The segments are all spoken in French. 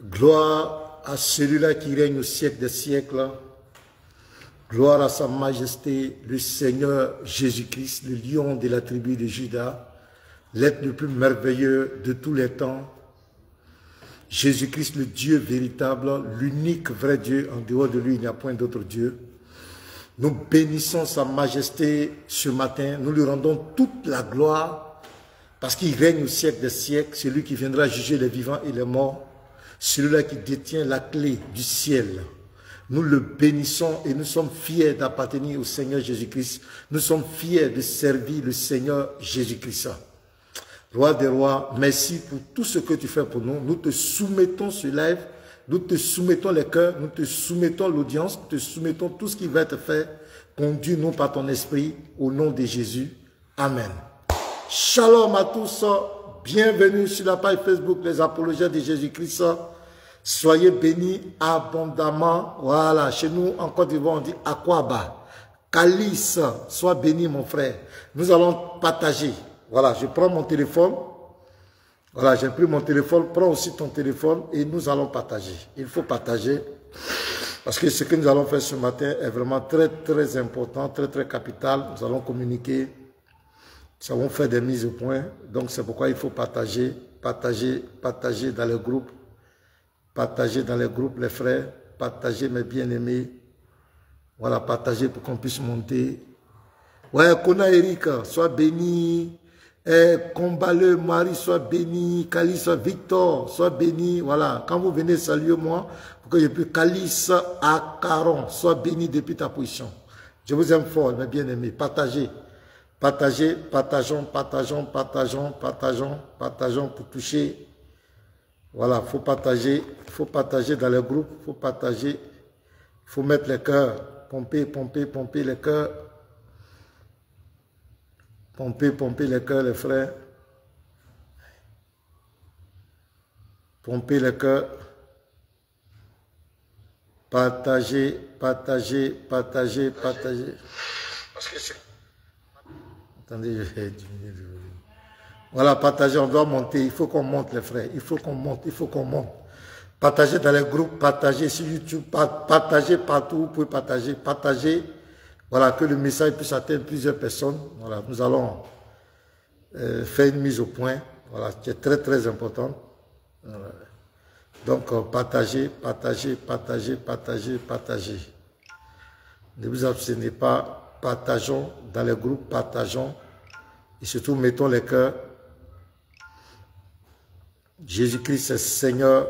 Gloire à celui-là qui règne au siècle des siècles. Gloire à sa majesté, le Seigneur Jésus-Christ, le lion de la tribu de Juda, l'être le plus merveilleux de tous les temps. Jésus-Christ, le Dieu véritable, l'unique vrai Dieu. En dehors de lui, il n'y a point d'autre Dieu. Nous bénissons sa majesté ce matin. Nous lui rendons toute la gloire parce qu'il règne au siècle des siècles. Celui qui viendra juger les vivants et les morts. Celui-là qui détient la clé du ciel. Nous le bénissons et nous sommes fiers d'appartenir au Seigneur Jésus-Christ. Nous sommes fiers de servir le Seigneur Jésus-Christ. Roi des rois, merci pour tout ce que tu fais pour nous. Nous te soumettons ce live, nous te soumettons les cœurs, nous te soumettons l'audience, nous te soumettons tout ce qui va être fait. Conduis-nous par ton esprit au nom de Jésus. Amen. Shalom à tous. Bienvenue sur la page Facebook Les Apologètes de Jésus-Christ. Soyez bénis abondamment. Voilà, chez nous en Côte d'Ivoire on dit Akwaba. Calice, sois béni mon frère. Nous allons partager. Voilà, je prends mon téléphone. Voilà, j'ai pris mon téléphone. Prends aussi ton téléphone et nous allons partager. Il faut partager parce que ce que nous allons faire ce matin est vraiment très très important, très très capital. Nous allons communiquer. Nous allons faire des mises au point. Donc c'est pourquoi il faut partager, partager, partager dans les groupes. Partager dans les groupes les frères. Partager mes bien-aimés. Voilà, partager pour qu'on puisse monter. Ouais, Kona Eric, sois béni. Combaleux, Marie, sois béni. Calice, Victor, sois béni. Voilà, quand vous venez saluer moi, pour que je puisse Calice à Caron, sois béni depuis ta position. Je vous aime fort, mes bien-aimés. Partagez. Partagez, partageons, partageons, partageons, partageons, partageons pour toucher. Voilà, il faut partager dans les groupes, il faut partager, il faut mettre les cœurs, pomper, pomper, pomper les cœurs. Pomper, pomper les cœurs, les frères. Pomper les cœurs. Partager, partager, partager, partager. Attendez, je vais diminuer le volume. Voilà, partager, on doit monter. Il faut qu'on monte, les frères. Il faut qu'on monte, il faut qu'on monte. Partagez dans les groupes, partagez sur YouTube, partagez partout, vous pouvez partager, partagez. Voilà, que le message puisse atteindre plusieurs personnes. Voilà, nous allons faire une mise au point. Voilà, qui est très très important. Voilà. Donc, partagez, partagez, partagez, partagez, partagez. Ne vous abstenez pas. Partageons dans les groupes, partageons. Et surtout, mettons les cœurs. Jésus-Christ est Seigneur.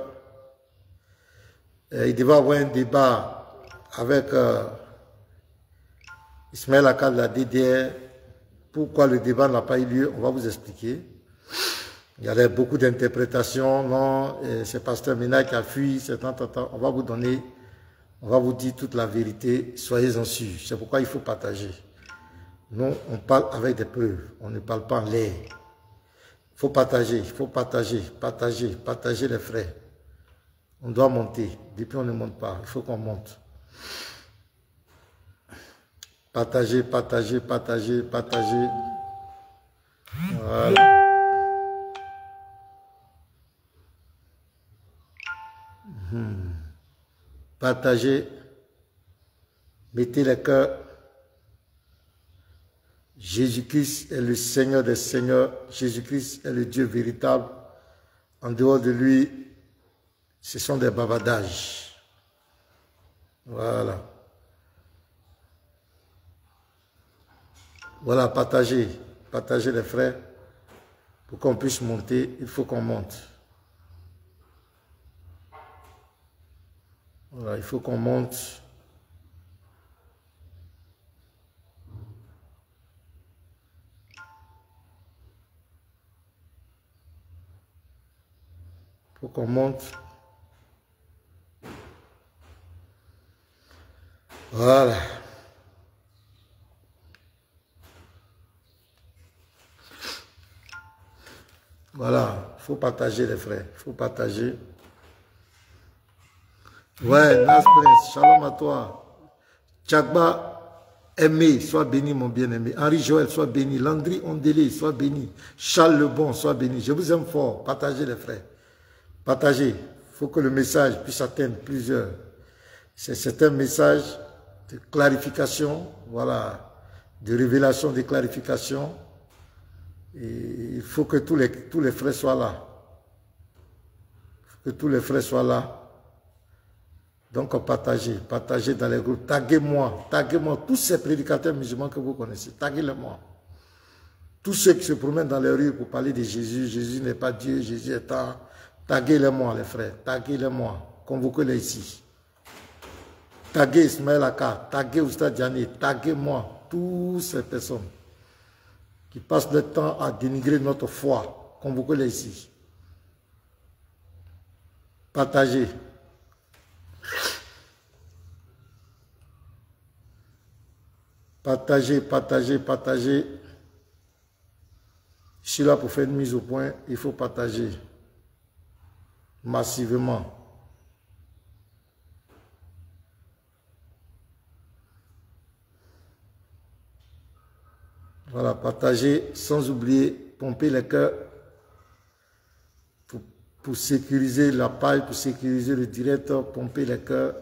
Il devait avoir un débat avec Ismaël Akal de la DDR. Pourquoi le débat n'a pas eu lieu, on va vous expliquer. Il y avait beaucoup d'interprétations. Non, c'est Pasteur Mena qui a fui. On va vous donner, on va vous dire toute la vérité. Soyez-en sûrs. C'est pourquoi il faut partager. Nous, on parle avec des preuves. On ne parle pas en l'air. Il faut partager, il faut partager, partager, partager les frères. On doit monter. Depuis, on ne monte pas. Il faut qu'on monte. Partagez, partagez, partagez, partagez. Voilà. Partagez. Mettez les cœurs. Jésus-Christ est le Seigneur des Seigneurs. Jésus-Christ est le Dieu véritable. En dehors de lui, ce sont des bavardages. Voilà. Voilà, partagez. Partagez les frères. Pour qu'on puisse monter, il faut qu'on monte. Voilà, il faut qu'on monte. Il faut qu'on monte. Voilà. Voilà, il faut partager les frères, il faut partager. Ouais, Nas Prince, shalom à toi. Tchakba, aimé, sois béni mon bien-aimé. Henri Joël, sois béni. Landry Ondélé, sois béni. Charles Lebon, sois béni. Je vous aime fort, partagez les frères. Partagez. faut que le message puisse atteindre plusieurs. C'est un message de clarification, voilà, de révélation, de clarification. Et il faut que tous les frères soient là. Il faut que tous les frères soient là. Donc, partagez dans les groupes. Taguez-moi, tous ces prédicateurs musulmans que vous connaissez. Taguez-les-moi. Tous ceux qui se promènent dans les rues pour parler de Jésus. Jésus n'est pas Dieu, Jésus est un. Taguez-les-moi, les frères. Taguez-les-moi. Convoquez-les ici. Taguez Ismaël Aka. Taguez Oustad Diané. Taguez-moi. Toutes ces personnes qui passent le temps à dénigrer notre foi. Convoquez-les ici. Partagez. Partagez. Je suis là pour faire une mise au point. Il faut partager massivement. Voilà, partagez sans oublier, pomper les cœurs pour sécuriser la page, pour sécuriser le direct, pomper les cœurs.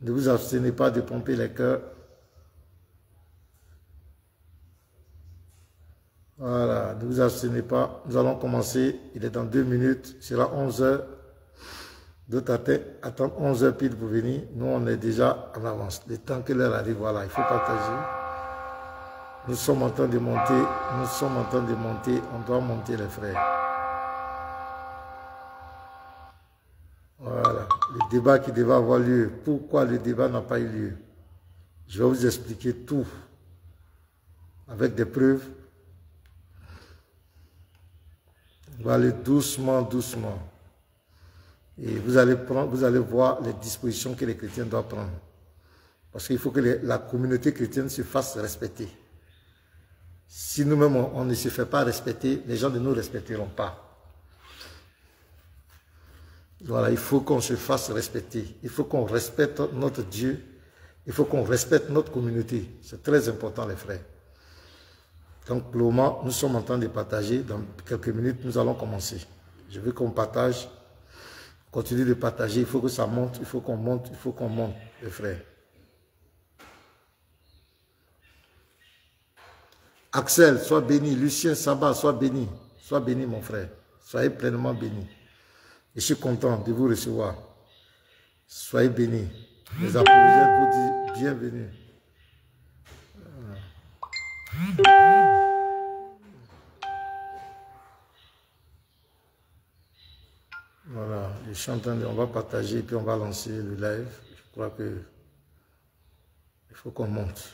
Ne vous abstenez pas de pomper les cœurs. Voilà, ne vous abstenez pas. Nous allons commencer. Il est dans 2 minutes. Il sera 11 h. D'autres attendent 11 h pile pour venir. Nous, on est déjà en avance. Le temps que l'heure arrive, voilà, il faut partager. Nous sommes en train de monter. On doit monter, les frères. Voilà, le débat qui devait avoir lieu. Pourquoi le débat n'a pas eu lieu? Je vais vous expliquer tout avec des preuves. On va aller doucement. Et vous allez voir les dispositions que les chrétiens doivent prendre. Parce qu'il faut que la communauté chrétienne se fasse respecter. Si nous-mêmes, on ne se fait pas respecter, les gens ne nous respecteront pas. Voilà, il faut qu'on se fasse respecter. Il faut qu'on respecte notre Dieu. Il faut qu'on respecte notre communauté. C'est très important, les frères. Donc, pour le moment, nous sommes en train de partager. Dans quelques minutes, nous allons commencer. Je veux qu'on partage. Continue de partager. Il faut que ça monte. Il faut qu'on monte. Les frères. Axel, sois béni. Lucien Sabat, sois béni. Sois béni, mon frère. Soyez pleinement béni. Je suis content de vous recevoir. Soyez bénis. Les applaudissements vous disent bienvenue. Voilà, je suis en train de, on va partager et puis on va lancer le live. Je crois que il faut qu'on monte.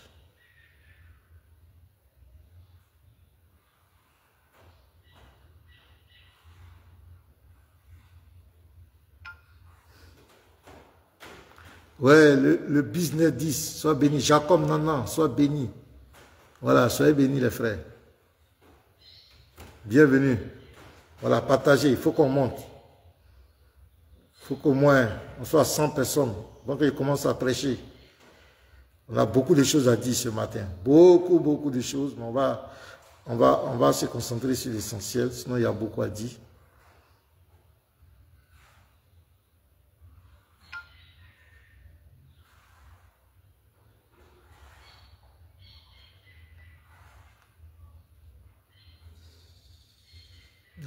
Ouais, le business 10, sois béni. Jacob Nana, sois béni. Voilà, soyez bénis les frères. Bienvenue. Voilà, partagez, il faut qu'on monte. Il faut qu'au moins on soit 100 personnes. Donc il commence à prêcher. On a beaucoup de choses à dire ce matin. Beaucoup de choses. Mais on va se concentrer sur l'essentiel. Sinon il y a beaucoup à dire.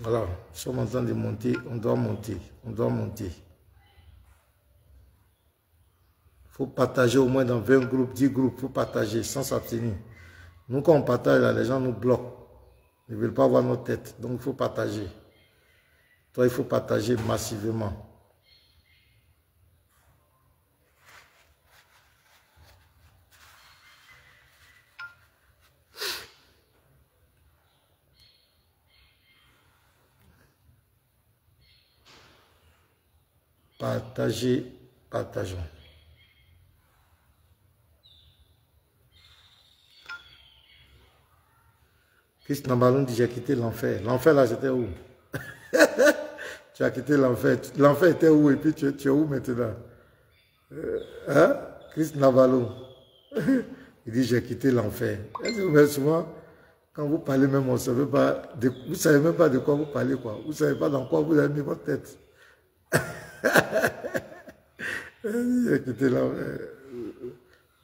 Voilà, nous sommes en train de monter, on doit monter. Il faut partager au moins dans 20 groupes, 10 groupes, il faut partager sans s'abstenir. Nous, quand on partage, là, les gens nous bloquent. Ils ne veulent pas voir nos têtes, donc il faut partager. Toi, il faut partager massivement. Partageons. Christ Nabalon dit, j'ai quitté l'enfer. L'enfer là, c'était où? Tu as quitté l'enfer. L'enfer était où? Et puis tu es où maintenant? Hein? Christ Nabalon. Il dit, j'ai quitté l'enfer. Mais souvent, quand vous parlez même, on ne savait pas, vous ne savez même pas de quoi vous parlez, quoi. Vous ne savez pas dans quoi vous avez mis votre tête.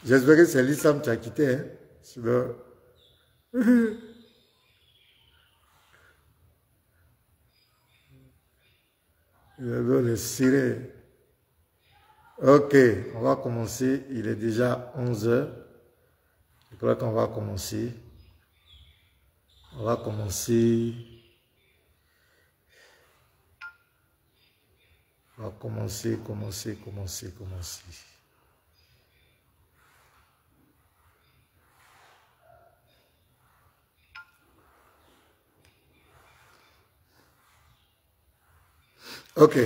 J'espère que c'est l'islam qui a quitté. Hein? Sinon... le ciré. Ok, on va commencer. Il est déjà 11 h. Je crois qu'on va commencer. On va commencer. On va commencer. Ok.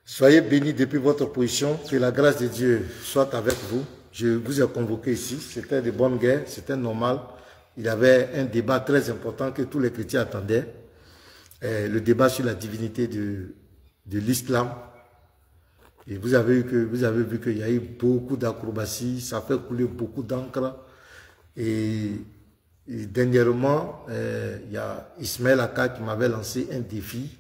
Soyez bénis depuis votre position. Que la grâce de Dieu soit avec vous. Je vous ai convoqué ici. C'était de bonnes guerres. C'était normal. Il y avait un débat très important que tous les chrétiens attendaient. Le débat sur la divinité de l'islam. Et vous avez vu qu'il y a eu beaucoup d'acrobaties. Ça fait couler beaucoup d'encre. Et dernièrement, il y a Ismaël Aka qui m'avait lancé un défi.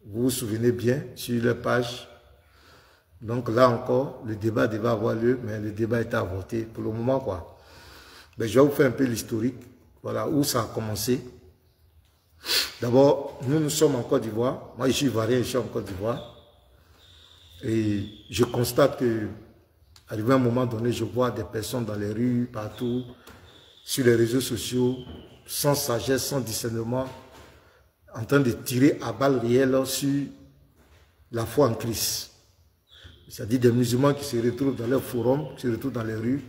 Vous vous souvenez bien, sur la page. Donc là encore, le débat devait avoir lieu, mais le débat était avorté pour le moment, quoi. Mais je vais vous faire un peu l'historique, voilà, où ça a commencé. D'abord, nous sommes en Côte d'Ivoire. Moi, je suis ivoirien, je suis en Côte d'Ivoire. Et je constate que, arrivé à un moment donné, je vois des personnes dans les rues, partout, sur les réseaux sociaux, sans sagesse, sans discernement, en train de tirer à balles réelles sur la foi en Christ. C'est-à-dire des musulmans qui se retrouvent dans leurs forums, qui se retrouvent dans les rues,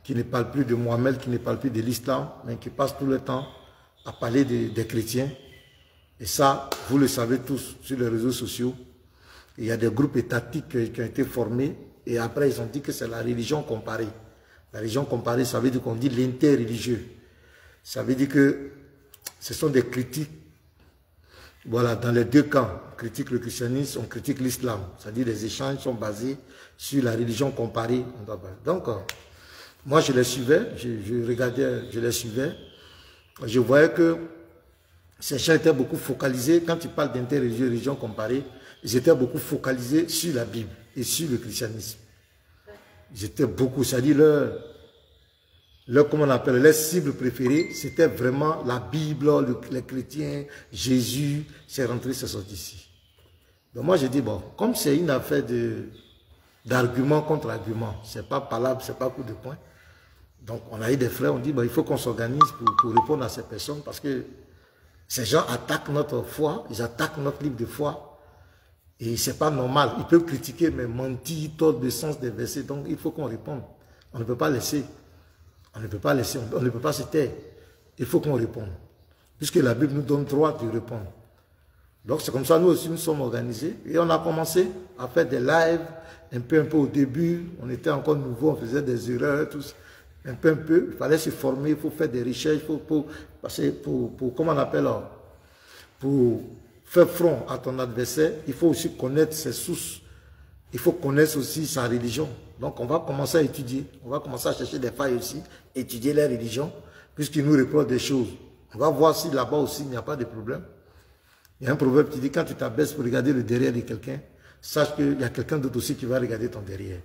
qui ne parlent plus de Mohamed, qui ne parlent plus de l'islam, mais qui passent tout le temps à parler des chrétiens. Et ça, vous le savez tous sur les réseaux sociaux. Il y a des groupes étatiques qui ont été formés et après ils ont dit que c'est la religion comparée. La religion comparée, ça veut dire qu'on dit l'interreligieux. Ça veut dire que ce sont des critiques. Voilà, dans les deux camps, on critique le christianisme, on critique l'islam. C'est-à-dire les échanges sont basés sur la religion comparée. Donc, moi je les suivais, je regardais, je les suivais. Je voyais que ces gens étaient beaucoup focalisés, quand ils parlent d'interreligieux, religion comparée, ils étaient beaucoup focalisés sur la Bible et sur le christianisme. Ils étaient beaucoup, c'est-à-dire comment on appelle, les cibles préférées, c'était vraiment la Bible, les chrétiens, Jésus, c'est rentré, c'est sorti ici. Donc moi j'ai dit, bon, comme c'est une affaire d'argument contre argument, c'est pas palable, c'est pas coup de poing. Donc on a eu des frères, on dit, bon, il faut qu'on s'organise pour répondre à ces personnes, parce que ces gens attaquent notre foi, ils attaquent notre livre de foi, et c'est pas normal. Ils peuvent critiquer, mais mentir, tordre le sens des versets, donc il faut qu'on réponde. On ne peut pas laisser. On ne peut pas laisser, on ne peut pas se taire. Il faut qu'on réponde. Puisque la Bible nous donne droit de répondre. Donc c'est comme ça, nous aussi nous sommes organisés. Et on a commencé à faire des lives, un peu au début. On était encore nouveau, on faisait des erreurs, tous, un peu. Il fallait se former, il faut faire des recherches, comment on appelle, pour faire front à ton adversaire, il faut aussi connaître ses sources. Il faut connaître aussi sa religion. Donc on va commencer à étudier, on va commencer à chercher des failles aussi, étudier la religion, puisqu'ils nous reprochent des choses. On va voir si là-bas aussi il n'y a pas de problème. Il y a un proverbe qui dit, quand tu t'abaisses pour regarder le derrière de quelqu'un, sache qu'il y a quelqu'un d'autre aussi qui va regarder ton derrière.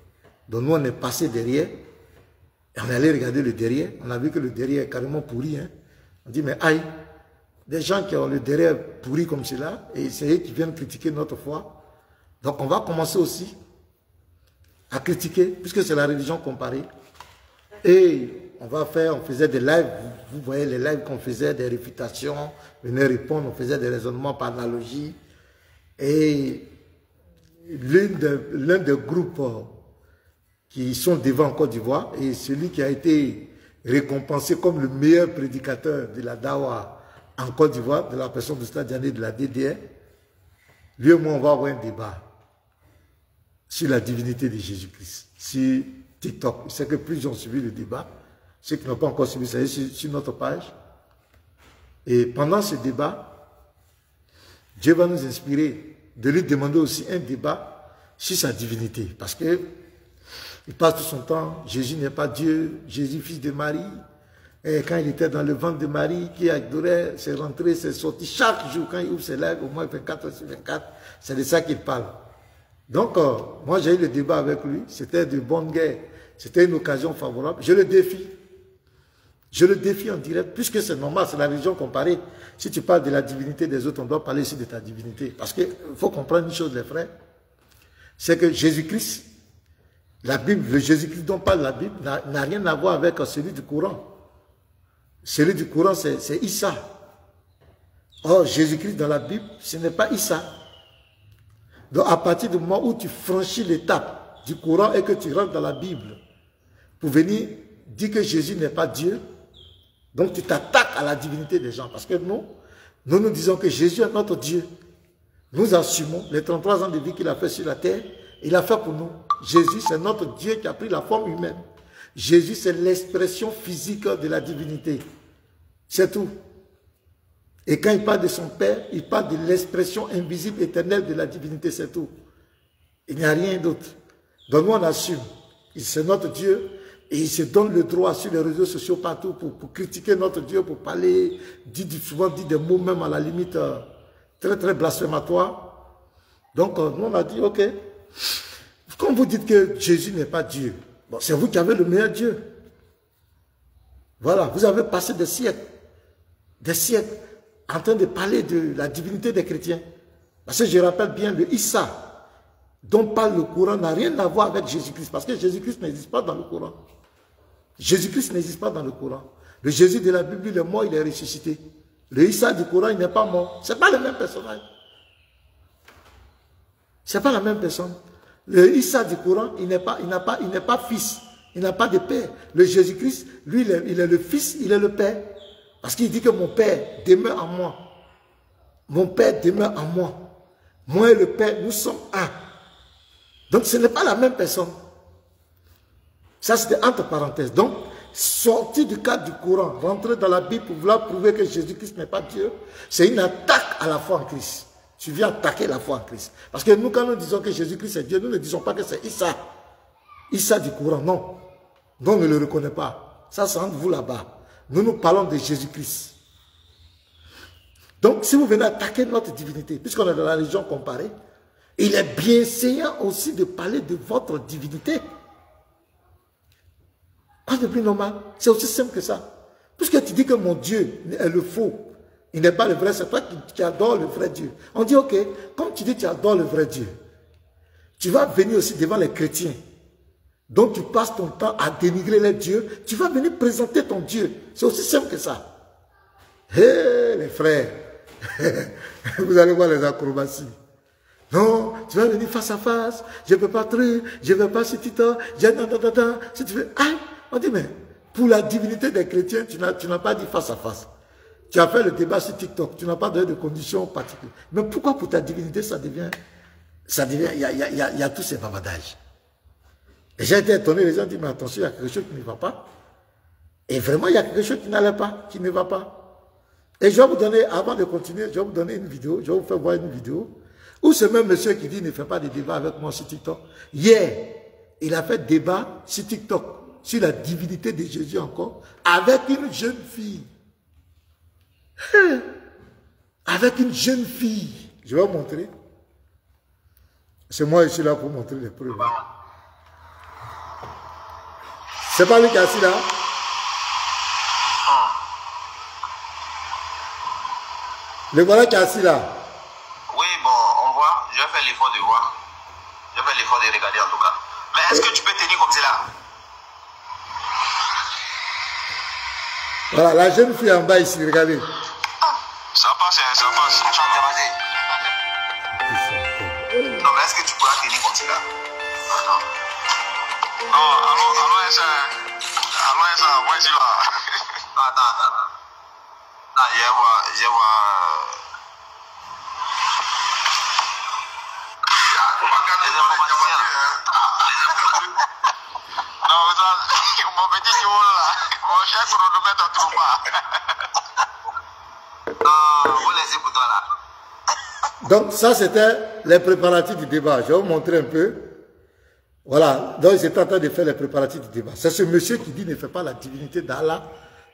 Donc nous on est passé derrière, et on est allé regarder le derrière, on a vu que le derrière est carrément pourri. Hein. On dit, mais aïe, des gens qui ont le derrière pourri comme cela, et c'est eux qui viennent critiquer notre foi. Donc on va commencer aussi à critiquer, puisque c'est la religion comparée. Et on faisait des lives, vous voyez les lives qu'on faisait, des réfutations, venez répondre, on faisait des raisonnements par analogie. Et l'un des groupes qui sont devant en Côte d'Ivoire, et celui qui a été récompensé comme le meilleur prédicateur de la Dawa en Côte d'Ivoire, de la personne de Stade Diané de la DDR, lui et moi on va avoir un débat sur la divinité de Jésus-Christ, sur TikTok. Je sais que plusieurs ont suivi le débat. Ceux qui n'ont pas encore suivi, ça est sur notre page. Et pendant ce débat, Dieu va nous inspirer de lui demander aussi un débat sur sa divinité. Parce que il passe tout son temps, Jésus n'est pas Dieu, Jésus fils de Marie, Et quand il était dans le ventre de Marie, qui adorait, c'est rentré, c'est sorti. Chaque jour, quand il ouvre ses lèvres, au moins 24 heures sur 24, c'est de ça qu'il parle. Donc, moi, j'ai eu le débat avec lui. C'était de bonne guerre. C'était une occasion favorable. Je le défie. Je le défie en direct, puisque c'est normal, c'est la religion comparée. Si tu parles de la divinité des autres, on doit parler aussi de ta divinité. Parce qu'il faut comprendre une chose, les frères. C'est que Jésus-Christ, la Bible, le Jésus-Christ dont parle la Bible, n'a rien à voir avec celui du Coran. Celui du Coran, c'est Issa. Or, Jésus-Christ dans la Bible, ce n'est pas Issa. Donc, à partir du moment où tu franchis l'étape du Coran et que tu rentres dans la Bible, pour venir dire que Jésus n'est pas Dieu, donc tu t'attaques à la divinité des gens. Parce que nous disons que Jésus est notre Dieu. Nous assumons les 33 ans de vie qu'il a fait sur la terre, il a fait pour nous. Jésus, c'est notre Dieu qui a pris la forme humaine. Jésus, c'est l'expression physique de la divinité. C'est tout. Et quand il parle de son Père, il parle de l'expression invisible, éternelle de la divinité, c'est tout. Il n'y a rien d'autre. Donc nous, on assume. C'est notre Dieu et il se donne le droit sur les réseaux sociaux partout pour critiquer notre Dieu, pour parler, souvent dit des mots même à la limite très très blasphématoires. Donc nous, on a dit, ok, quand vous dites que Jésus n'est pas Dieu, bon, c'est vous qui avez le meilleur Dieu. Voilà, vous avez passé des siècles en train de parler de la divinité des chrétiens. Parce que je rappelle bien, le Issa dont parle le Coran n'a rien à voir avec Jésus-Christ. Parce que Jésus-Christ n'existe pas dans le Coran. Jésus-Christ n'existe pas dans le Coran. Le Jésus de la Bible, il est mort, il est ressuscité. Le Issa du Coran, il n'est pas mort. Ce n'est pas le même personnage. Ce n'est pas la même personne. Le Issa du Coran, il n'est pas fils. Il n'a pas de père. Le Jésus-Christ, lui, il est le fils, il est le père. Parce qu'il dit que mon Père demeure en moi. Mon Père demeure en moi. Moi et le Père, nous sommes un. Donc ce n'est pas la même personne. Ça c'était entre parenthèses. Donc, sortir du cadre du Coran, rentrer dans la Bible pour vouloir prouver que Jésus-Christ n'est pas Dieu, c'est une attaque à la foi en Christ. Tu viens attaquer la foi en Christ. Parce que nous, quand nous disons que Jésus-Christ est Dieu, nous ne disons pas que c'est Issa. Issa du Coran, non. Non, on ne le reconnaît pas. Ça, c'est entre vous là-bas. Nous parlons de Jésus-Christ. Donc, si vous venez attaquer notre divinité, puisqu'on est dans la religion comparée, il est bienséant aussi de parler de votre divinité. Pas de plus normal. C'est aussi simple que ça. Puisque tu dis que mon Dieu est le faux, il n'est pas le vrai, c'est toi qui adores le vrai Dieu. On dit, ok, comme tu dis que tu adores le vrai Dieu, tu vas venir aussi devant les chrétiens. Donc tu passes ton temps à dénigrer les dieux, tu vas venir présenter ton Dieu. C'est aussi simple que ça. Hé, les frères, vous allez voir les acrobaties. Non, tu vas venir face à face, je ne peux pas truc, je ne veux pas si tu t'en, si tu veux. Ah, on dit, mais pour la divinité des chrétiens, tu n'as pas dit face à face. Tu as fait le débat sur TikTok, tu n'as pas donné de conditions particulières. Mais pourquoi pour ta divinité, il y a tous ces bavardages? Et j'ai été étonné, les gens disent, mais attention, il y a quelque chose qui ne va pas. Et vraiment, il y a quelque chose qui n'allait pas, qui ne va pas. Et je vais vous donner, avant de continuer, je vais vous donner une vidéo, je vais vous faire voir une vidéo, où ce même monsieur qui dit, ne fait pas de débat avec moi sur TikTok. Hier, il a fait débat sur TikTok, sur la divinité de Jésus encore, avec une jeune fille. Avec une jeune fille. Je vais vous montrer. C'est moi, je suis là pour montrer les preuves. C'est pas lui qui est assis là? Le voilà qui est assis là. Oui, bon, on voit. Je vais faire l'effort de voir. Je vais faire l'effort de regarder en tout cas. Mais est-ce que tu peux tenir comme cela? Voilà, la jeune fille en bas ici, regardez. Ça passe, hein, ça passe. Non, mais est-ce que tu pourras tenir comme cela? Attends. Non, allons ça. Allons ça, moi je là. Attends. Ah, je vois. Non, ça, mon petit jour là, mon chef chronomètre ne trouve pas. Non, vous laissez pour toi là. Donc ça c'était les préparatifs du débat. Je vais vous montrer un peu. Voilà, donc ils étaient en train de faire les préparatifs du débat. C'est ce monsieur qui dit ne fait pas la divinité d'Allah,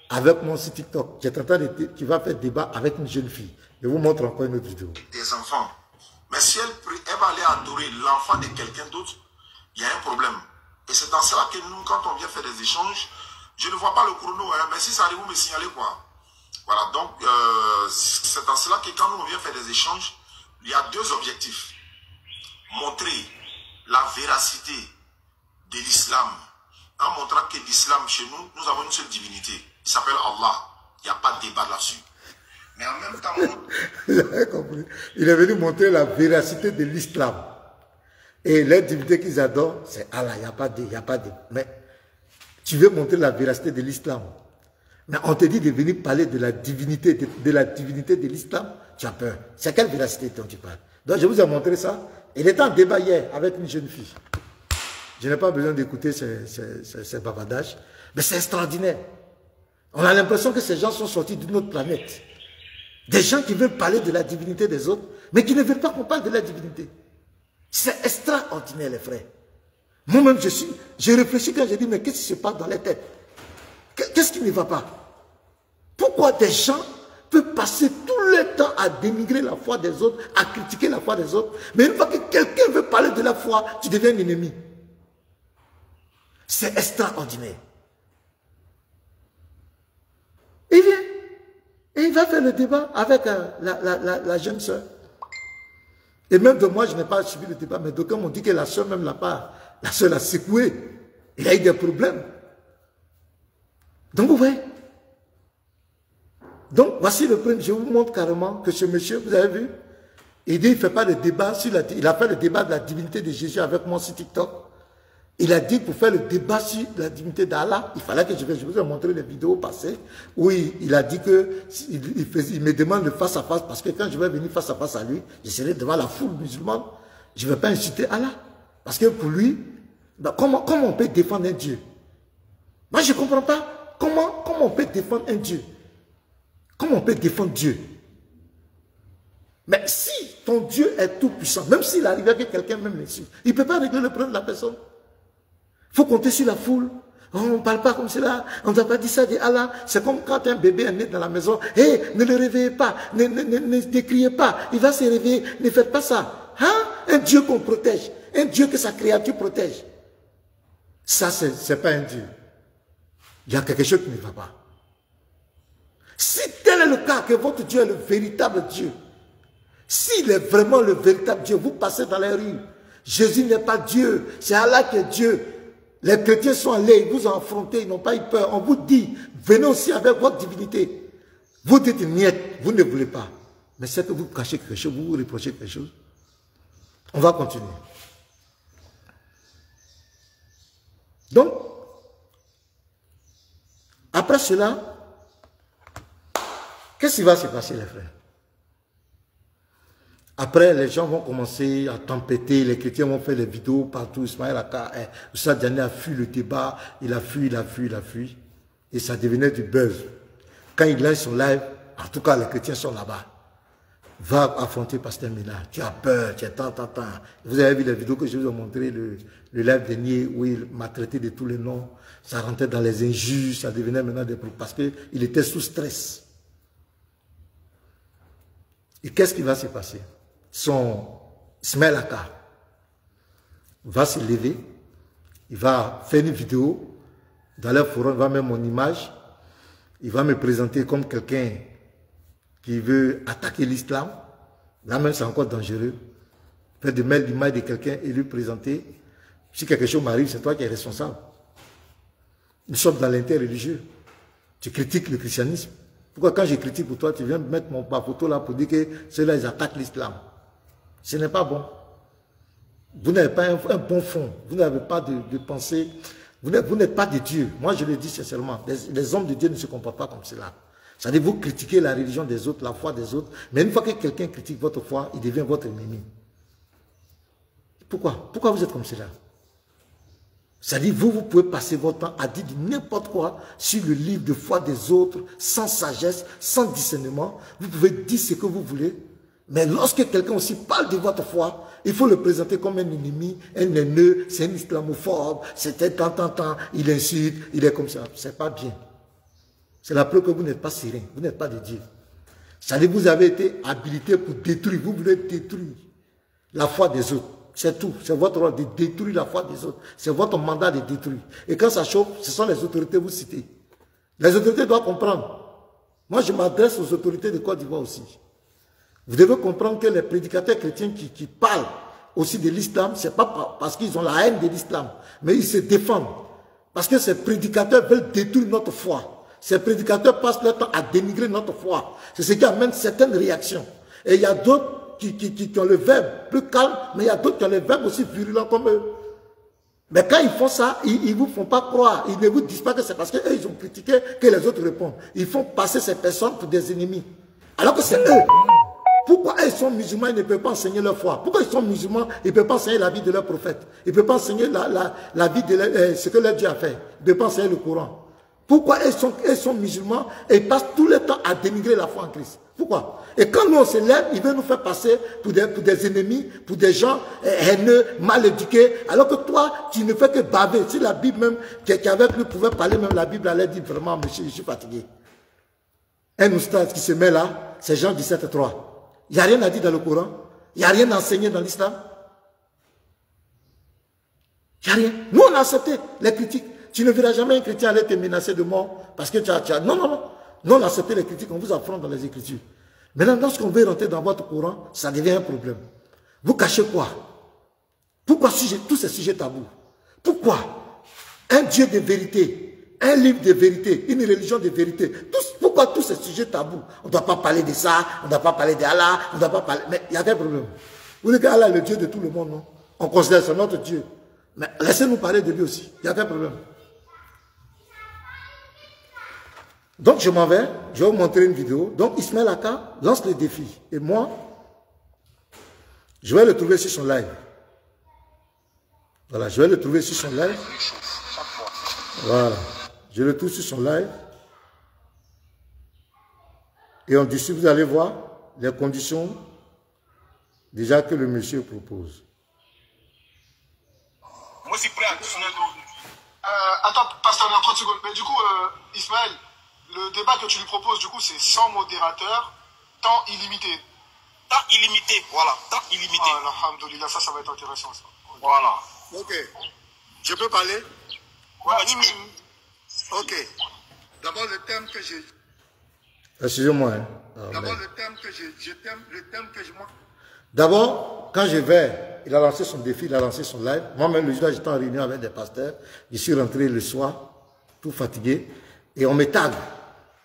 avec moi sur TikTok. J'ai tenté tu vas faire débat avec une jeune fille. Je vous montre encore une autre vidéo. Des enfants. Mais si elle va aller adorer l'enfant de quelqu'un d'autre, il y a un problème. Et c'est dans cela que nous, quand on vient faire des échanges, je ne vois pas le chrono, hein, mais si ça arrive, vous me signalez quoi. Voilà, donc c'est dans cela que quand nous on vient faire des échanges, il y a deux objectifs. Montrer la véracité de l'islam. En montrant que l'islam, chez nous, nous avons une seule divinité. Il s'appelle Allah. Il n'y a pas de débat là-dessus. Mais en même temps... Vous avez compris. Il est venu montrer la véracité de l'islam. Et les divinités qu'ils adorent, c'est Allah. Il n'y a pas de... Mais tu veux montrer la véracité de l'islam. Mais on te dit de venir parler de la divinité de l'islam. Tu as peur. C'est quelle véracité dont tu parles? Donc je vous ai montré ça. Il était en débat hier avec une jeune fille. Je n'ai pas besoin d'écouter ces bavardages. Mais c'est extraordinaire. On a l'impression que ces gens sont sortis d'une autre planète. Des gens qui veulent parler de la divinité des autres, mais qui ne veulent pas qu'on parle de la divinité. C'est extraordinaire, les frères. Moi-même, j'ai réfléchi quand j'ai dit, mais qu'est-ce qui se passe dans les têtes? Qu'est-ce qui ne va pas? Pourquoi des gens peuvent passer tout le temps à dénigrer la foi des autres, à critiquer la foi des autres, mais une fois que quelqu'un veut parler de la foi, tu deviens un ennemi. C'est extraordinaire. Il vient et il va faire le débat avec la jeune soeur. Et même de moi, je n'ai pas suivi le débat, mais d'aucuns m'ont dit que la soeur même l'a pas. La soeur l'a secoué. Il a eu des problèmes. Donc vous voyez. Donc voici le premier. Je vous montre carrément que ce monsieur, vous avez vu, il dit il ne fait pas le débat sur il a fait le débat de la divinité de Jésus avec moi sur TikTok. Il a dit pour faire le débat sur la divinité d'Allah, il fallait que je vous ai montré les vidéos passées où il a dit que il me demande le face à face parce que quand je vais venir face à face à lui, je serai devant la foule musulmane. Je ne vais pas insulter Allah. Parce que pour lui, ben comment on peut défendre un Dieu? Moi je ne comprends pas. Comment on peut défendre un Dieu? Comment on peut défendre Dieu? Mais si ton Dieu est tout puissant, même s'il arrivait que quelqu'un même l'insulte, il ne peut pas régler le problème de la personne. Il faut compter sur la foule. Oh, on ne parle pas comme cela. On ne doit pas dire ça de Allah. C'est comme quand un bébé est né dans la maison. Hé, ne le réveillez pas. Ne décriez pas. Il va se réveiller. Ne faites pas ça. Hein? Un Dieu qu'on protège. Un Dieu que sa créature protège. Ça, ce n'est pas un Dieu. Il y a quelque chose qui ne va pas. Si tel est le cas, que votre Dieu est le véritable Dieu, s'il est vraiment le véritable Dieu, vous passez dans les rues. Jésus n'est pas Dieu. C'est Allah qui est Dieu. Les chrétiens sont allés, ils vous ont affronté, ils n'ont pas eu peur. On vous dit, venez aussi avec votre divinité. Vous dites, niet, vous ne voulez pas. Mais c'est que vous cachez quelque chose, vous vous reprochez quelque chose. On va continuer. Donc, après cela, qu'est-ce qui va se passer, les frères? Après, les gens vont commencer à tempêter, les chrétiens vont faire des vidéos partout. Ismaël Aka, Oustaz Diané a fui le débat, il a fui. Et ça devenait du buzz. Quand il lance son live, en tout cas, les chrétiens sont là-bas. Va affronter Pasteur Mina. Tu as peur, tu es tant. Vous avez vu les vidéos que je vous ai montré, le live dernier, où il m'a traité de tous les noms. Ça rentrait dans les injures, ça devenait maintenant des problèmes. Parce qu'il était sous stress. Et qu'est-ce qui va se passer? Son Ismaël Aka va se lever, il va faire une vidéo, dans leur forum, il va mettre mon image, il va me présenter comme quelqu'un qui veut attaquer l'islam. Là même c'est encore dangereux. Faire de mettre l'image de quelqu'un et lui présenter. Si quelque chose m'arrive, c'est toi qui es responsable. Nous sommes dans l'interreligieux. Tu critiques le christianisme. Pourquoi quand je critique pour toi, tu viens mettre ma photo là pour dire que ceux-là, ils attaquent l'islam? Ce n'est pas bon. Vous n'avez pas un bon fond. Vous n'avez pas de pensée. Vous n'êtes pas de Dieu. Moi, je le dis sincèrement. Les hommes de Dieu ne se comportent pas comme cela. C'est-à-dire, vous critiquez la religion des autres, la foi des autres. Mais une fois que quelqu'un critique votre foi, il devient votre ennemi. Pourquoi? Pourquoi vous êtes comme cela? C'est-à-dire, vous pouvez passer votre temps à dire n'importe quoi sur le livre de foi des autres, sans sagesse, sans discernement. Vous pouvez dire ce que vous voulez. Mais lorsque quelqu'un aussi parle de votre foi, il faut le présenter comme un ennemi, un haineux, c'est un islamophobe, c'était tant, il insulte, il est comme ça. C'est pas bien. C'est la preuve que vous n'êtes pas serein, vous n'êtes pas de Dieu. C'est-à-dire que vous avez été habilité pour détruire, vous voulez détruire la foi des autres. C'est tout, c'est votre rôle de détruire la foi des autres. C'est votre mandat de détruire. Et quand ça chauffe, ce sont les autorités que vous citez. Les autorités doivent comprendre. Moi, je m'adresse aux autorités de Côte d'Ivoire aussi. Vous devez comprendre que les prédicateurs chrétiens qui parlent aussi de l'islam, ce n'est pas parce qu'ils ont la haine de l'islam, mais ils se défendent. Parce que ces prédicateurs veulent détruire notre foi. Ces prédicateurs passent leur temps à dénigrer notre foi. C'est ce qui amène certaines réactions. Et il y a d'autres qui ont le verbe plus calme, mais il y a d'autres qui ont le verbe aussi virulent comme eux. Mais quand ils font ça, ils ne vous font pas croire. Ils ne vous disent pas que c'est parce qu'eux, ils ont critiqué que les autres répondent. Ils font passer ces personnes pour des ennemis. Alors que c'est eux. Pourquoi ils sont musulmans, ils ne peuvent pas enseigner leur foi? Pourquoi ils sont musulmans, ils ne peuvent pas enseigner la vie de leur prophète? Ils ne peuvent pas enseigner la vie de ce que leur Dieu a fait. Ils ne peuvent pas enseigner le Coran. Pourquoi ils sont musulmans et ils passent tout le temps à dénigrer la foi en Christ? Pourquoi? Et quand nous on se lève, ils veulent nous faire passer pour des ennemis, pour des gens haineux, mal éduqués, alors que toi, tu ne fais que baver. Si la Bible même, quelqu'un avec lui pouvait parler, même la Bible allait dire vraiment, monsieur, je suis fatigué. Un oustaz qui se met là, c'est Jean 17,3. Il n'y a rien à dire dans le Coran. Il n'y a rien à enseigner dans l'islam. Il n'y a rien. Nous, on a accepté les critiques. Tu ne verras jamais un chrétien aller te menacer de mort parce que tu as... Non, non, non. Nous, on a accepté les critiques. On vous affronte dans les Écritures. Maintenant, lorsqu'on veut rentrer dans votre Coran, ça devient un problème. Vous cachez quoi? Pourquoi tous ces sujets tabous? Pourquoi un Dieu de vérité, un livre de vérité, une religion de vérité? Pourquoi tous ces sujets tabous? On ne doit pas parler de ça, on ne doit pas parler d'Allah, on ne doit pas parler... Mais il y a des problèmes. Vous dites qu'Allah est le Dieu de tout le monde, non? On considère que c'est notre Dieu. Mais laissez-nous parler de lui aussi. Il y a des problèmes. Donc je m'en vais, je vais vous montrer une vidéo. Donc Ismaël Aka lance le défi. Et moi, je vais le trouver sur son live. Voilà, je vais le trouver sur son live. Voilà, je le trouve sur son live. Et on discute, vous allez voir les conditions déjà que le monsieur propose. Moi, c'est prêt à tout sonner. Attends, pasteur, 30 secondes. Mais du coup, Ismaël, le débat que tu lui proposes, du coup, c'est sans modérateur, temps illimité. Temps illimité, voilà, temps illimité. Ah, alhamdoulilah, ça va être intéressant, ça. Voilà. Ok. Je peux parler? Ouais, tu peux. Ok. D'abord, le thème que j'ai... Excusez-moi. Hein. D'abord, le thème que je... D'abord, quand je vais, il a lancé son défi, il a lancé son live. Moi-même, le jour, j'étais en réunion avec des pasteurs. Je suis rentré le soir, tout fatigué. Et on me tague.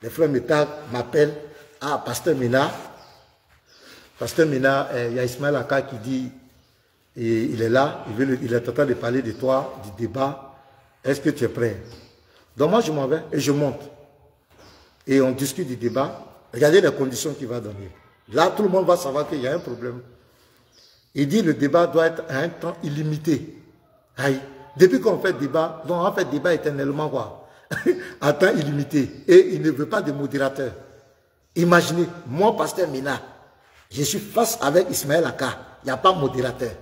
Les frères me taguent, m'appellent. Ah, pasteur Mina. Pasteur Mina, il y a Ismaël Aka qui dit, et il est là, il est en train de parler de toi, du débat. Est-ce que tu es prêt? Donc moi, je m'en vais et je monte. Et on discute du débat. Regardez les conditions qu'il va donner. Là, tout le monde va savoir qu'il y a un problème. Il dit le débat doit être à un temps illimité. Aïe. Depuis qu'on fait débat, donc on fait débat éternellement, quoi. À temps illimité. Et il ne veut pas de modérateur. Imaginez, moi, pasteur Mina, je suis face avec Ismaël Aka. Il n'y a pas de modérateur.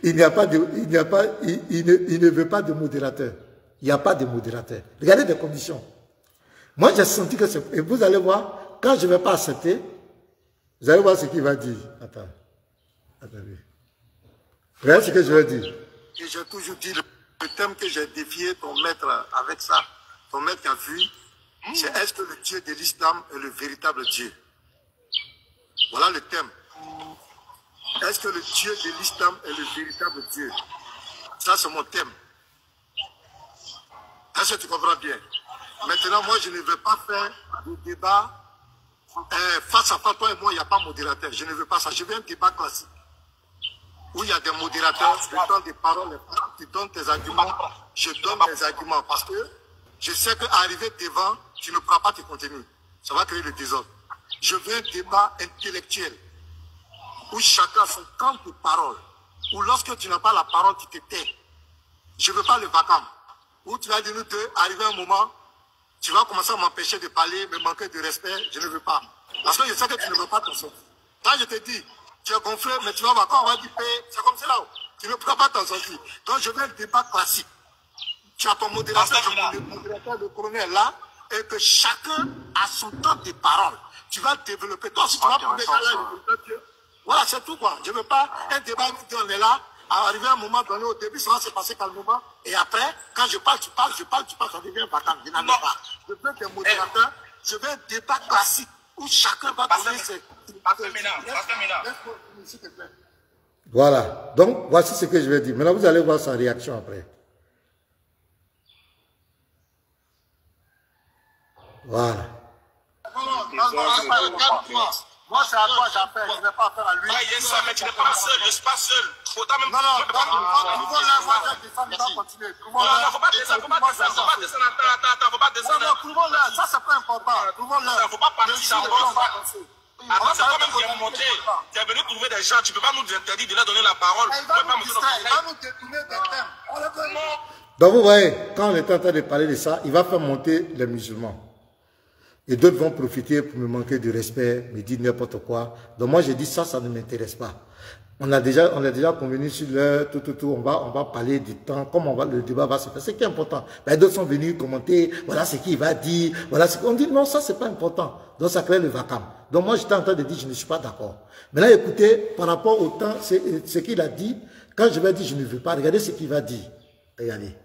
Il ne veut pas de modérateur. Il n'y a pas de modérateur. Regardez les conditions. Moi, j'ai senti que c'est... Et vous allez voir, quand je ne vais pas accepter, vous allez voir ce qu'il va dire. Attends. Attendez. Regardez ce que je vais dire. Et j'ai toujours dit, le thème que j'ai défié ton maître avec ça, ton maître a vu, c'est est-ce que le Dieu de l'islam est le véritable Dieu? Voilà le thème. Est-ce que le Dieu de l'islam est le véritable Dieu? Ça, c'est mon thème. Est-ce que tu comprends bien? Maintenant, moi, je ne veux pas faire de débat face à face, toi et moi, il n'y a pas de modérateur. Je ne veux pas ça. Je veux un débat classique où il y a des modérateurs, je donne des paroles, tu donnes tes arguments, je donne mes arguments. Parce que je sais qu'arriver devant, tu ne pourras pas te contenir. Ça va créer le désordre. Je veux un débat intellectuel où chacun a son camp de parole. Où lorsque tu n'as pas la parole, tu te tais. Je ne veux pas le vacarme. Où tu vas dire, nous deux, arriver un moment, tu vas commencer à m'empêcher de parler, me manquer de respect, je ne veux pas. Parce que je sais que tu ne veux pas t'en sortir. Quand je te dis, tu es gonflé, mais tu vas voir, quand on va dire, c'est comme ça là, tu ne pourras pas t'en sortir. Donc je veux un débat classique. tu as ton modérateur, le colonel là, et que chacun a son temps de parole. Tu vas développer. Toi, si tu vas prendre déjà là, voilà, c'est tout quoi. Je ne veux pas un débat où on est là, arriver à un moment donné, au début, ça va se passer calmement, et après, quand je parle, tu parles, ça devient vacant. Je n'en ai pas. Je veux des modérateurs, je veux un débat classique où chacun va donner ses... Voilà. Donc, voici ce que je vais dire. Maintenant, vous allez voir sa réaction après. Voilà. Moi, c'est à toi j'appelle, je ne vais pas faire à lui. Mais tu n'es pas seul, je ne suis pas seul. Non, trouvons-le, moi, je vais descendre, il va continuer. Non, il ne faut pas descendre, attends, faut pas descendre. Non, trouvons-le, ça, c'est pas important. Trouvons-le. Il ne faut pas partir d'abord. Attends, c'est toi-même qui as montré. Tu es venu trouver des gens, tu ne peux pas nous interdire de leur donner la parole. Il va nous détourner des thèmes. Donc, vous voyez, quand on est en train de parler de ça, il va faire monter les musulmans. Et d'autres vont profiter pour me manquer de respect, me dire n'importe quoi. Donc moi, j'ai dit ça, ça ne m'intéresse pas. On a déjà convenu sur l'heure, on va parler du temps, comment le débat va se faire. C'est qui est important. Ben, d'autres sont venus commenter, voilà ce qu'il va dire, voilà ce qu'on dit. Non, ça, c'est pas important. Donc ça crée le vacarme. Donc moi, j'étais en train de dire, je ne suis pas d'accord. Maintenant, écoutez, par rapport au temps, ce qu'il a dit, quand je vais dire, je ne veux pas, regardez ce qu'il va dire. Regardez.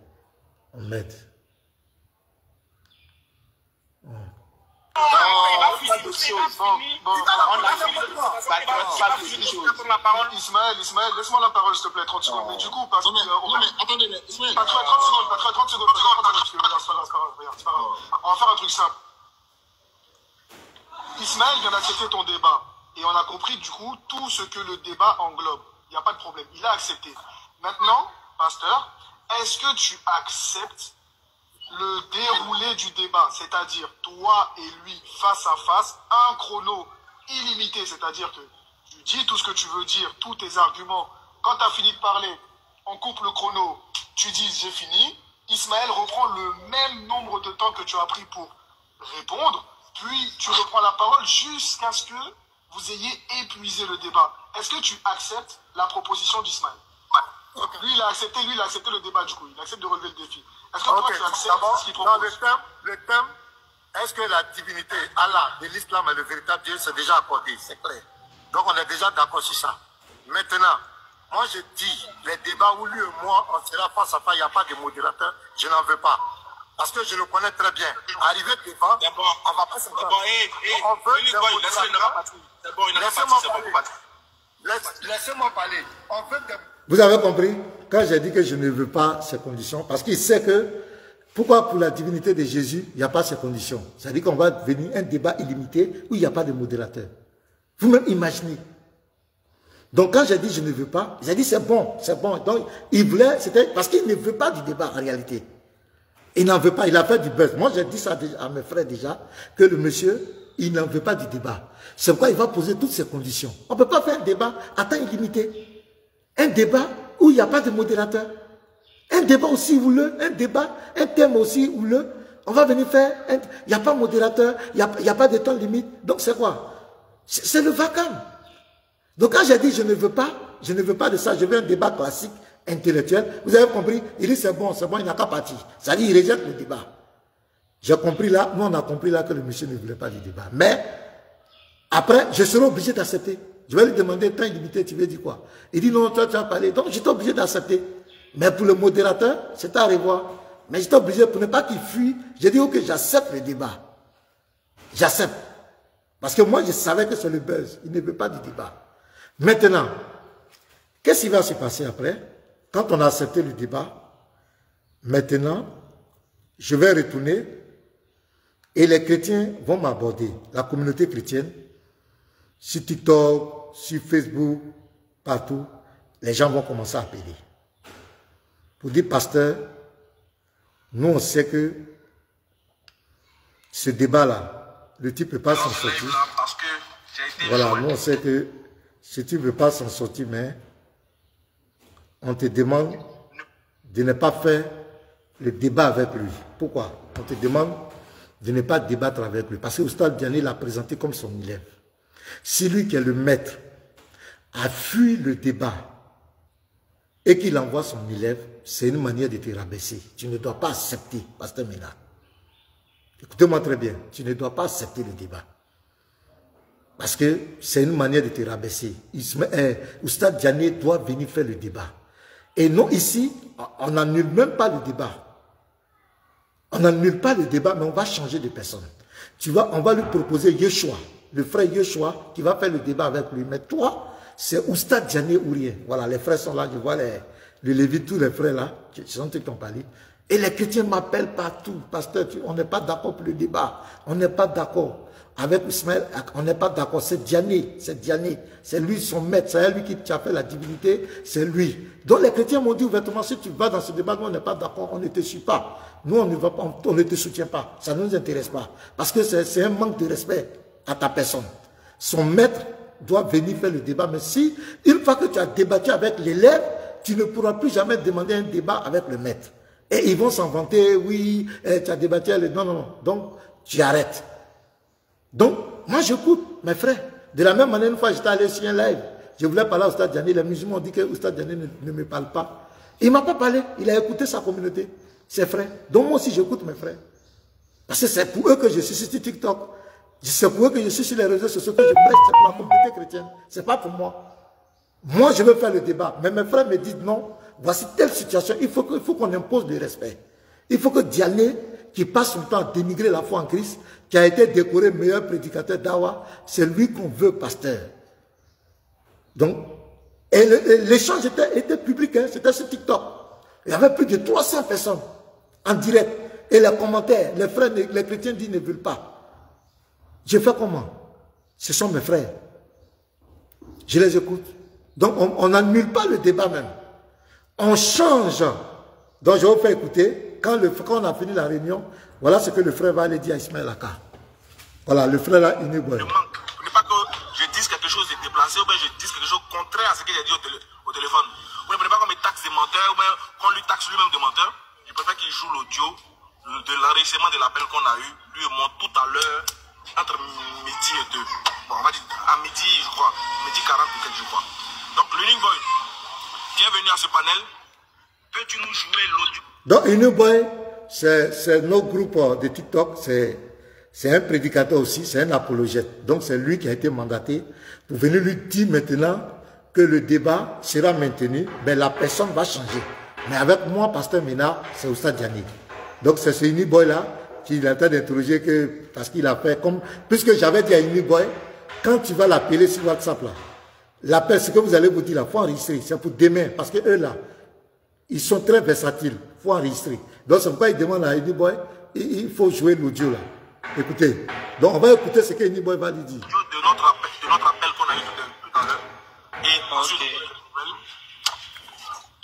On m'aide. Il va finir. Ismaël, laisse-moi la parole, s'il te plaît, 30 secondes. Mais du coup, parce que... Non, mais attendez, Ismaël. Pas 30 secondes. On va faire un truc simple. Ismaël vient d'accepter ton débat. Et on a compris, du coup, tout ce que le débat englobe. Il n'y a pas de problème. Il a accepté. Maintenant, pasteur, est-ce que tu acceptes le déroulé du débat, c'est-à-dire toi et lui face à face, un chrono illimité, c'est-à-dire que tu dis tout ce que tu veux dire, tous tes arguments. Quand tu as fini de parler, on coupe le chrono, tu dis j'ai fini. Ismaël reprend le même nombre de temps que tu as pris pour répondre, puis tu reprends la parole jusqu'à ce que vous ayez épuisé le débat. Est-ce que tu acceptes la proposition d'Ismaël? Okay. Lui, il a accepté le débat du coup. Il accepte de relever le défi. Est-ce que toi, tu acceptes ce qu'il propose? Le thème, est-ce que la divinité, Allah, de l'islam est le véritable Dieu, c'est déjà accordé, c'est clair. Donc, on est déjà d'accord sur ça. Maintenant, moi, je dis, les débats où lui et moi, on sera face à face, il n'y a pas de modérateur, je n'en veux pas. Parce que je le connais très bien. Arrivé devant, on ne va pas se faire. Laissez-moi parler. Vous avez compris? Quand j'ai dit que je ne veux pas ces conditions, parce qu'il sait que, pourquoi pour la divinité de Jésus, il n'y a pas ces conditions? C'est-à-dire qu'on va venir un débat illimité où il n'y a pas de modérateur. Vous-même imaginez. Donc quand j'ai dit je ne veux pas, j'ai dit c'est bon, c'est bon. Donc il voulait, c'était parce qu'il ne veut pas du débat en réalité. Il n'en veut pas, il a fait du buzz. Moi j'ai dit ça à mes frères déjà, que le monsieur, il n'en veut pas du débat. C'est pourquoi il va poser toutes ces conditions. On ne peut pas faire un débat à temps illimité. Un débat où il n'y a pas de modérateur. Un débat aussi houleux, un débat, un thème aussi houleux. On va venir faire, il n'y a pas de modérateur, il n'y a pas de temps limite. Donc c'est quoi? C'est le vacarme. Donc quand j'ai dit je ne veux pas de ça, je veux un débat classique, intellectuel. Vous avez compris? Il dit c'est bon, il n'a qu'à partir. Ça dit il rejette le débat. J'ai compris là, nous on a compris là que le monsieur ne voulait pas du débat. Mais après, je serai obligé d'accepter. Je vais lui demander, temps illimité, tu veux dire quoi? Il dit non, toi tu as parlé. Donc j'étais obligé d'accepter. Mais pour le modérateur, c'est à revoir. Mais j'étais obligé pour ne pas qu'il fuit. J'ai dit ok, j'accepte le débat. J'accepte. Parce que moi je savais que c'est le buzz. Il ne veut pas du débat. Maintenant, qu'est-ce qui va se passer après? Quand on a accepté le débat, maintenant, je vais retourner et les chrétiens vont m'aborder. La communauté chrétienne, sur TikTok, sur Facebook, partout, les gens vont commencer à appeler. Pour dire, pasteur, nous on sait que ce débat-là, le type ne peut pas s'en sortir. Voilà, nous on sait que si tu ne veux pas s'en sortir, mais on te demande de ne pas faire le débat avec lui. Pourquoi? On te demande de ne pas débattre avec lui. Parce que Oustaz Diané l'a présenté comme son élève. Si lui qui est le maître a fui le débat, et qu'il envoie son élève, c'est une manière de te rabaisser. Tu ne dois pas accepter, Pasteur Mena. Écoutez-moi très bien, tu ne dois pas accepter le débat. Parce que c'est une manière de te rabaisser. Oustad Diané doit venir faire le débat. Et non, ici, on n'annule même pas le débat. On n'annule pas le débat, mais on va changer de personne. Tu vois, on va lui proposer Yeshua, le frère Yeshua, qui va faire le débat avec lui. Mais toi, c'est Oustad Diané ou rien. Voilà, les frères sont là, je vois les Lévites, tous les frères là, qui sont ceux qui ont parlé. Et les chrétiens m'appellent partout. Pasteur, on n'est pas d'accord pour le débat. On n'est pas d'accord. Avec Ismaël, on n'est pas d'accord. C'est Diané, c'est lui son maître, c'est lui qui a fait la divinité, c'est lui. Donc les chrétiens m'ont dit ouvertement, si tu vas dans ce débat, nous on n'est pas d'accord, on ne te suit pas. Nous on ne te soutient pas, ça ne nous intéresse pas. Parce que c'est un manque de respect à ta personne. Son maître doit venir faire le débat, mais si, une fois que tu as débattu avec l'élève, tu ne pourras plus jamais demander un débat avec le maître. Et ils vont s'en vanter, oui, tu as débattu avec le... Non, non, non. Donc, tu arrêtes. Donc, moi j'écoute mes frères. De la même manière, une fois j'étais allé sur un live, je voulais parler à Oustad Diané, les musulmans ont dit que Oustad Diané ne me parle pas. Il ne m'a pas parlé, il a écouté sa communauté, ses frères. Donc moi aussi j'écoute mes frères. Parce que c'est pour eux que je suis sur TikTok. C'est pour eux que je suis sur les réseaux sociaux, que je prêche, c'est pour la communauté chrétienne. Ce n'est pas pour moi. Moi je veux faire le débat, mais mes frères me disent non, voici telle situation, il faut qu'on impose du respect. Il faut que Diané, qui passe son temps à dénigrer la foi en Christ, qui a été décoré meilleur prédicateur d'Awa, c'est lui qu'on veut pasteur. Donc, et l'échange était public, hein, c'était sur TikTok. Il y avait plus de 300 personnes en direct. Et les commentaires, les frères, les chrétiens disent ne veulent pas. Je fais comment? Ce sont mes frères. Je les écoute. Donc, on n'annule pas le débat même. On change. Donc, je vais vous faire écouter. Quand on a fini la réunion, voilà ce que le frère va aller dire à Ismaël Aka. Voilà, le frère là, il est bon. Ne pas que je dise quelque chose de déplacé ou bien je dise quelque chose contraire à ce que j'ai dit au téléphone. Vous ne prenez pas qu'on me taxe de menteur ou bien qu'on lui taxe lui-même de menteur. Je préfère qu'il joue l'audio de l'enregistrement de l'appel qu'on a eu, lui et moi, tout à l'heure, entre midi et 2. Bon, on va dire à midi, je crois. Midi 40 peut-être, je crois. Donc, l'Unique Boy, bienvenue à ce panel. Peux-tu nous jouer l'audio? Donc, Unique Boy, c'est notre groupe de TikTok, c'est un prédicateur aussi, c'est un apologète. Donc, c'est lui qui a été mandaté pour venir lui dire maintenant que le débat sera maintenu, mais la personne va changer. Mais avec moi, Pasteur Mena, c'est Oustad Diané. Donc, c'est ce Unique Boy là qui est en train d'interroger parce qu'il a fait comme... Puisque j'avais dit à Unique Boy, quand tu vas l'appeler sur WhatsApp là, l'appel, ce que vous allez vous dire là, il faut enregistrer, c'est pour demain, parce que eux là, ils sont très versatiles, il faut enregistrer. Donc, c'est pourquoi ils demandent à Unique Boy, il faut jouer l'audio là. Écoutez, donc on va écouter ce que Unique Boy va lui dire. De notre appel qu'on a eu tout à l'heure. Et ensuite,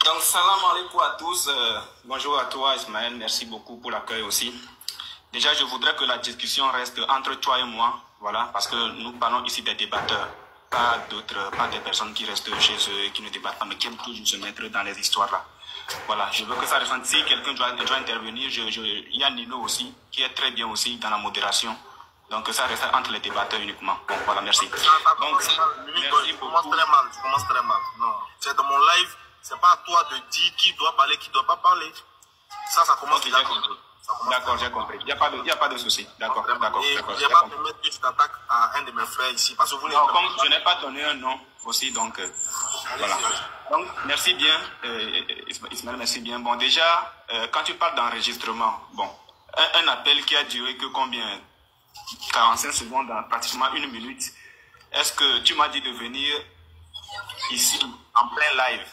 donc salam alaikum à tous. Bonjour à toi Ismaël, merci beaucoup pour l'accueil aussi. Déjà, je voudrais que la discussion reste entre toi et moi, voilà, parce que nous parlons ici des débatteurs, pas des personnes qui restent chez eux et qui ne débattent pas, mais qui aiment toujours se mettre dans les histoires là. Voilà, je veux que ça ressente. Si quelqu'un doit intervenir, il y a Nino aussi, qui est très bien aussi dans la modération. Donc ça reste entre les débatteurs uniquement. Bon, voilà, merci. Donc, merci beaucoup. Tu commences très mal. Non, c'est dans mon live, c'est pas à toi de dire qui doit parler, qui ne doit pas parler. Ça commence déjà. D'accord, j'ai compris. Il n'y a pas de souci. D'accord. Et je ne vais pas permettre que tu t'attaques à un de mes frères ici. Parce que vous non, comme je n'ai pas donné un nom aussi, donc voilà. Donc, merci bien, Ismaël, merci bien. Bon, déjà, quand tu parles d'enregistrement, bon, un appel qui a duré que combien? 45 secondes, pratiquement 1 minute. Est-ce que tu m'as dit de venir ici, en plein live,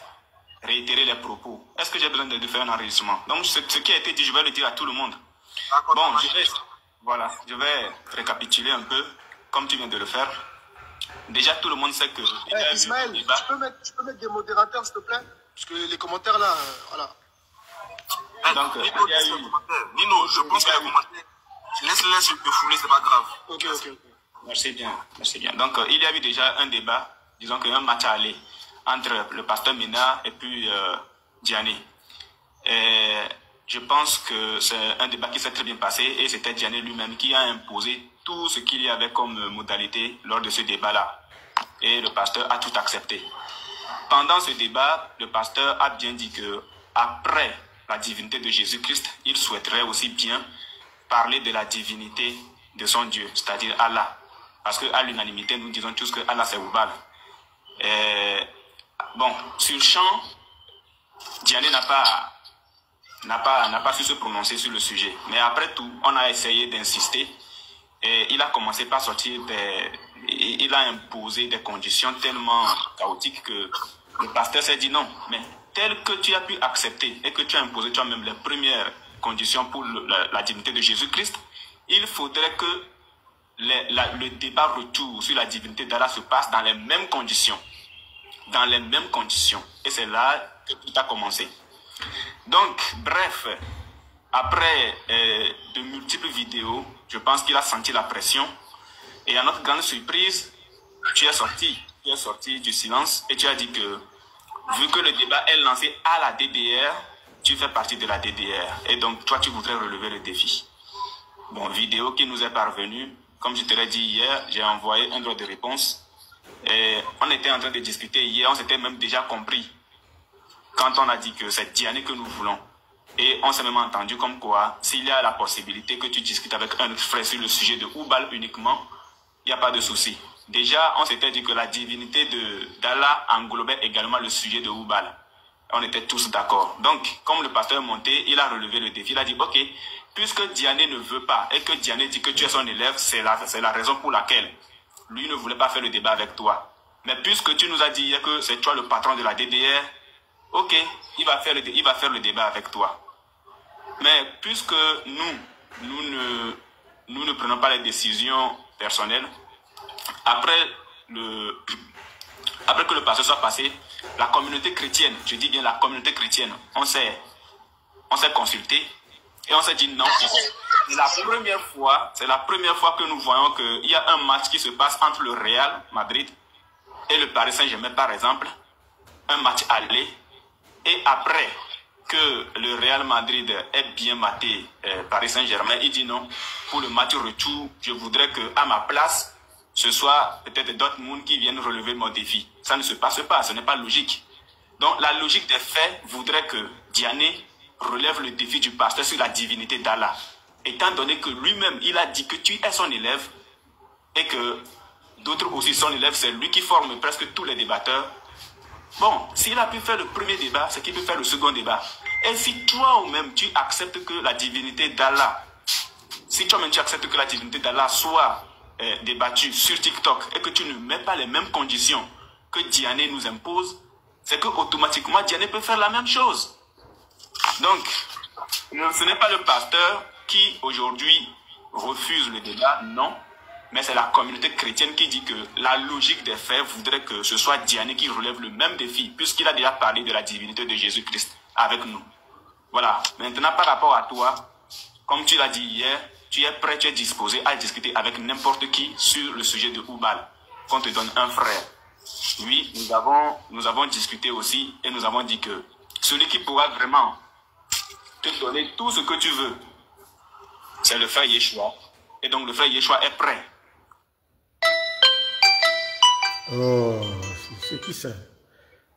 réitérer les propos? Est-ce que j'ai besoin de faire un enregistrement? Donc, ce qui a été dit, je vais le dire à tout le monde. Bon, je vais récapituler un peu, comme tu viens de le faire. Déjà, tout le monde sait que... Ismaël, tu peux mettre des modérateurs, s'il te plaît? Parce que les commentaires là, voilà. Donc, Nino, je pense que les commentaires, laisse-les se défouler, c'est pas grave. Ok. Merci bien. Donc, il y a eu déjà un débat, disons qu'un match à aller, entre le pasteur Mena et puis Diané. Et je pense que c'est un débat qui s'est très bien passé et c'était Diané lui-même qui a imposé tout ce qu'il y avait comme modalité lors de ce débat-là. Et le pasteur a tout accepté. pendant ce débat, le pasteur a bien dit que après la divinité de Jésus-Christ, il souhaiterait aussi bien parler de la divinité de son Dieu, c'est-à-dire Allah. Parce qu'à l'unanimité, nous disons tous que Allah c'est Oubal. Bon, sur le champ, Diané n'a pas su se prononcer sur le sujet. Mais après tout, on a essayé d'insister. Et il a commencé par sortir il a imposé des conditions tellement chaotiques que le pasteur s'est dit non. Mais tel que tu as pu accepter et que tu as imposé toi-même les premières conditions pour la divinité de Jésus-Christ, il faudrait que le débat retour sur la divinité d'Allah se passe dans les mêmes conditions. Dans les mêmes conditions. Et c'est là que tout a commencé. Donc, bref, après de multiples vidéos, je pense qu'il a senti la pression. Et à notre grande surprise, tu es sorti du silence et tu as dit que, vu que le débat est lancé à la DDR, tu fais partie de la DDR. Et donc, toi, tu voudrais relever le défi. Bon, vidéo qui nous est parvenue. Comme je te l'ai dit hier, j'ai envoyé un droit de réponse. Et on était en train de discuter hier, on s'était même déjà compris quand on a dit que c'est Diané que nous voulons. Et on s'est même entendu comme quoi, s'il y a la possibilité que tu discutes avec un autre frère sur le sujet de Oubal uniquement, il n'y a pas de souci. Déjà, on s'était dit que la divinité d'Allah englobait également le sujet de Oubal. On était tous d'accord. Donc, comme le pasteur est monté, il a relevé le défi. Il a dit, ok, puisque Diané ne veut pas et que Diané dit que tu es son élève, c'est la raison pour laquelle lui ne voulait pas faire le débat avec toi. Mais puisque tu nous as dit hier que c'est toi le patron de la DDR, ok, il va faire le débat avec toi. Mais puisque nous ne prenons pas les décisions personnelles, après que le pasteur soit passé, la communauté chrétienne, je dis bien la communauté chrétienne, on s'est consulté et on s'est dit non. C'est la première fois que nous voyons qu'il y a un match qui se passe entre le Real Madrid et le Paris Saint-Germain, par exemple, un match aller, et après que le Real Madrid ait bien maté Paris Saint-Germain, il dit non, pour le match retour, je voudrais qu'à ma place, ce soit peut-être Dortmund qui viennent relever mon défi. Ça ne se passe pas, ce n'est pas logique. Donc la logique des faits voudrait que Diané relève le défi du pasteur sur la divinité d'Allah. Étant donné que lui-même, il a dit que tu es son élève et que d'autres aussi son élève, c'est lui qui forme presque tous les débatteurs. Bon, s'il a pu faire le premier débat, c'est qu'il peut faire le second débat. Et si toi-même, tu acceptes que la divinité d'Allah, soit débattue sur TikTok et que tu ne mets pas les mêmes conditions que Diané nous impose, c'est que automatiquement Diané peut faire la même chose. Donc, ce n'est pas le pasteur qui aujourd'hui refuse le débat, non. Mais c'est la communauté chrétienne qui dit que la logique des faits voudrait que ce soit Diané qui relève le même défi, puisqu'il a déjà parlé de la divinité de Jésus-Christ avec nous. Voilà. Maintenant, par rapport à toi, comme tu l'as dit hier, tu es prêt, tu es disposé à discuter avec n'importe qui sur le sujet de Oubal, qu'on te donne un frère. Oui, nous avons discuté aussi et nous avons dit que celui qui pourra vraiment te donner tout ce que tu veux, c'est le frère Yeshua. Et donc le frère Yeshua est prêt. Oh, c'est qui ça?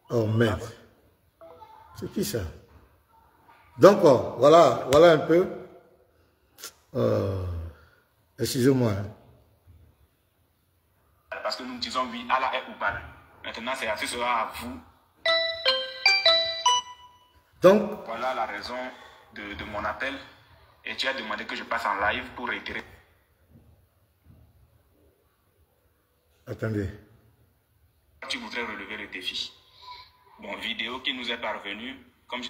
Oh merde. C'est qui ça? Donc, voilà un peu. Excusez-moi. Parce que nous disons oui, Allah est Oubal. Maintenant, ce sera à vous. Donc, voilà la raison de mon appel. Et tu as demandé que je passe en live pour réitérer. Attendez. Tu voudrais relever le défi. Bon, vidéo qui nous est parvenue, comme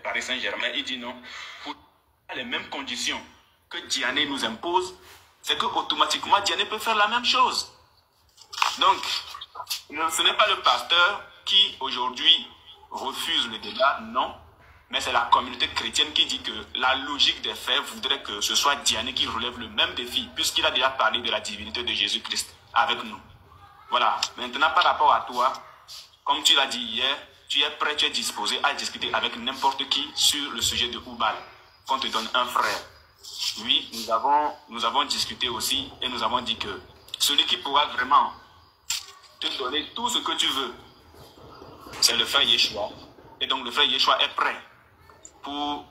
Paris Saint-Germain, il dit non. Pour les mêmes conditions que Diané nous impose, c'est que automatiquement Diané peut faire la même chose. Donc, ce n'est pas le pasteur qui aujourd'hui refuse le débat, non. Mais c'est la communauté chrétienne qui dit que la logique des faits voudrait que ce soit Diané qui relève le même défi, puisqu'il a déjà parlé de la divinité de Jésus-Christ avec nous. Voilà. Maintenant, par rapport à toi, comme tu l'as dit hier, tu es prêt, tu es disposé à discuter avec n'importe qui sur le sujet de Oubal, qu'on te donne un frère. Oui, nous avons discuté aussi et nous avons dit que celui qui pourra vraiment te donner tout ce que tu veux, c'est le frère Yeshua. Et donc le frère Yeshua est prêt pour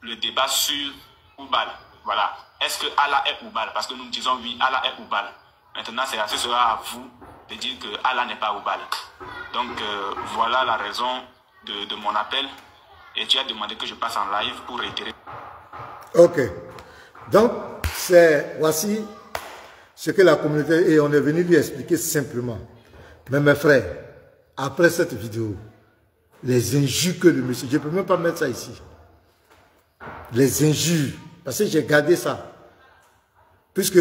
le débat sur Oubal. Voilà. Est-ce que Allah est Oubal? Parce que nous disons oui, Allah est Oubal. Maintenant, ce sera à vous de dire que Allah n'est pas Oubal. Donc voilà la raison de mon appel. Et tu as demandé que je passe en live pour réitérer. Ok. Donc, voici ce que la communauté, et on est venu lui expliquer simplement. Mais mes frères, après cette vidéo, les injures que le monsieur, je ne peux même pas mettre ça ici. Les injures, parce que j'ai gardé ça. Puisque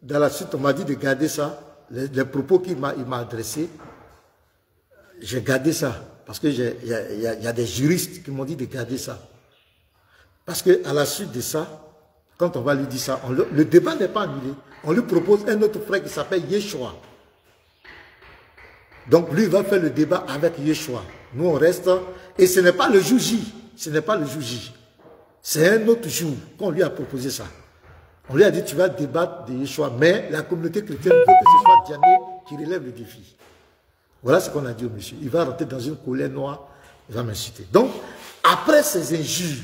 dans la suite, on m'a dit de garder ça, les propos qu'il m'a adressés, j'ai gardé ça. Parce qu'il y a des juristes qui m'ont dit de garder ça. Parce qu'à la suite de ça, quand on va lui dire ça, le débat n'est pas annulé. On lui propose un autre frère qui s'appelle Yeshua. Donc lui va faire le débat avec Yeshua. Nous on reste, et ce n'est pas le jour J. Ce n'est pas le jour J. C'est un autre jour qu'on lui a proposé ça. On lui a dit tu vas débattre de Yeshua, mais la communauté chrétienne veut que ce soit Diané qui relève le défi. Voilà ce qu'on a dit au monsieur. Il va rentrer dans une colère noire, il va m'insulter. Donc, après ces injures,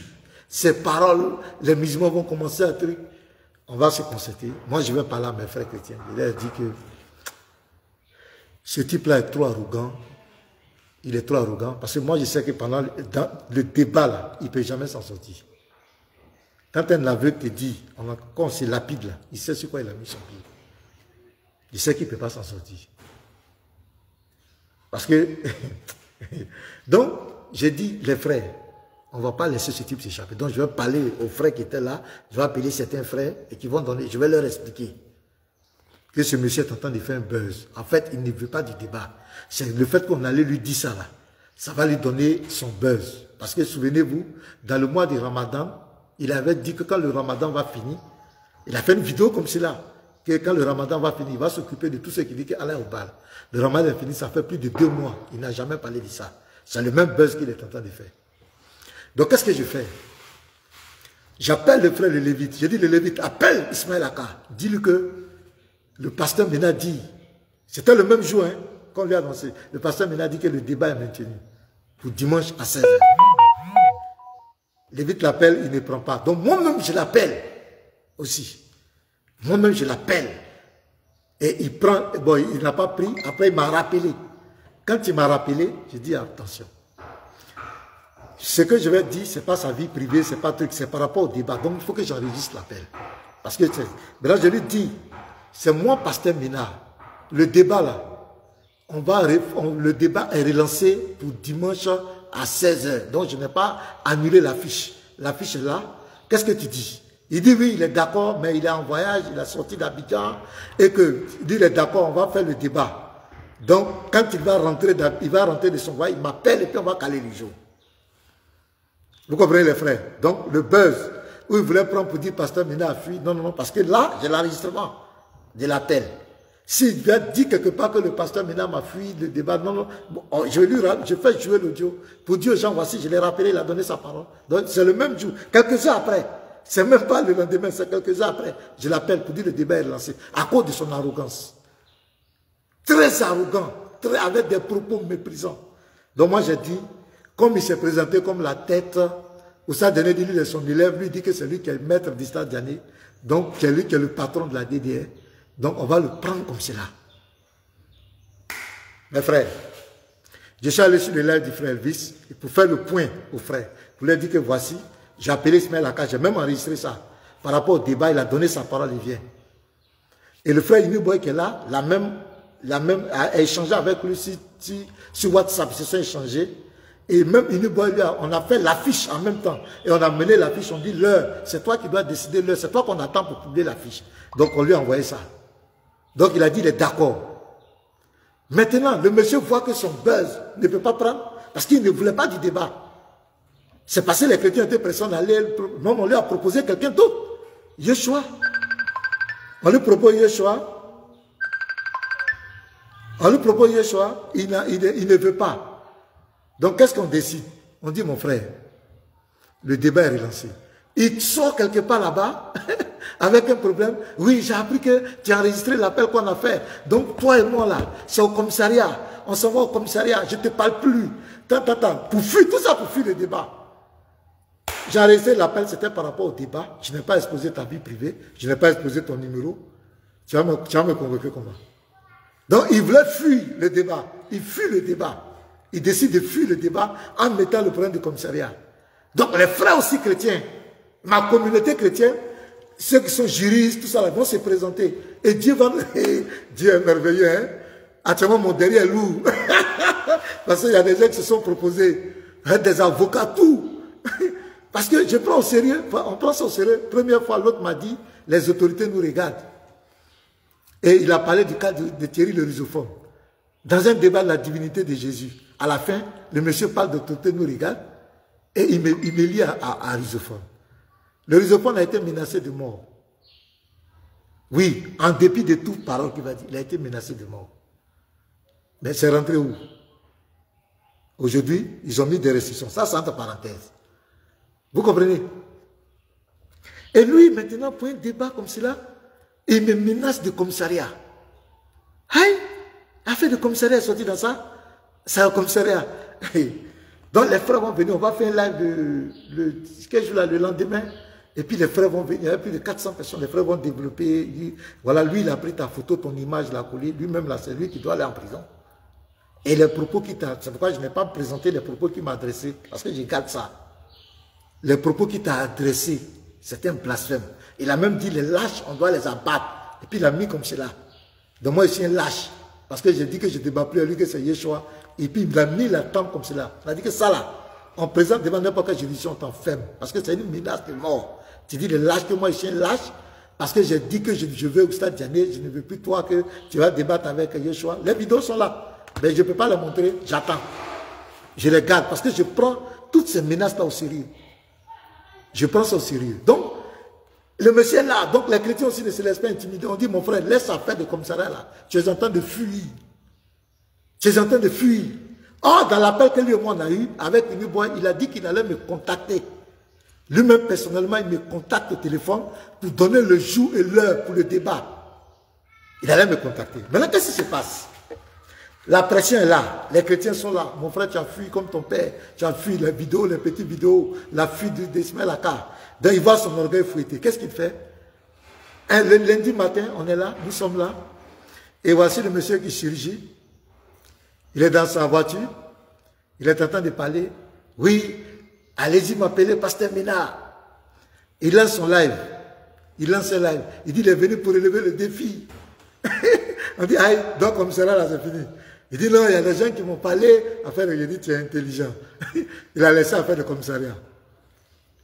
ces paroles, les musulmans vont commencer à truc. On va se concerter. Moi, je vais parler à mes frères chrétiens. Il leur dit que ce type-là est trop arrogant. Il est trop arrogant. Parce que moi, je sais que pendant le débat, là, il ne peut jamais s'en sortir. Quand un aveugle te dit, quand on se lapide là, il sait sur quoi il a mis son pied. Il sait qu'il ne peut pas s'en sortir. Parce que, donc, j'ai dit, les frères, on ne va pas laisser ce type s'échapper. Donc, je vais parler aux frères qui étaient là, je vais appeler certains frères et qui vont donner, je vais leur expliquer que ce monsieur est en train de faire un buzz. En fait, il ne veut pas du débat. C'est le fait qu'on allait lui dire ça là, ça va lui donner son buzz. Parce que, souvenez-vous, dans le mois du Ramadan, il avait dit que quand le Ramadan va finir, il a fait une vidéo comme cela, que quand le Ramadan va finir, il va s'occuper de tout ce qui dit qu'Allah est au bal. Le Ramadan est fini, ça fait plus de 2 mois. Il n'a jamais parlé de ça. C'est le même buzz qu'il est en train de faire. Donc, qu'est-ce que je fais? J'appelle le frère le Lévite. Je dis, le Lévite, appelle Ismaël Aka. Dis-lui que le pasteur Mena dit, c'était le même jour, hein, qu'on lui a annoncé. Le pasteur Mena dit que le débat est maintenu pour dimanche à 16h. Lévite l'appelle, il ne prend pas. Donc, moi-même, je l'appelle aussi. Moi-même, je l'appelle. Et il prend, bon, il n'a pas pris, après il m'a rappelé. Quand il m'a rappelé, je dis attention. Ce que je vais dire, ce n'est pas sa vie privée, ce n'est pas truc, c'est par rapport au débat. Donc il faut que j'enregistre l'appel. Parce que, maintenant je lui dis, c'est moi, pasteur Mena. Le débat là, le débat est relancé pour dimanche à 16h. Donc je n'ai pas annulé l'affiche. L'affiche est là. Qu'est-ce que tu dis? Il dit oui, il est d'accord, mais il est en voyage, il a sorti d'Abidjan, et que, il dit il est d'accord, on va faire le débat. Donc, quand il va rentrer de son voyage, il m'appelle et puis on va caler les jours. Vous comprenez les frères? Donc, le buzz, où il voulait prendre pour dire pasteur Mena a fui, non, non, non, parce que là, j'ai l'enregistrement de l'appel. S'il vient dire quelque part que le pasteur Mena m'a fui, le débat, non, non, bon, je fais jouer l'audio. Pour dire aux gens, voici, je l'ai rappelé, il a donné sa parole. Donc, c'est le même jour, quelques heures après. C'est même pas le lendemain, c'est quelques heures après. Je l'appelle pour dire le débat est lancé. À cause de son arrogance. Très arrogant. Avec des propos méprisants. Donc moi j'ai dit, comme il s'est présenté comme la tête, Oussa Dene dit lui, son élève, lui dit que c'est lui qui est le maître d'Islam Diané. Donc c'est lui qui est le patron de la DDR. Donc on va le prendre comme cela. Mes frères, je suis allé sur le live du frère Elvis pour faire le point aux frères. Pour leur dire que voici, j'ai appelé Ismaël Aka, j'ai même enregistré ça. Par rapport au débat, il a donné sa parole, il vient. Et le frère Iniboy qui est là, a échangé avec lui sur WhatsApp, ils se sont échangés. Et même Iniboy, on a fait l'affiche en même temps. Et on a mené l'affiche, on dit l'heure, c'est toi qui dois décider l'heure, c'est toi qu'on attend pour publier l'affiche. Donc on lui a envoyé ça. Donc il a dit, il est d'accord. Maintenant, le monsieur voit que son buzz ne peut pas prendre, parce qu'il ne voulait pas du débat. C'est parce que les chrétiens étaient pressés d'aller. Non, on lui a proposé quelqu'un d'autre. Yeshua. On lui propose Yeshua. On lui propose Yeshua. Il ne veut pas. Donc, qu'est-ce qu'on décide? On dit, mon frère, le débat est relancé. Il sort quelque part là-bas. avec un problème. Oui, j'ai appris que tu as enregistré l'appel qu'on a fait. Donc, toi et moi, là, c'est au commissariat. On s'en va au commissariat. Je ne te parle plus. Pour fuir, tout ça pour fuir le débat. J'ai enregistré l'appel, c'était par rapport au débat. Je n'ai pas exposé ta vie privée. Je n'ai pas exposé ton numéro. Tu vas me convoquer comment? Donc, il voulait fuir le débat. Il fuit le débat. Il décide de fuir le débat en mettant le problème du commissariat. Donc, les frères aussi chrétiens, ma communauté chrétienne, ceux qui sont juristes, tout ça, là, vont se présenter. Et Dieu va... Dieu est merveilleux, hein? Actuellement, mon derrière est lourd. Parce qu'il y a des gens qui se sont proposés, hein, des avocats, tout. Parce que je prends au sérieux, on prend ça au sérieux. Première fois, l'autre m'a dit, les autorités nous regardent. Et il a parlé du cas de Thierry le rusophone. Dans un débat de la divinité de Jésus, à la fin, le monsieur parle d'autorité nous regarde et il me lie à rusophone. Le rusophone a été menacé de mort. Oui, en dépit de toute parole qu'il va dire, il a été menacé de mort. Mais c'est rentré où? Aujourd'hui, ils ont mis des restrictions. Ça, c'est entre parenthèses. Vous comprenez? Et lui, maintenant, pour un débat comme cela, il me menace de commissariat. Aïe! Affaire de commissariat est sorti dans ça. C'est un commissariat. Donc les frères vont venir, on va faire un live le lendemain. Et puis les frères vont venir, il y a plus de 400 personnes. Les frères vont développer. Voilà, lui, il a pris ta photo, ton image, l'a collé. Lui-même, là, c'est lui qui doit aller en prison. Et les propos qui t'a... C'est pourquoi je n'ai pas présenté les propos qu'il m'a adressés. Parce que je garde ça. Les propos qu'il t'a adressés, c'est un blasphème. Il a même dit, les lâches, on doit les abattre. Et puis il a mis comme cela. Donc moi, je suis un lâche. Parce que j'ai dit que je ne débat plus à lui, que c'est Yeshua. Et puis il a mis la tempe comme cela. Il a dit que ça là, on présente devant n'importe quelle juridiction, on t'enferme. Parce que c'est une menace de mort. Tu dis le lâche, que moi je suis un lâche. Parce que j'ai dit que je veux au stade Diané, je ne veux plus toi que tu vas débattre avec Yeshua. Les vidéos sont là. Mais je ne peux pas les montrer, j'attends. Je les garde parce que je prends toutes ces menaces là au sérieux. Je prends ça au sérieux. Donc, le monsieur est là, donc les chrétiens aussi ne se laissent pas intimider. On dit, mon frère, laisse affaire de commissariat là. Tu es en train de fuir. Tu es en train de fuir. Or, dans l'appel que lui et moi on a eu, avec New Boy, il a dit qu'il allait me contacter. Lui-même, personnellement, il me contacte au téléphone pour donner le jour et l'heure pour le débat. Il allait me contacter. Maintenant, qu'est-ce qui se passe? La pression est là. Les chrétiens sont là. Mon frère, tu as fui comme ton père. Tu as fui les vidéos, les petites vidéos, la fuite d'Ismaël Aka. Donc, il voit son orgueil fouetté. Qu'est-ce qu'il fait? Le lundi matin, on est là, nous sommes là. Et voici le monsieur qui chirurgie. Il est dans sa voiture. Il est en train de parler. Oui, allez-y m'appeler Pasteur Ménard. Il lance son live. Il lance un live. Il dit, il est venu pour relever le défi. On dit, aïe, donc comme cela, là, c'est fini. Il dit, non, il y a des gens qui m'ont parlé. Affaire, il dit, tu es intelligent. Il a laissé affaire de commissariat.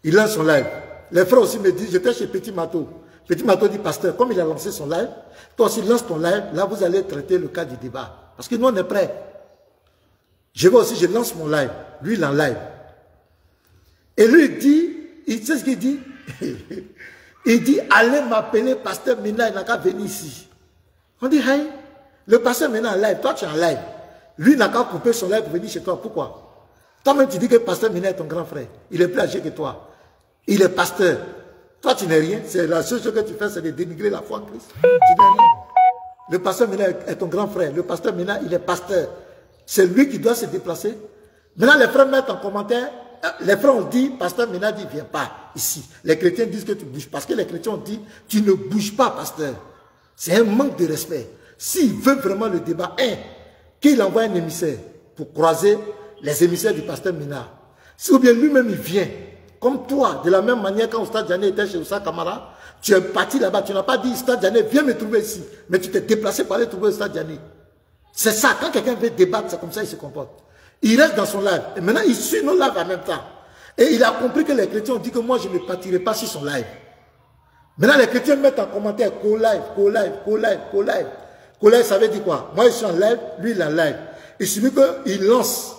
Il lance son live. Les frères aussi me disent, j'étais chez Petit Mato. Petit Mato dit, pasteur, comme il a lancé son live, toi aussi lance ton live, là vous allez traiter le cas du débat. Parce que nous on est prêts. Je vais aussi, je lance mon live. Lui il en live. Et lui il dit, il sait ce qu'il dit? Il dit, allez m'appeler pasteur Mina, il n'a qu'à venir ici. On dit, hey, le pasteur Mina en live, toi tu es en live. Lui n'a qu'à couper son live pour venir chez toi. Pourquoi? Toi-même tu dis que pasteur Mina est ton grand frère. Il est plus âgé que toi. Il est pasteur. Toi, tu n'es rien. C'est la seule chose que tu fais, c'est de dénigrer la foi en Christ. Tu n'es rien. Le pasteur Ménard est ton grand frère. Le pasteur Ménard, il est pasteur. C'est lui qui doit se déplacer. Maintenant, les frères mettent en commentaire. Les frères ont dit, pasteur Ménard dit, viens pas ici. Les chrétiens disent que tu bouges. Parce que les chrétiens ont dit, tu ne bouges pas, pasteur. C'est un manque de respect. S'il veut vraiment le débat, qu'il envoie un émissaire pour croiser les émissaires du pasteur Ménard. Si ou bien lui-même, il vient. Comme toi, de la même manière, quand Oustad Diané était chez Oustad Kamara, tu es parti là-bas, tu n'as pas dit Oustad Diané, viens me trouver ici. Mais tu t'es déplacé pour aller trouver Oustad Diané. C'est ça, quand quelqu'un veut débattre, c'est comme ça qu'il se comporte. Il reste dans son live. Et maintenant, il suit nos lives en même temps. Et il a compris que les chrétiens ont dit que moi, je ne partirai pas sur son live. Maintenant, les chrétiens mettent en commentaire co-live, co-live, co-live, co-live. Co-live, ça veut dire quoi? Moi, je suis en live, lui, il est en live. Il suffit qu'il lance.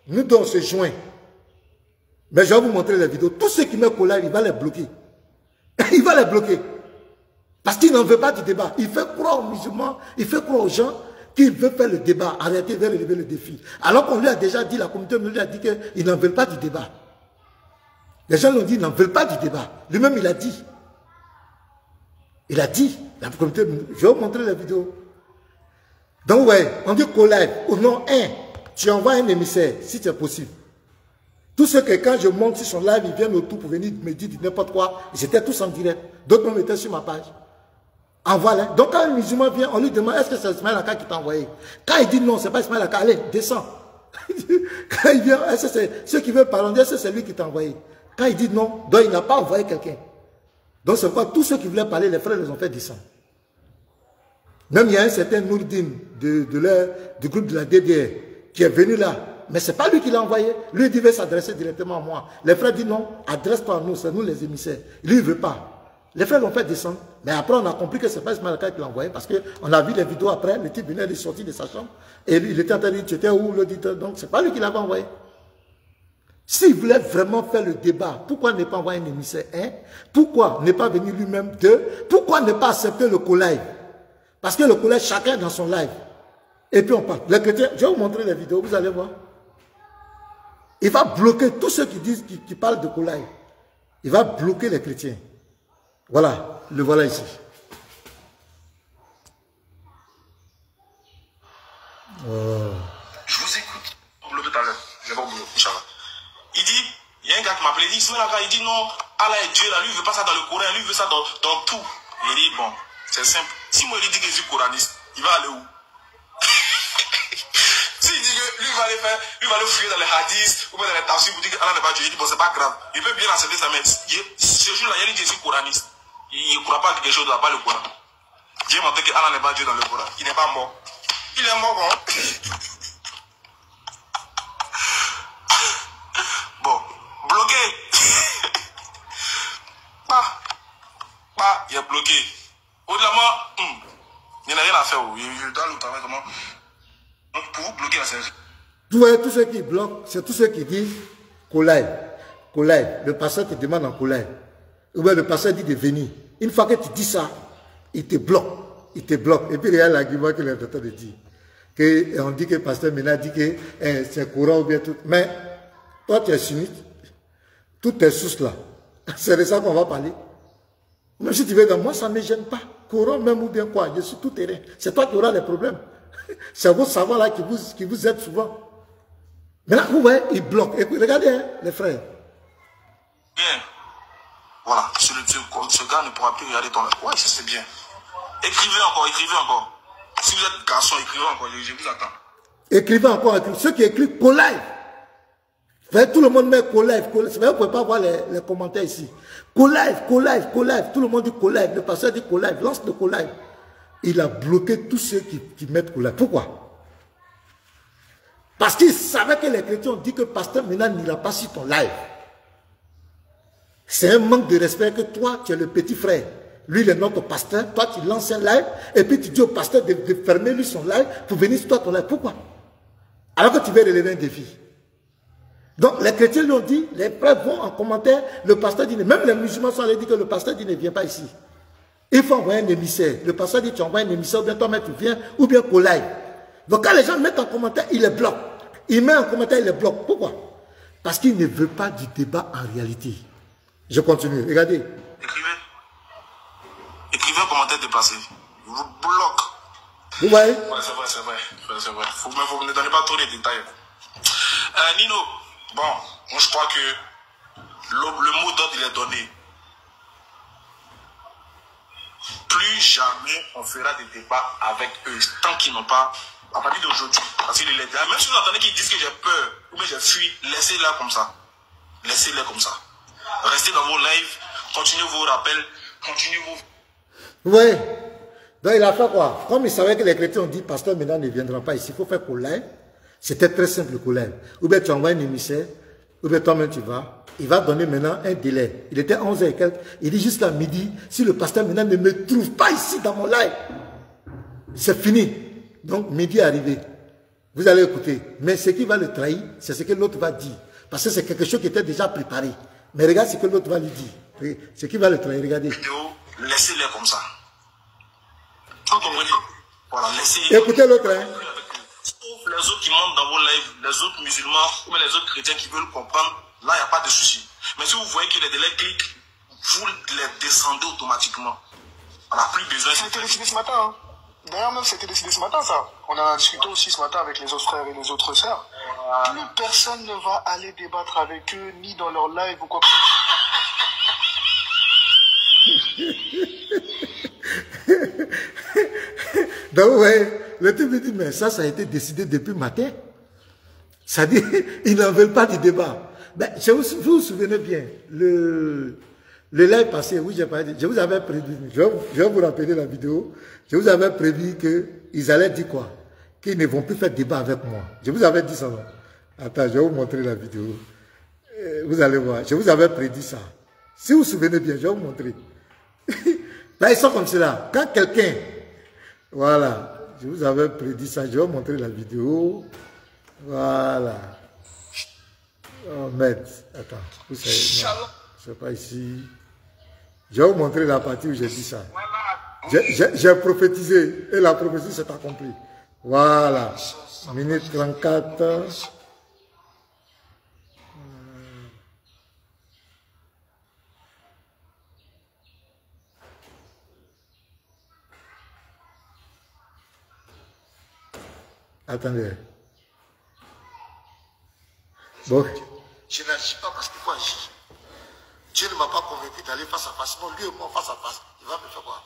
Nous, on se joint. Mais je vais vous montrer les vidéos. Tous ceux qui mettent collage, il va les bloquer. Il va les bloquer. Parce qu'il n'en veut pas du débat. Il fait croire aux musulmans, il fait croire aux gens qu'il veut faire le débat. Arrêter, il veut relever le défi. Alors qu'on lui a déjà dit, la communauté lui a dit qu'ils n'en veulent pas du débat. Les gens lui ont dit qu'ils n'en veulent pas du débat. Lui-même, il a dit. Il a dit, la communauté, je vais vous montrer la vidéo. Donc, ouais, on dit co-live. Au nom 1, tu envoies un émissaire, si c'est possible. Tous ceux que quand je monte sur son live, ils viennent autour pour venir me dire n'importe quoi. Ils étaient tous en direct. D'autres même étaient sur ma page. Envoie-les. Donc, quand un musulman vient, on lui demande est-ce que c'est Ismaël Aka qui t'a envoyé? Quand il dit non, c'est pas Ismaël Aka, allez, descends. Quand il vient, est-ce que c'est ceux qui veulent parler, est-ce que c'est lui qui t'a envoyé? Quand il dit non, donc il n'a pas envoyé quelqu'un. Donc, c'est pourquoi tous ceux qui voulaient parler, les frères les ont fait descendre. Même il y a un certain Nourdin du groupe de la DDR qui est venu là. Mais ce n'est pas lui qui l'a envoyé. Lui, il devait s'adresser directement à moi. Les frères disent non, adresse-toi à nous, c'est nous les émissaires. Lui, il ne veut pas. Les frères l'ont fait descendre. Mais après, on a compris que ce n'est pas Ismaël Aka qui l'a envoyé parce qu'on a vu les vidéos après. Le type venait de sortir de sa chambre. Et lui, il était en train de dire, tu étais où l'auditeur? Donc, ce n'est pas lui qui l'avait envoyé. S'il voulait vraiment faire le débat, pourquoi ne pas envoyer un émissaire 1? Pourquoi ne pas venir lui-même 2? Pourquoi ne pas accepter le co-live? Parce que le co-live, chacun dans son live. Et puis on parle. Les chrétiens, je vais vous montrer les vidéos, vous allez voir. Il va bloquer tous ceux qui disent, qui parlent de co-live. Il va bloquer les chrétiens. Voilà, le voilà ici. Oh. Je vous écoute. Tout à l'heure. Je vais pas oublier, Inch'Allah. Il dit, il y a un gars qui m'a appelé, il dit non, Allah est Dieu là, lui il veut pas ça dans le Coran, lui il veut ça dans tout. Il dit bon, c'est simple. Si moi il dit que je suis coraniste, il va aller où? S'il dit que lui va aller fouiller dans les hadiths ou dans les tafsirs pour dire que Allah n'est pas Dieu, il dit bon c'est pas grave. Il peut bien accepter ça, mais ce jour-là, il dit que je suis coraniste. Il ne croit pas que quelque chose ne va pas le Coran. Dieu m'a dit que Allah n'est pas Dieu dans le Coran. Il n'est pas mort. Il est mort, bon. Bon, bloqué. Il est bloqué. Au-delà, il n'y a rien à faire. Je dois le travail comment. Donc, pour vous bloquer la séance. Vous voyez, tous ceux qui bloquent, c'est tous ceux qui disent co-live. Co-live. Le pasteur te demande en co-live. Ou bien le pasteur dit de venir. Une fois que tu dis ça, il te bloque. Il te bloque. Et puis, il y a l'argument qu'il est en train de dire. On dit que le pasteur Mena dit que c'est courant ou bien tout. Mais toi, tu es sunnite. Toutes tes sources là. C'est de ça qu'on va parler. Même si tu veux dans moi, ça ne me gêne pas. Courant même ou bien quoi. Je suis tout terrain. C'est toi qui auras les problèmes. C'est vos savants là qui vous aident souvent. Mais là, vous voyez, ils bloquent. Et regardez, hein, les frères. Bien. Voilà. Ce gars ne pourra plus regarder ton live. Ouais, ça c'est bien. Écrivez encore, écrivez encore. Si vous êtes garçon, écrivez encore. Je vous attends. Écrivez encore. Ceux qui écrivent co-live. Tout le monde met co-live. Vous ne pouvez pas voir les commentaires ici. Co-live, co-live, co-live. Tout le monde dit co-live. Le pasteur dit co-live. Lance le co-live. Il a bloqué tous ceux qui mettent co-live. Pourquoi? Parce qu'il savait que les chrétiens ont dit que pasteur Mena n'ira pas sur ton live. C'est un manque de respect que toi, tu es le petit frère. Lui, il est notre pasteur. Toi, tu lances un live. Et puis, tu dis au pasteur de fermer lui son live pour venir sur toi ton live. Pourquoi? Alors que tu veux relever un défi. Donc, les chrétiens lui ont dit, les frères vont en commentaire, le pasteur dit, même les musulmans sont allés dire que le pasteur dit, ne viens pas ici. Il faut envoyer un émissaire. Le pasteur dit, tu envoies un émissaire, ou bien toi-même tu viens, ou bien co-live. Donc, quand les gens mettent en commentaire, il les bloque. Il met en commentaire, il les bloque. Pourquoi? Parce qu'il ne veut pas du débat en réalité. Je continue. Regardez. Écrivez. Écrivez un commentaire déplacé. Il vous bloque. Vous voyez? Ouais, c'est vrai, c'est vrai. C'est vrai. Mais vous ne donnez pas tous les détails. Nino, bon, moi je crois que le mot d'ordre il est donné. Plus jamais on fera des débats avec eux tant qu'ils n'ont pas, à partir d'aujourd'hui, parce qu'il est là. Même si vous entendez qu'ils disent que j'ai peur ou bien j'ai fui, laissez-les comme ça. Laissez-les comme ça. Restez dans vos lives, continuez vos rappels, continuez vos... Oui. Donc il a fait quoi? Comme il savait que les chrétiens ont dit, pasteur Mena ne viendra pas ici, il faut faire co-live. C'était très simple le co-live. Ou bien tu envoies un émissaire, ou bien toi-même tu vas. Il va donner maintenant un délai. Il était 11h et quelques. Il dit jusqu'à midi, si le pasteur Mena ne me trouve pas ici dans mon live, c'est fini. Donc midi est arrivé. Vous allez écouter. Mais ce qui va le trahir, c'est ce que l'autre va dire. Parce que c'est quelque chose qui était déjà préparé. Mais regarde ce que l'autre va lui dire. Ce qui va le trahir, regardez. Laissez-les comme ça. Vous comprenez? Voilà, laissez-les. Écoutez l'autre. Hein. Sauf les autres qui montent dans vos lives, les autres musulmans ou les autres chrétiens qui veulent comprendre, là il n'y a pas de souci. Mais si vous voyez que les délais cliquent, vous les descendez automatiquement. On n'a plus besoin. Ça a été décidé ce matin. Hein. D'ailleurs, même, c'était décidé ce matin, ça. On a discuté aussi ce matin avec les autres frères et les autres sœurs. Plus personne ne va aller débattre avec eux, ni dans leur live ou quoi. Donc, ouais, le type me dit, mais ça a été décidé depuis le matin. Ça dit, ils n'en veulent pas du débat. Ben, vous vous souvenez bien, le live passé, oui, j'ai parlé, je vous avais prévu, je vais vous rappeler la vidéo, je vous avais prévu qu'ils allaient dire quoi? Qu'ils ne vont plus faire débat avec moi. Je vous avais dit ça, non? Attends, je vais vous montrer la vidéo. Vous allez voir, je vous avais prédit ça. Si vous vous souvenez bien, je vais vous montrer. Ben, ils sont comme cela. Quand quelqu'un, voilà, je vous avais prédit ça, je vais vous montrer la vidéo. Voilà. Oh merde, attends, vous savez, non, c'est pas ici. Je vais vous montrer la partie où j'ai dit ça. J'ai prophétisé et la prophétie s'est accomplie. Voilà. Minute 34. Attendez. Bon. Je n'agis pas parce qu'il faut agir. Dieu ne m'a pas convaincu d'aller face à face. Non, lui et moi face à face, il va me faire voir.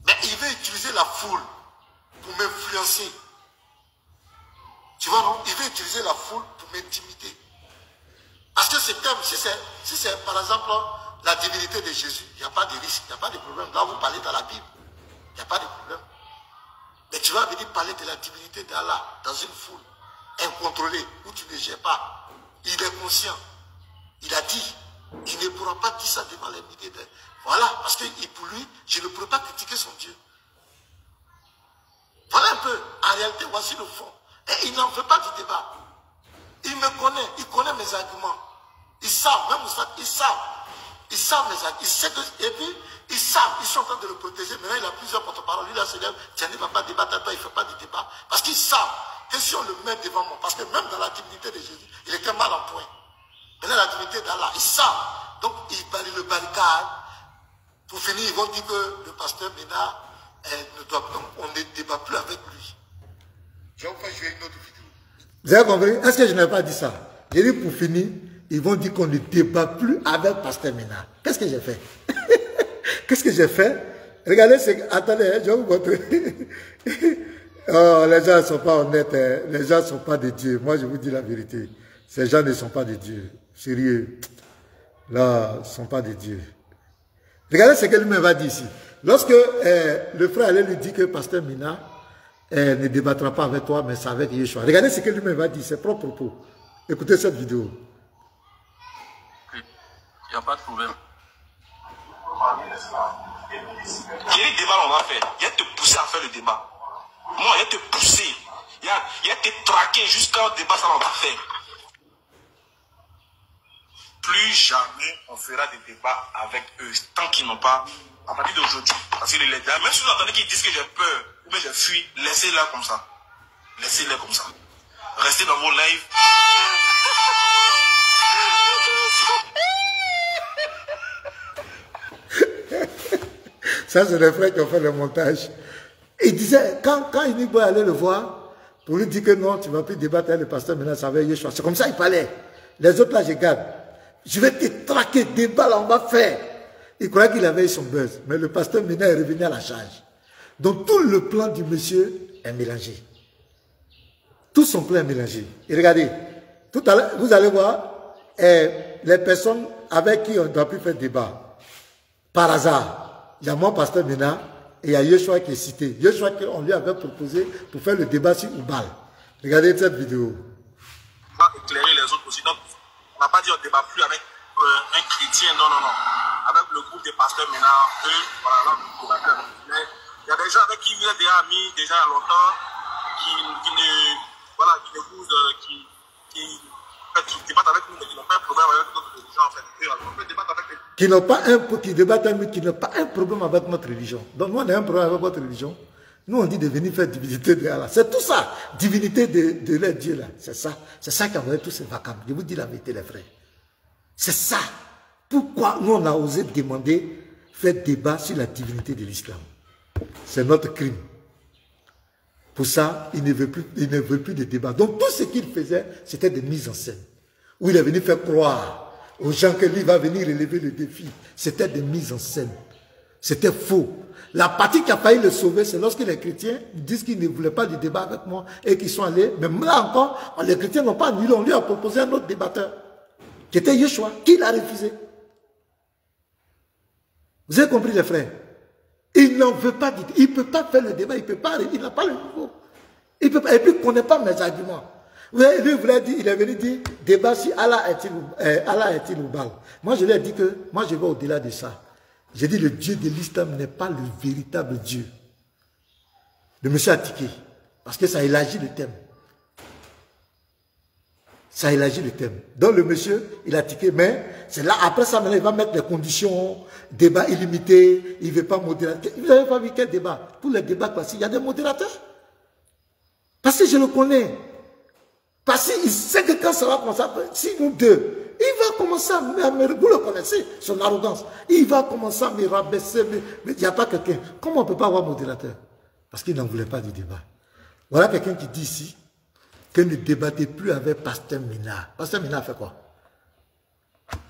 Mais il veut utiliser la foule pour m'influencer. Tu vois, non? Il veut utiliser la foule pour m'intimider. Parce que c'est comme si c'est par exemple la divinité de Jésus, il n'y a pas de risque, il n'y a pas de problème. Là, vous parlez dans la Bible, il n'y a pas de problème. Mais tu vas venir parler de la divinité d'Allah dans une foule incontrôlée où tu ne gères pas. Il est conscient. Il a dit, il ne pourra pas dire ça devant les milliers de... Voilà, parce que pour lui, je ne pourrais pas critiquer son Dieu. Voilà un peu. En réalité, voici le fond. Et il n'en fait pas du débat. Il me connaît, il connaît mes arguments. Ils savent, même ils savent. Ils savent mes arguments. Ils savent que, et puis, ils savent, ils sont en train de le protéger. Maintenant, il a plusieurs porte-paroles. Lui, là, c'est tiens, il ne va pas débattre à toi, il ne fait pas du débat. Parce qu'ils savent que si on le met devant moi, parce que même dans la divinité de Jésus, il était mal en point. Maintenant, la divinité d'Allah, ils savent. Donc, ils balaient le barricade. Pour finir, ils vont dire que le pasteur Ménard on ne débat plus avec lui. Je vais vous faire jouer une autre vidéo. Vous avez compris? Est-ce que je n'ai pas dit ça? J'ai dit pour finir, ils vont dire qu'on ne débat plus avec pasteur Ménard. Qu'est-ce que j'ai fait? Qu'est-ce que j'ai fait? Regardez, attendez, je vais vous montrer. Oh, les gens ne sont pas honnêtes, hein. Les gens ne sont pas de Dieu. Moi, je vous dis la vérité. Ces gens ne sont pas de Dieu. Sérieux. Là, ils ne sont pas de Dieu. Regardez ce que lui-même va dire ici. Lorsque le frère allait lui dire que pasteur Mina ne débattra pas avec toi, mais c'est avec Yeshua. Regardez ce que lui-même va dire, ses propres propos. Écoutez cette vidéo. Il n'y a pas de problème. Quel débat on va faire? Il y a te pousser à faire le débat. Moi, il y a te pousser. Il y a te traquer jusqu'à un débat, ça on va faire. Plus jamais on fera des débats avec eux tant qu'ils n'ont pas, à partir d'aujourd'hui. Parce que même si vous entendez qu'ils disent que j'ai peur ou bien je fuis, laissez-les comme ça. Laissez-les comme ça. Restez dans vos lives. Ça, c'est les frères qui ont fait le montage. Il disait, quand Inigo allait le voir, pour lui dire que non, tu ne vas plus débattre avec le pasteur, maintenant ça va Yeshua. C'est comme ça qu'il parlait. Les autres là, je garde. Je vais te traquer, débat là, on va faire. Il croyait qu'il avait eu son buzz. Mais le pasteur Ménard est revenu à la charge. Donc tout le plan du monsieur est mélangé. Tout son plan est mélangé. Et regardez, tout à l'heure, vous allez voir les personnes avec qui on ne doit plus faire débat. Par hasard, il y a mon pasteur Ménard et il y a Yeshua qui est cité. Yeshua qu'on lui avait proposé pour faire le débat sur Oubal. Regardez cette vidéo. On va éclairer les autres aussi. Donc, on n'a pas dit on ne débat plus avec un chrétien, non. Avec le groupe des pasteurs Ménard, voilà, mais il y a des gens avec qui vous êtes déjà amis, déjà il y a longtemps, qui débattent avec nous, mais qui n'ont pas un problème avec notre religion, en fait. On peut débattre avec eux. Qui n'ont pas un problème avec notre religion. Donc nous, on a un problème avec votre religion. Nous, on dit de venir faire divinité de Allah. C'est tout ça. Divinité de leur Dieu, là. C'est ça. C'est ça qui a envoyé tous ces vacances. Je vous dis la vérité, les frères. C'est ça. Pourquoi nous, on a osé demander fait débat sur la divinité de l'islam. C'est notre crime. Pour ça, il ne veut plus de débat. Donc tout ce qu'il faisait, c'était des mises en scène. Où il est venu faire croire aux gens que lui va venir relever le défi. C'était des mises en scène. C'était faux. La partie qui a failli le sauver, c'est lorsque les chrétiens disent qu'ils ne voulaient pas de débat avec moi et qu'ils sont allés. Mais là encore, les chrétiens n'ont pas annulé. On lui a proposé un autre débatteur, qui était Yeshua, qui l'a refusé. Vous avez compris les frères? Il n'en veut pas, il ne peut pas faire le débat, il n'a pas le niveau. Il peut pas, et puis il ne connaît pas mes arguments. Lui, voulait dire, il est venu dire, débat si Allah est-il ou Baal. Moi, je lui ai dit que, moi, je vais au-delà de ça. J'ai dit, le Dieu de l'islam n'est pas le véritable Dieu. Le monsieur a tiqué, parce que ça élargit le thème. Ça élargit le thème. Donc le monsieur, il a tiqué, mais c'est là, après ça, maintenant, il va mettre les conditions, débat illimité, il ne veut pas modérateur. Vous n'avez pas vu quel débat? Tous les débats classiques, il y a des modérateurs. Parce que je le connais. Parce qu'il sait que quand ça va commencer, si nous deux, il va commencer à me, vous le connaissez, son arrogance, il va commencer à me rabaisser, mais il n'y a pas quelqu'un. Comment on ne peut pas avoir modérateur? Parce qu'il n'en voulait pas du débat. Voilà quelqu'un qui dit ici, que ne débattez plus avec Pasteur Mina. Pasteur Mina a fait quoi?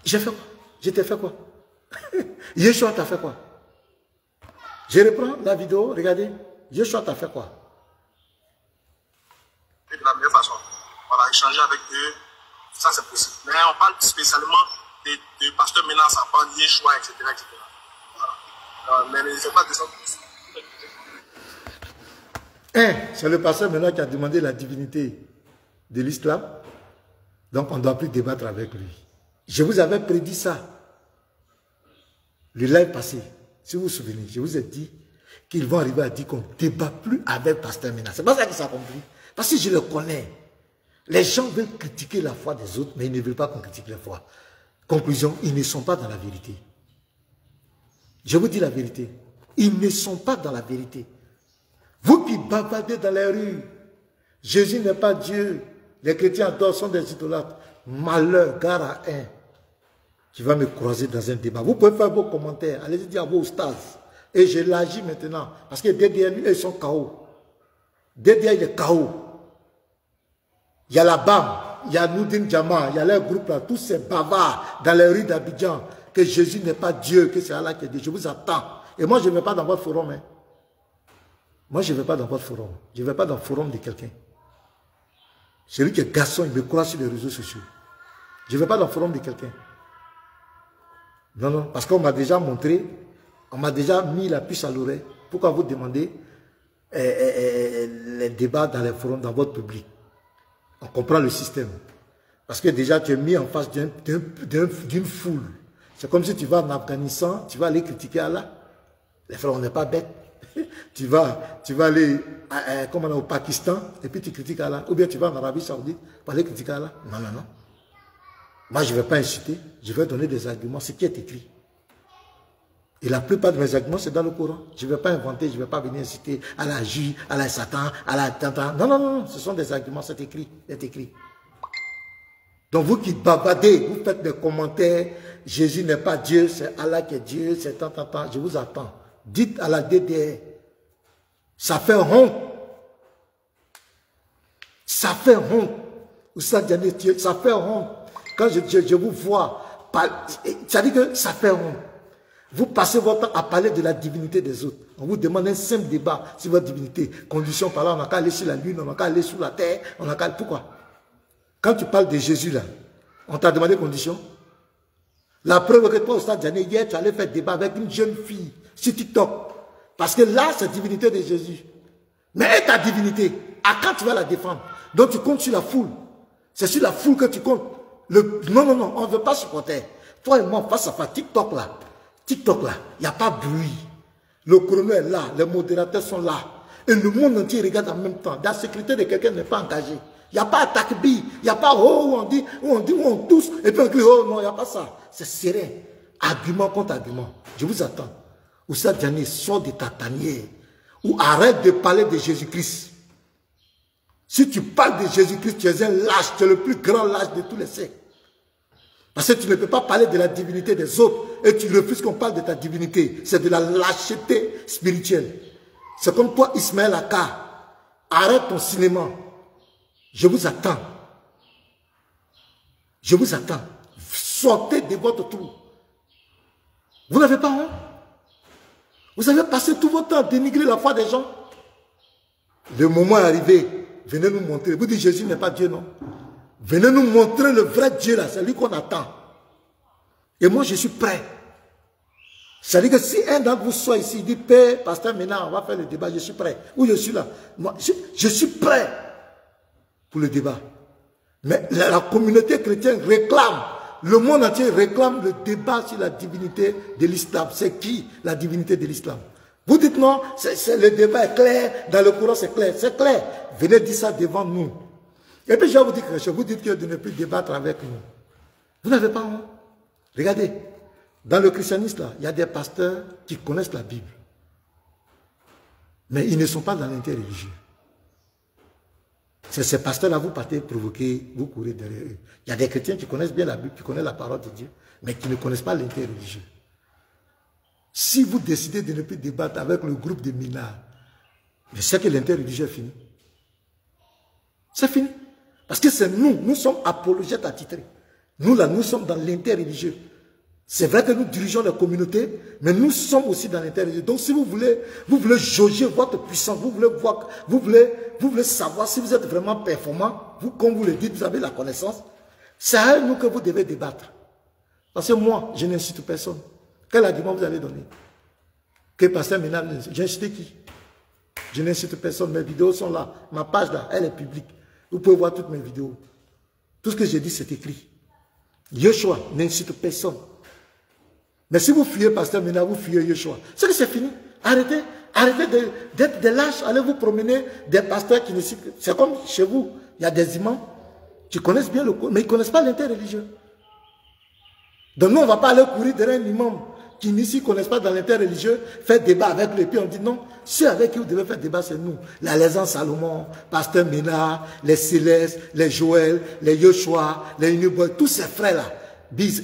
J'ai fait quoi? Je t'ai fait quoi? Yeshua t'a fait quoi? Je reprends la vidéo, regardez. Yeshua t'a fait quoi? Et de la meilleure façon. Voilà, échanger avec eux, ça c'est possible. Mais on parle spécialement de Pasteur Mina, ça parle Yeshua, etc. Voilà. Mais ne sont pas descendre. C'est le pasteur Mina qui a demandé la divinité de l'islam. Donc on ne doit plus débattre avec lui. Je vous avais prédit ça. Le live passé, si vous vous souvenez, je vous ai dit qu'ils vont arriver à dire qu'on ne débat plus avec Pasteur Mina. C'est pas ça qu'ils ont compris. Parce que je le connais. Les gens veulent critiquer la foi des autres, mais ils ne veulent pas qu'on critique la foi. Conclusion, ils ne sont pas dans la vérité. Je vous dis la vérité. Ils ne sont pas dans la vérité. Vous qui bavardez dans les rues, Jésus n'est pas Dieu. Les chrétiens adorent, sont des idolâtres. Malheur, gare à un. Tu vas me croiser dans un débat. Vous pouvez faire vos commentaires. Allez-y dire à vos stars. Et je l'agis maintenant. Parce que derrière lui, ils sont KO. Derrière, il est KO. Il y a la BAM, il y a Noudine Djama, il y a les groupes là, tous ces bavards dans les rues d'Abidjan, que Jésus n'est pas Dieu, que c'est Allah qui est Dieu. Je vous attends. Et moi, je ne vais pas dans votre forum. Hein. Moi, je ne vais pas dans votre forum. Je ne vais pas dans le forum de quelqu'un. Celui qui est garçon, il me croit sur les réseaux sociaux. Je ne vais pas dans le forum de quelqu'un. Non, non, parce qu'on m'a déjà montré, on m'a déjà mis la puce à l'oreille. Pourquoi vous demandez les débats dans les forums, dans votre public? On comprend le système. Parce que déjà, tu es mis en face d'une foule. C'est comme si tu vas en Afghanistan, tu vas aller critiquer Allah. Les frères, on n'est pas bêtes. tu vas aller au Pakistan, et puis tu critiques Allah. Ou bien tu vas en Arabie Saoudite pour aller critiquer Allah. Non, non, non. Moi, je ne vais pas inciter. Je vais donner des arguments, ce qui est écrit. Et la plupart de mes arguments, c'est dans le Coran. Je ne vais pas inventer, je ne vais pas venir citer Allah J, Allah Satan, Allah Tantan. Non, non, non, ce sont des arguments, c'est écrit. C'est écrit. Donc vous qui bavardez, vous faites des commentaires, Jésus n'est pas Dieu, c'est Allah qui est Dieu, c'est tant. Je vous attends. Dites à la DDR, ça fait honte. Ça fait honte. Ça fait honte. Quand je vous vois, ça dit que ça fait honte. Vous passez votre temps à parler de la divinité des autres. On vous demande un simple débat sur votre divinité. Condition par là, on n'a qu'à aller sur la lune, on n'a qu'à aller sous la terre, on n'a qu'à... Pourquoi? Quand tu parles de Jésus là, on t'a demandé condition. La preuve que toi, au stade d'année, hier, tu allais faire débat avec une jeune fille sur TikTok. Parce que là, c'est la divinité de Jésus. Mais ta divinité, à quand tu vas la défendre? Donc tu comptes sur la foule. C'est sur la foule que tu comptes. Non, non, non, on ne veut pas supporter. Toi et moi, face à face, TikTok là, il n'y a pas bruit. Le chrono est là, les modérateurs sont là. Et le monde entier regarde en même temps. La sécurité de quelqu'un n'est pas engagée. Il n'y a pas takbir, il n'y a pas oh, où on tousse, et puis on crie oh non, il n'y a pas ça. C'est serein. Argument contre argument. Je vous attends. Oussa Diané, sors de ta tanière. Ou arrête de parler de Jésus-Christ. Si tu parles de Jésus-Christ, tu es un lâche, tu es le plus grand lâche de tous les siècles. Parce que tu ne peux pas parler de la divinité des autres et tu refuses qu'on parle de ta divinité. C'est de la lâcheté spirituelle. C'est comme toi, Ismaël Aka. Arrête ton cinéma. Je vous attends. Je vous attends. Sortez de votre trou. Vous n'avez pas honte? Vous avez passé tout votre temps à dénigrer la foi des gens. Le moment est arrivé. Venez nous montrer. Vous dites Jésus n'est pas Dieu, non? Venez nous montrer le vrai Dieu là. C'est lui qu'on attend. Et moi, je suis prêt. C'est-à-dire que si un d'entre vous soit ici, il dit, Père, pasteur, maintenant, on va faire le débat, je suis prêt. Ou je suis là. Moi, je suis prêt pour le débat. Mais la communauté chrétienne réclame, le monde entier réclame le débat sur la divinité de l'islam. C'est qui la divinité de l'islam? Vous dites non, le débat est clair, dans le Coran c'est clair. C'est clair. Venez dire ça devant nous. Et puis je vais vous dire quelque chose, vous dites que de ne plus débattre avec nous. Vous n'avez pas honte? Regardez, dans le christianisme, là, il y a des pasteurs qui connaissent la Bible. Mais ils ne sont pas dans l'interreligieux. C'est ces pasteurs-là, vous partez provoquer, vous courez derrière eux. Il y a des chrétiens qui connaissent bien la Bible, qui connaissent la parole de Dieu, mais qui ne connaissent pas l'interreligieux. Si vous décidez de ne plus débattre avec le groupe de minards, mais c'est que l'interreligieux est fini. C'est fini. Parce que c'est nous sommes apologètes attitrés. Nous là, nous sommes dans l'interreligieux. C'est vrai que nous dirigeons la communauté, mais nous sommes aussi dans l'interreligieux. Donc si vous voulez jauger votre puissance, vous voulez savoir si vous êtes vraiment performant, vous, comme vous le dites, vous avez la connaissance, c'est à nous que vous devez débattre. Parce que moi, je n'incite personne. Quel argument vous allez donner? Que pasteur Ménard, j'ai incité qui? Je n'incite personne, mes vidéos sont là, ma page là, elle est publique. Vous pouvez voir toutes mes vidéos. Tout ce que j'ai dit, c'est écrit. Yeshua n'incite personne. Mais si vous fuyez pasteur Ménard, vous fuyez Yeshua. C'est que c'est fini. Arrêtez d'être des lâches. Allez vous promener des pasteurs qui ne... C'est comme chez vous, il y a des imams qui connaissent bien le Coran, mais ils ne connaissent pas l'interreligieux. Donc nous, on ne va pas aller courir derrière un imam qui n'ici ne connaissent pas dans l'interreligieux, faire débat avec lui. Et puis on dit non, ceux avec qui vous devez faire débat, c'est nous. Les Salomon, pasteur Ménard, les Célestes, les Joël, les Yoshua, les Uniboy, tous ces frères-là.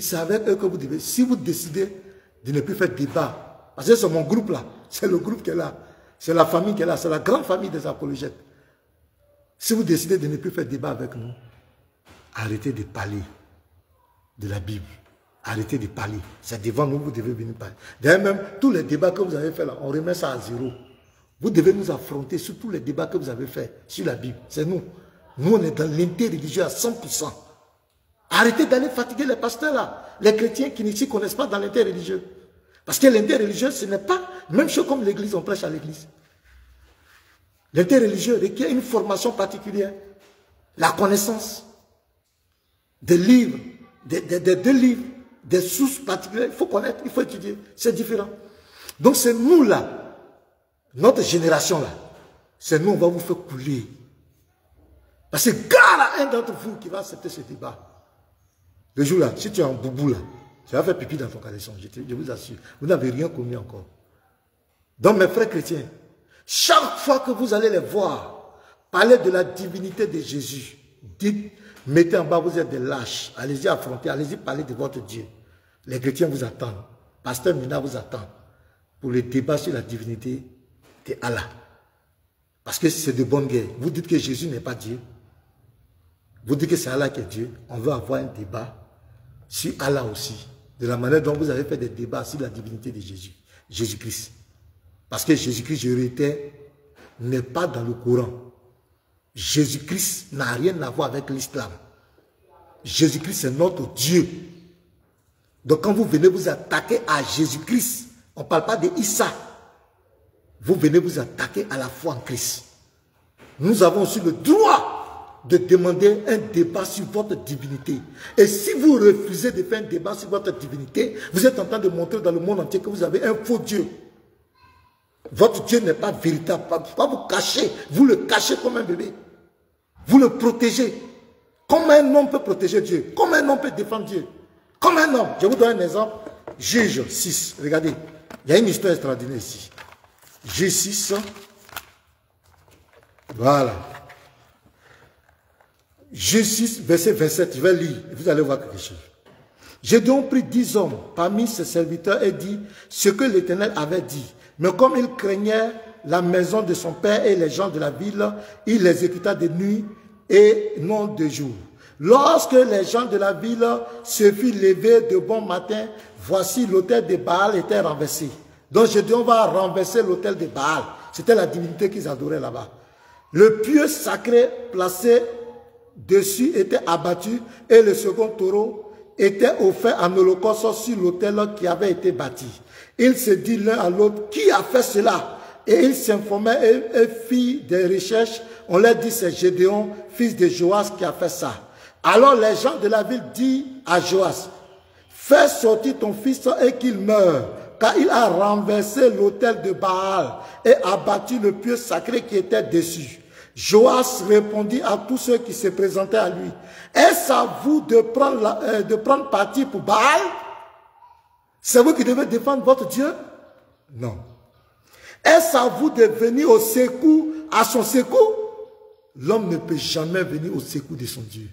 C'est avec eux que vous devez. Si vous décidez de ne plus faire débat, parce que c'est mon groupe là, c'est le groupe qui est là, c'est la famille qui est là, c'est la grande famille des apologètes. Si vous décidez de ne plus faire débat avec nous, arrêtez de parler de la Bible. Arrêtez de parler. C'est devant nous que vous devez venir parler. D'ailleurs même, tous les débats que vous avez fait là, on remet ça à zéro. Vous devez nous affronter sur tous les débats que vous avez fait sur la Bible. C'est nous. Nous, on est dans l'interreligieux à 100%. Arrêtez d'aller fatiguer les pasteurs là. Les chrétiens qui ne s'y connaissent pas dans l'interreligieux. Parce que l'interreligieux, ce n'est pas même chose comme l'église, on prêche à l'église. L'interreligieux requiert une formation particulière. La connaissance. Des livres, des livres, des sources particulières. Il faut connaître, il faut étudier. C'est différent. Donc c'est nous là, notre génération là, c'est nous, on va vous faire couler. Parce que gare à un d'entre vous qui va accepter ce débat. Le jour là, si tu es en boubou là, tu vas faire pipi dans ton caleçon, je vous assure. Vous n'avez rien commis encore. Donc mes frères chrétiens, chaque fois que vous allez les voir parler de la divinité de Jésus, dites, mettez en bas, vous êtes des lâches. Allez-y affronter, allez-y parler de votre Dieu. Les chrétiens vous attendent. Pasteur Mina vous attend pour le débat sur la divinité de Allah. Parce que c'est de bonne guerre. Vous dites que Jésus n'est pas Dieu. Vous dites que c'est Allah qui est Dieu. On veut avoir un débat sur Allah aussi. De la manière dont vous avez fait des débats sur la divinité de Jésus. Jésus-Christ. Parce que Jésus-Christ, je réitère, n'est pas dans le Coran. Jésus-Christ n'a rien à voir avec l'islam. Jésus-Christ, c'est notre Dieu. Donc quand vous venez vous attaquer à Jésus-Christ, on ne parle pas de Issa. Vous venez vous attaquer à la foi en Christ. Nous avons aussi le droit de demander un débat sur votre divinité. Et si vous refusez de faire un débat sur votre divinité, vous êtes en train de montrer dans le monde entier que vous avez un faux Dieu. Votre Dieu n'est pas véritable. Pas vous cacher. Vous le cachez comme un bébé. Vous le protégez. Comment un homme peut protéger Dieu? Comment un homme peut défendre Dieu? Comme un homme. Je vous donne un exemple. Juge 6. Regardez. Il y a une histoire extraordinaire ici. Juge 6. Voilà. Juge 6, verset 27. Je vais lire. Vous allez voir quelque chose. Gédéon prit 10 hommes parmi ses serviteurs et dit ce que l'Éternel avait dit. Mais comme il craignait la maison de son père et les gens de la ville, il l'exécuta de nuit et non de jour. Lorsque les gens de la ville se furent levés de bon matin, voici l'autel de Baal était renversé. Donc Gédéon va renverser l'autel de Baal. C'était la divinité qu'ils adoraient là-bas. Le pieu sacré placé dessus était abattu et le second taureau était offert en holocauste sur l'autel qui avait été bâti. Ils se disent l'un à l'autre, qui a fait cela? Et ils s'informaient et firent des recherches. On leur dit, c'est Gédéon, fils de Joas, qui a fait ça. Alors les gens de la ville disent à Joas, fais sortir ton fils et qu'il meure, car il a renversé l'autel de Baal et abattu le pieu sacré qui était dessus. Joas répondit à tous ceux qui se présentaient à lui, est-ce à vous de prendre parti pour Baal? C'est vous qui devez défendre votre Dieu? Non. Est-ce à vous de venir au secours, à son secours? L'homme ne peut jamais venir au secours de son Dieu.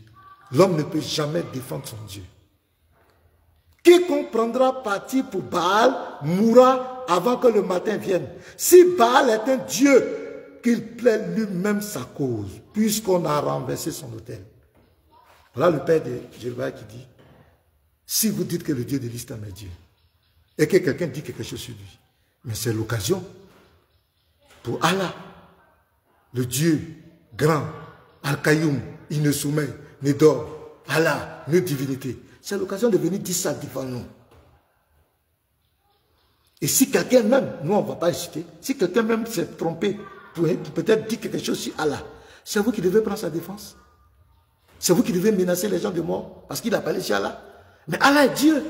L'homme ne peut jamais défendre son Dieu. Quiconque prendra parti pour Baal mourra avant que le matin vienne. Si Baal est un Dieu, qu'il plaide lui-même sa cause, puisqu'on a renversé son autel. Voilà le père de Jérubaal qui dit, si vous dites que le Dieu de l'Islam est Dieu, et que quelqu'un dit quelque chose sur lui, mais c'est l'occasion pour Allah, le Dieu grand, Al-Qayoum, il ne sommeille, ne dort, Allah, notre divinité. C'est l'occasion de venir dire ça devant nous. Et si quelqu'un même, nous on ne va pas hésiter, si quelqu'un même s'est trompé, pour peut-être dire quelque chose sur Allah, c'est vous qui devez prendre sa défense. C'est vous qui devez menacer les gens de mort parce qu'il a parlé sur Allah. Mais Allah est Dieu.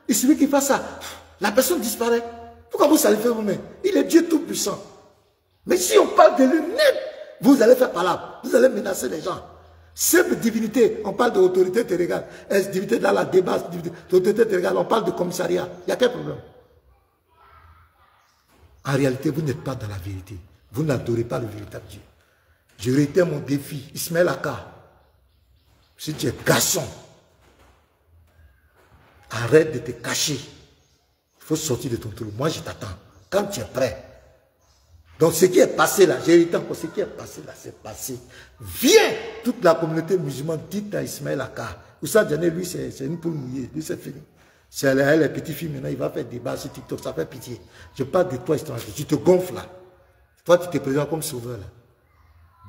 Et celui qui fait ça, la personne disparaît. Pourquoi vous allez faire vous-même? Il est Dieu tout-puissant. Mais si on parle de lui-même, vous allez faire palabre. Vous allez menacer les gens. Simple divinité, on parle d'autorité territoriale. Est-ce divinité dans la débat, d'autorité territoriale, on parle de commissariat. Il y a quel problème? En réalité, vous n'êtes pas dans la vérité. Vous n'adorez pas le véritable Dieu. Je réitère mon défi. Ismaël Aka, si tu es garçon, arrête de te cacher. Il faut sortir de ton trou. Moi, je t'attends. Quand tu es prêt. Donc, ce qui est passé là, j'ai réitéré encore, ce qui est passé là, c'est passé. Viens, toute la communauté musulmane, dites à Ismaël Aka. Oussa Diané, lui, c'est une poule mouillée. Lui, c'est fini. C'est elle, les petites filles, maintenant, il va faire débat sur TikTok. Ça fait pitié. Je parle de toi, étranger. Tu te gonfles là. Toi, tu te présentes comme sauveur là.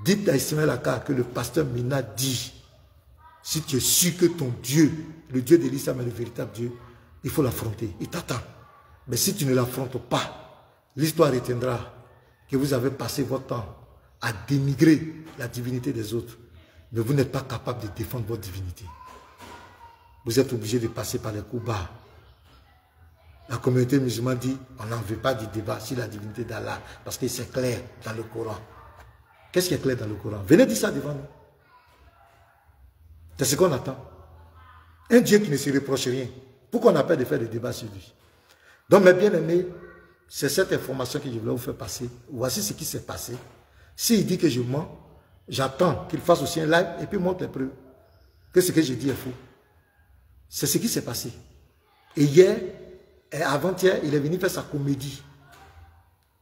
Dites à Ismaël Aka que le pasteur Mina dit, si tu es sûr que ton Dieu, le Dieu de l'Islam est le véritable Dieu, il faut l'affronter. Il t'attend. Mais si tu ne l'affrontes pas, l'histoire retiendra que vous avez passé votre temps à dénigrer la divinité des autres. Mais vous n'êtes pas capable de défendre votre divinité. Vous êtes obligé de passer par les coups bas. La communauté musulmane dit, on n'en veut pas du débat sur la divinité d'Allah, parce que c'est clair dans le Coran. Qu'est-ce qui est clair dans le Coran? Venez dire ça devant nous. C'est ce qu'on attend. Un Dieu qui ne se reproche rien. Pourquoi on a peur de faire des débats sur lui? Donc, mes bien-aimés, c'est cette information que je voulais vous faire passer. Voici ce qui s'est passé. S'il dit que je mens, j'attends qu'il fasse aussi un live et puis montre les preuves que ce que je dis est faux. C'est ce qui s'est passé. Et hier, et avant-hier, il est venu faire sa comédie.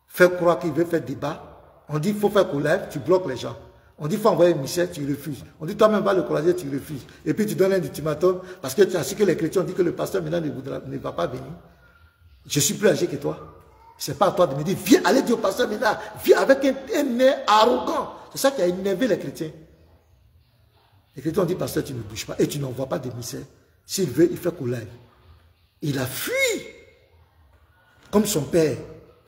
Faire croire qu'il veut faire débat. On dit qu'il faut faire collègue, tu bloques les gens. On dit qu'il faut envoyer un missel, tu refuses. On dit toi-même va le croiser, tu refuses. Et puis tu donnes un ultimatum parce que tu as su que les chrétiens ont dit que le pasteur maintenant ne va pas venir. Je suis plus âgé que toi. Ce n'est pas à toi de me dire, viens, allez dire au pasteur maintenant, viens avec un nez arrogant. C'est ça qui a énervé les chrétiens. Les chrétiens ont dit, pasteur, tu ne bouges pas et tu n'envoies pas d'émissaire. S'il veut, il fait collègue. Il a fui. Comme son père.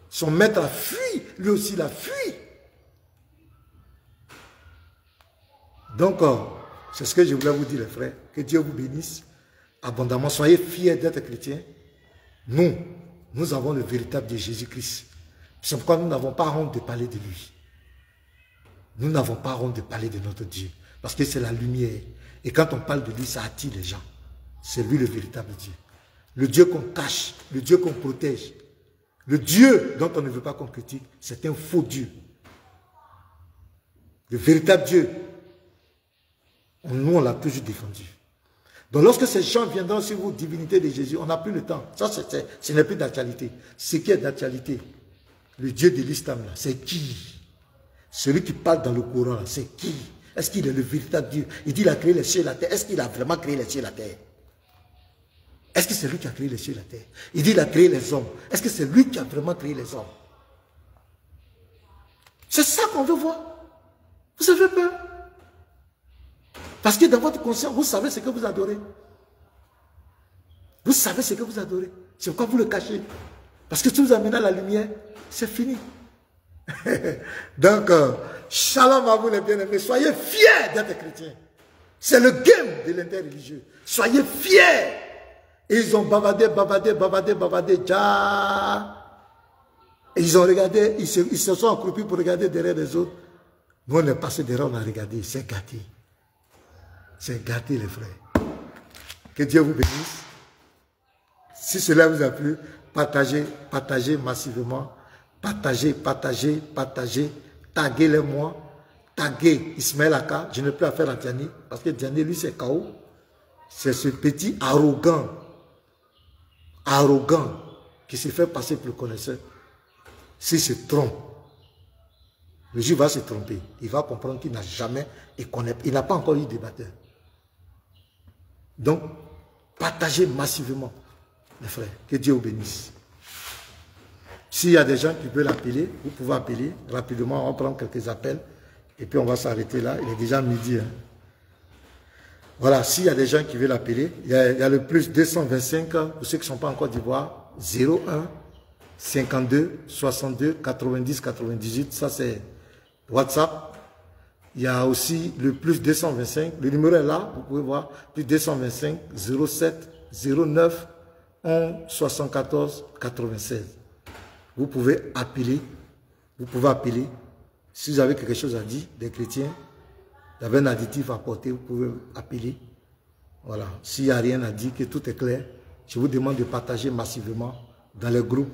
Son maître a fui. Lui aussi, il a fui. Donc, c'est ce que je voulais vous dire, les frères. Que Dieu vous bénisse abondamment. Soyez fiers d'être chrétiens. Nous avons le véritable Dieu, Jésus-Christ. C'est pourquoi nous n'avons pas honte de parler de lui. Nous n'avons pas honte de parler de notre Dieu. Parce que c'est la lumière. Et quand on parle de lui, ça attire les gens. C'est lui le véritable Dieu. Le Dieu qu'on cache, le Dieu qu'on protège. Le Dieu dont on ne veut pas qu'on critique, c'est un faux Dieu. Le véritable Dieu, nous on l'a toujours défendu. Donc lorsque ces gens viendront sur vous, divinité de Jésus, on n'a plus le temps. Ça, ce n'est plus d'actualité. Ce qui est d'actualité, le Dieu de l'islam, c'est qui? Celui qui parle dans le Coran, c'est qui? Est-ce qu'il est le véritable Dieu? Il dit qu'il a créé les cieux et la terre. Est-ce qu'il a vraiment créé les cieux et la terre? Est-ce que c'est lui qui a créé les cieux et la terre? Il dit qu'il a créé les hommes. Est-ce que c'est lui qui a vraiment créé les hommes? C'est ça qu'on veut voir. Vous avez peur? Parce que dans votre conscience, vous savez ce que vous adorez. Vous savez ce que vous adorez. C'est pourquoi vous le cachez. Parce que si vous amenez à la lumière, c'est fini. Donc, shalom à vous les bien-aimés. Soyez fiers d'être chrétiens. C'est le game de l'interreligieux. Soyez fiers. Et ils ont bavardé. Et ils ont regardé, ils se sont accroupis pour regarder derrière les autres. Nous, on est passé derrière, on a regardé. C'est gâté. C'est gâté, les frères. Que Dieu vous bénisse. Si cela vous a plu, partagez massivement. Partagez. Taguez-les-moi. Taguez Ismaël Aka. Je n'ai plus affaire à Diani. Parce que Diani, lui, c'est KO. C'est ce petit arrogant qui se fait passer pour le connaisseur. S'il se trompe, le juif va se tromper. Il va comprendre qu'il n'a jamais et connaît. Il n'a pas encore eu de débatteur. Donc, partagez massivement, les frères. Que Dieu vous bénisse. S'il y a des gens qui veulent appeler, vous pouvez appeler rapidement. On va prendre quelques appels et puis on va s'arrêter là. Il est déjà midi. Hein. Voilà, s'il y a des gens qui veulent appeler, il y a le plus 225 pour ceux qui ne sont pas en Côte d'Ivoire, 01 52 62 90 98, ça c'est WhatsApp. Il y a aussi le plus 225, le numéro est là, vous pouvez voir, plus 225 07 09 11 74 96. Vous pouvez appeler, si vous avez quelque chose à dire, des chrétiens, vous avez un additif à apporter, vous pouvez appeler. Voilà, s'il n'y a rien à dire, que tout est clair, je vous demande de partager massivement dans les groupes.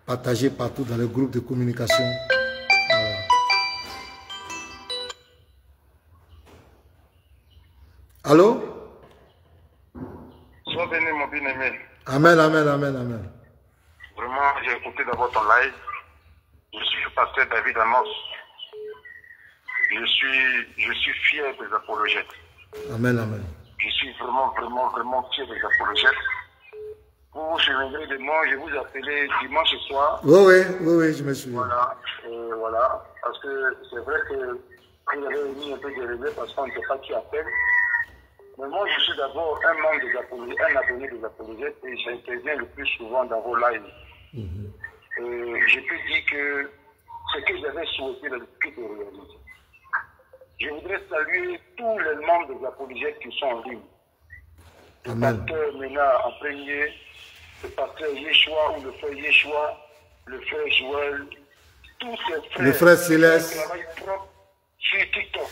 Partagez partout dans les groupes de communication. Voilà. Allô? Sois béni, mon bien-aimé. Amen. Vraiment, j'ai écouté d'abord ton live. Je suis le pasteur David Amos. Je suis fier des apologètes. Amen. Je suis vraiment fier des apologètes. Vous, je viendrai de moi, je vous appelais dimanche soir. Oui, je me souviens. Voilà, parce que c'est vrai que vous avez mis un peu de relais parce qu'on ne sait pas qui appelle. Mais moi, je suis d'abord un membre des apologètes, un abonné des apologètes et j'interviens le plus souvent dans vos lives. Je peux dire que ce que j'avais souhaité dans le but de réaliser. Je voudrais saluer tous les membres des apologètes qui sont en ligne. Le pasteur Mena en premier, le pasteur Yeshua ou le frère Yeshua, le frère Joël, tous ces frères. Le frère Céleste. Qui travaillent propre sur TikTok.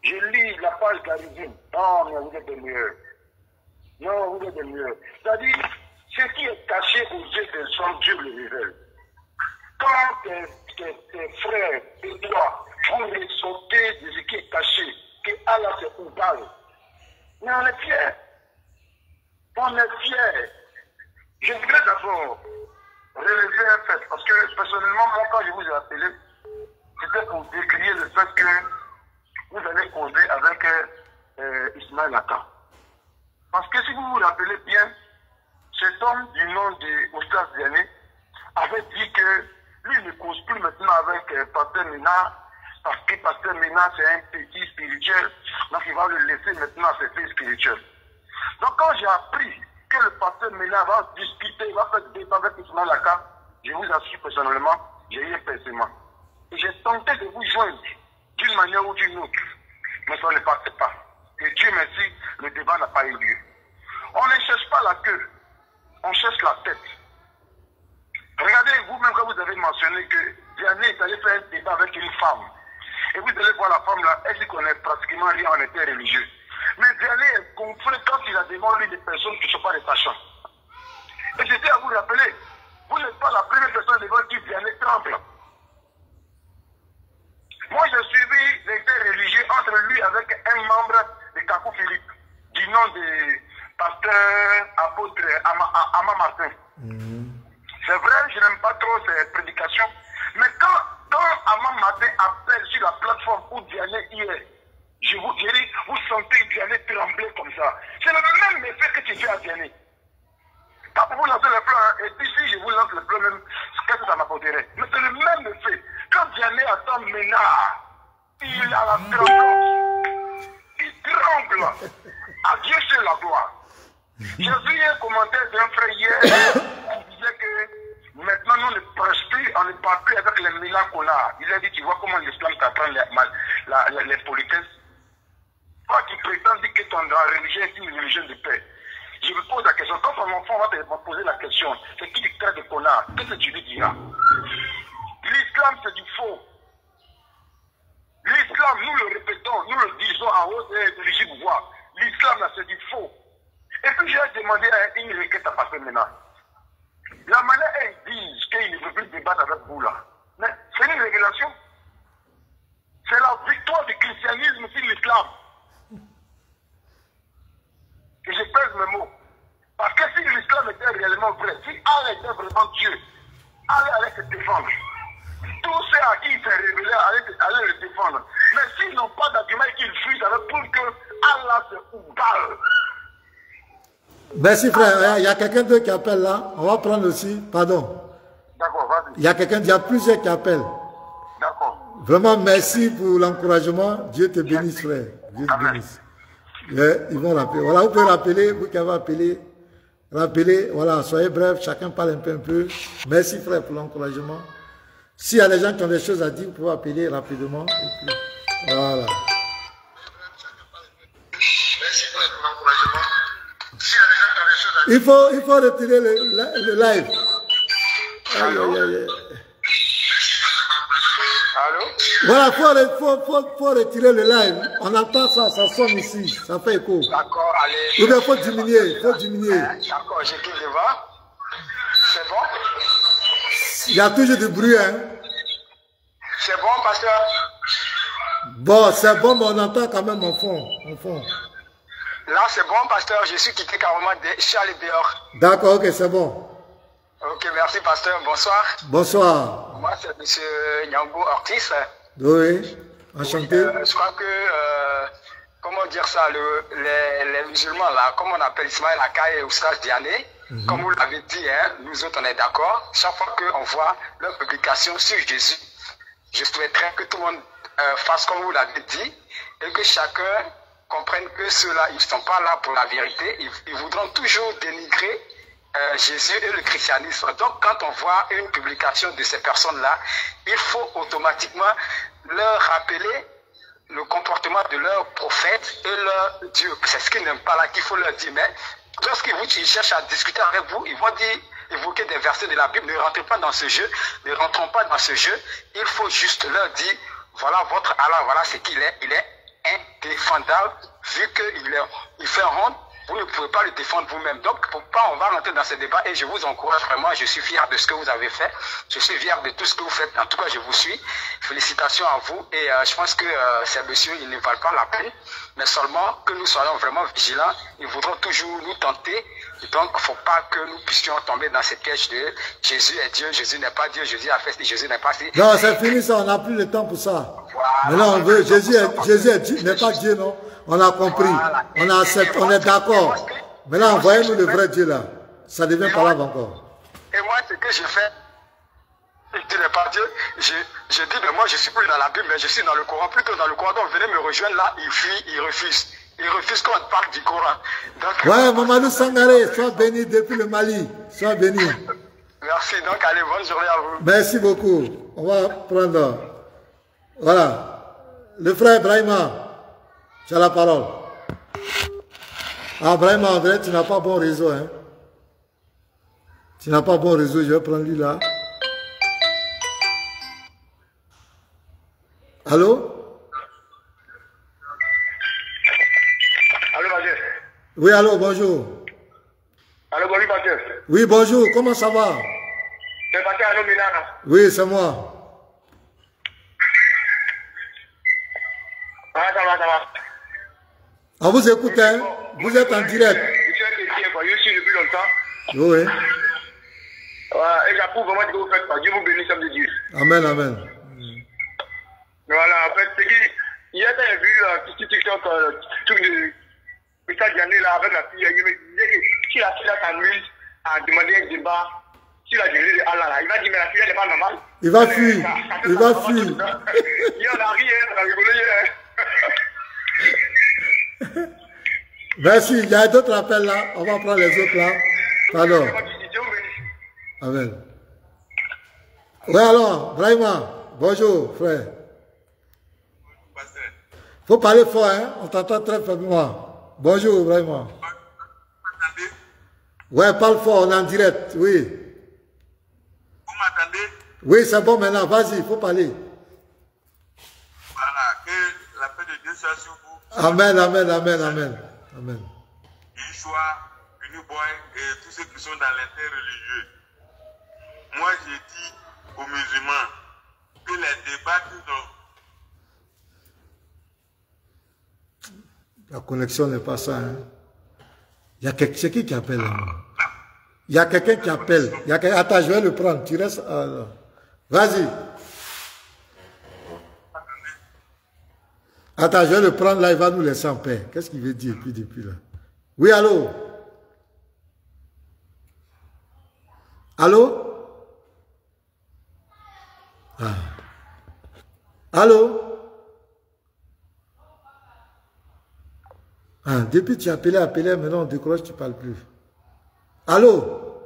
Je lis la page d'Arizine. Non, mais vous êtes des meilleurs. C'est-à-dire, ce qui est caché aux yeux des hommes, Dieu le révèle. Quand tes frères et toi, vous ressortez de ce qui est caché, que Allah c'est coupable. Mais on est fiers. Je voudrais d'abord relever un fait, parce que personnellement, moi, quand je vous ai appelé, c'était pour décrire le fait que vous allez causer avec Ismaël Aka. Parce que si vous vous rappelez bien, cet homme du nom de Oustaz Diané avait dit que lui ne cause plus maintenant avec Pasteur Mena, parce que Pasteur Mena c'est un petit spirituel, donc il va le laisser maintenant à ses faits spirituels. Donc quand j'ai appris que le pasteur Mena va discuter, va faire débat avec Ismaël Aka, je vous assure personnellement, j'ai eu un pincement. Et j'ai tenté de vous joindre d'une manière ou d'une autre, mais ça ne passait pas. Et Dieu merci, le débat n'a pas eu lieu. On ne cherche pas la queue, on cherche la tête. Regardez vous-même quand vous avez mentionné que Diané est allé faire un débat avec une femme. Et vous allez voir la femme là, elle dit qu'on est pratiquement rien en été religieux. Mais Diané est confronté quand il a devant lui des personnes qui ne sont pas des sachants. Et j'étais à vous rappeler, vous n'êtes pas la première personne devant qui Diané tremble. Moi, j'ai suivi les faits religieux entre lui avec un membre de Kakou Philippe, du nom de l'apôtre Ama Martin. C'est vrai, je n'aime pas trop ses prédications. Mais quand Ama Martin appelle sur la plateforme où Diané y est, je vous dirai, vous sentez Diané trembler comme ça. C'est le même effet que tu fais à Diané. Pas pour vous lancer le plan, hein. Et puis si je vous lance le plan même, qu'est-ce que ça m'apporterait? Mais c'est le même effet. Quand Diané attend Ménard, il a la tremblance. Il tremble. À Dieu c'est la gloire. J'ai vu un commentaire d'un frère hier qui disait que maintenant nous ne prêchons plus, on ne parle plus avec les Milan qu'on a. Il a dit, tu vois comment l'islam t'apprend les politesses. Toi qui prétends dire que ton religion est une religion de paix. Je me pose la question, quand ton enfant va te poser la question, c'est qui tu traites de connard, qu'est-ce que tu lui diras? L'islam c'est du faux. L'islam, nous le répétons, nous le disons à haute et intelligible voix. L'islam là c'est du faux. Et puis j'ai demandé à une requête à passer maintenant. La manière dont ils disent qu'ils ne veulent plus débattre avec vous là, mais c'est une régulation. C'est la victoire du christianisme sur l'islam. Et je pèse mes mots. Parce que si l'islam était réellement vrai, si Allah était vraiment Dieu, Allah allait se défendre. Tous ceux à qui il s'est révélé allaient le défendre. Mais s'ils n'ont pas d'argument et qu'ils fuient, ça veut dire que Allah se oubale. Merci frère, il y a quelqu'un d'autre qui appelle là, on va prendre aussi, pardon. D'accord, vas-y. Il y a quelqu'un, il y a plusieurs qui appellent. D'accord. Vraiment merci pour l'encouragement, Dieu te bénisse frère, Dieu te bénisse. Ils vont rappeler, voilà, vous pouvez rappeler, vous qui avez appelé, rappelez, voilà, soyez bref, chacun parle un peu. Merci frère pour l'encouragement. S'il y a des gens qui ont des choses à dire, vous pouvez appeler rapidement. Et puis, voilà. Il faut retirer le live. Allô? Voilà, faut retirer le live. On entend ça, ça sonne ici, ça fait écho. D'accord, allez. Ou bien faut diminuer, D'accord, j'ai qui devant. C'est bon? Il y a toujours du bruit, hein. C'est bon, pasteur? Bon, c'est bon, mais on entend quand même en fond. Là, c'est bon, pasteur. Je suis quitté carrément. Je suis allé dehors. D'accord, ok, c'est bon. Ok, merci, pasteur. Bonsoir. Bonsoir. Moi, c'est M. Nyambo Ortiz. Oui, enchanté. Oui, je crois que, comment dire ça, les musulmans, là, comme on appelle Ismaël Akaye et Oustaz Diané, comme vous l'avez dit, hein, nous autres, on est d'accord. Chaque fois qu'on voit leur publication sur Jésus, je souhaiterais que tout le monde fasse comme vous l'avez dit et que chacun comprenne que ceux-là, ils ne sont pas là pour la vérité. Ils voudront toujours dénigrer Jésus et le christianisme. Donc, quand on voit une publication de ces personnes-là, il faut automatiquement leur rappeler le comportement de leur prophète et leur Dieu. C'est ce qu'ils n'aiment pas là qu'il faut leur dire. Mais lorsqu'ils cherchent à discuter avec vous, ils vont évoquer des versets de la Bible. Ne rentrez pas dans ce jeu. Ne rentrons pas dans ce jeu. Il faut juste leur dire, voilà votre Allah, voilà ce qu'il est. Il est indéfendable, vu qu'il fait honte, vous ne pouvez pas le défendre vous-même. Donc, on va rentrer dans ce débat et je vous encourage vraiment, je suis fier de ce que vous avez fait, je suis fier de tout ce que vous faites, en tout cas je vous suis. Félicitations à vous et je pense que ces messieurs, ils ne valent pas la peine, mais seulement que nous soyons vraiment vigilants, ils voudront toujours nous tenter. Donc, il ne faut pas que nous puissions tomber dans cette piège de Jésus est Dieu, Jésus n'est pas Dieu, Jésus a fait ce, Jésus n'est pas si. Non, c'est fini ça, on n'a plus le temps pour ça. Voilà, maintenant, on veut, Jésus n'est pas Dieu, non? On a compris, voilà. On est d'accord. Maintenant, envoyez-nous le vrai Dieu là. Ça devient parlable encore. Et moi, ce que je fais, Dieu n'est pas Dieu, je dis, mais moi, je suis plus dans la Bible, mais je suis dans le Coran. Plutôt dans le Coran, donc venez me rejoindre là, il fuit, il refuse. Il refuse qu'on parle du Coran. Donc, ouais, Mamadou Sangaré, sois béni depuis le Mali. Sois béni. Merci, donc allez, bonne journée à vous. Merci beaucoup. On va prendre. Voilà. Le frère Brahima, tu as la parole. Ah, Brahima, André, tu n'as pas bon réseau, hein. Tu n'as pas bon réseau, je vais prendre lui là. Allô? Oui, allô, bonjour. Allô, bonjour, Mathieu. Oui, bonjour, comment ça va? C'est Mathieu Allô Milan. Oui, c'est moi. Ah, ça va. On vous écoute, hein? Vous êtes en direct. Je suis depuis longtemps. ça. Oui. Et j'approuve vraiment ce que vous faites. Dieu vous bénisse, homme de Dieu. Amen, amen. Voilà, en fait, c'est qu'il y a vu sur TikTok, truc de Mr. Diané là, avec la fille, il me disait que si la fille s'amuse à demander un débat sur la durée de Allah, là, il va dire, mais la fille, elle n'est pas normale. Il va fuir. Il va fuir. Il y en a rien, on a rigolé. Merci. Il y a d'autres appels là. On va prendre les autres là. Pardon. Amen. Oui, alors, Brahima, bonjour, frère. Faut parler fort, hein? On t'entend très faiblement. Bonjour, Brahima. Ouais, parle fort, on est en direct, oui. Vous m'entendez? Oui, c'est bon maintenant, vas-y, il faut parler. Voilà, que la paix de Dieu soit sur vous. Amen, amen, amen, amen. Amen. Yeshua, Uniboy et tous ceux qui sont dans l'interreligieux. Moi, j'ai dit aux musulmans que les débats qu'ils ont. La connexion n'est pas ça. Hein. Il y a quelqu'un qui appelle. Il y a quelqu'un qui appelle. Attends, je vais le prendre. Tu restes. Vas-y. Attends, je vais le prendre là. Il va nous laisser en paix. Qu'est-ce qu'il veut dire depuis là? Oui, allô? Allô? Ah. Allô? Ah, depuis tu appelais, maintenant on décroche, tu ne parles plus. Allô?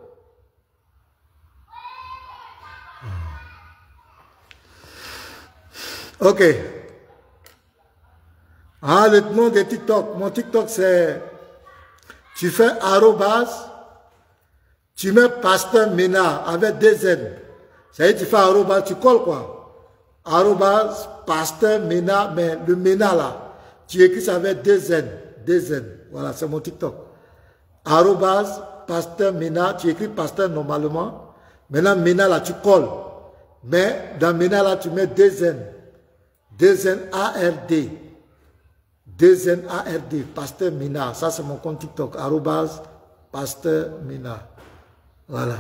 Ok. Ah, le nom de TikTok. Mon TikTok c'est, tu fais arrobas, tu mets Pasteur Mena avec des Z. Ça veut dire tu fais arrobas, tu colles quoi? Arrobas, Pasteur Mena, mais le Mena là, tu écris ça avec des Z. DZ, voilà, c'est mon TikTok. Arrobas, Pasteur Mena, tu écris Pasteur normalement. Maintenant, Mena là, tu colles. Mais dans Mena là, tu mets DZ. DZARD. DZARD, Pasteur Mena. Ça, c'est mon compte TikTok. Arrobas, Pasteur Mena. Voilà.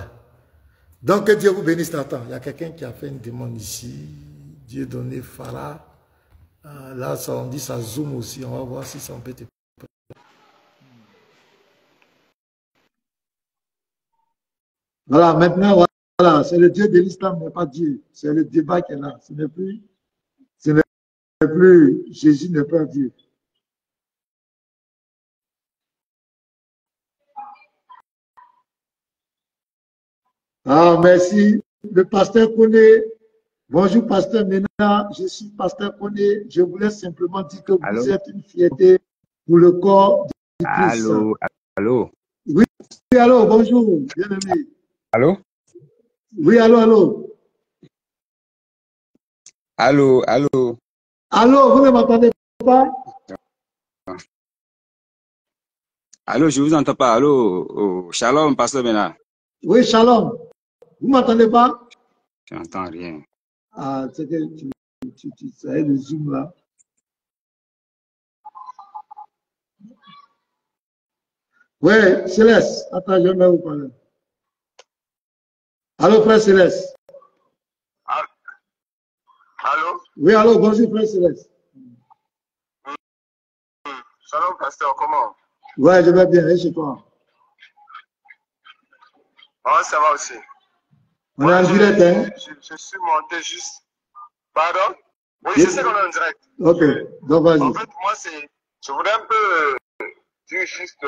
Donc, que Dieu vous bénisse. Attends, il y a quelqu'un qui a fait une demande ici. Dieu donné Farah. Là, ça, on dit ça zoom aussi. On va voir si ça on peut te... Voilà, maintenant, voilà, c'est le Dieu de l'islam, mais pas Dieu. C'est le débat qui est là. Ce n'est plus, Jésus n'est pas Dieu. Ah, merci. Le pasteur connaît. Bonjour, pasteur Mena. Je suis pasteur Koné. Je voulais simplement dire que vous êtes une fierté pour le corps du Christ. Allô, allô. Oui, allô, bonjour, bien-aimé. Allô? Oui, allô. Allô. Allô, vous ne m'entendez pas? Allô, je vous entends pas. Allô, oh, shalom, pasteur Mena. Oui, shalom. Vous m'entendez pas? Je n'entends rien. Ah, c'est que tu sais le zoom là. Oui, Céleste. Attends, je vais vous parler. Allô, frère Céleste. Allô? Oui, allô, bonjour, frère Céleste. Salut, pasteur, comment? Ouais, je vais bien, et chez toi? Ah, ça va aussi. On est en direct, hein? Je suis monté juste. Pardon? Oui, je sais qu'on est en direct. Ok, donc vas-y. En fait, moi, je voudrais un peu juste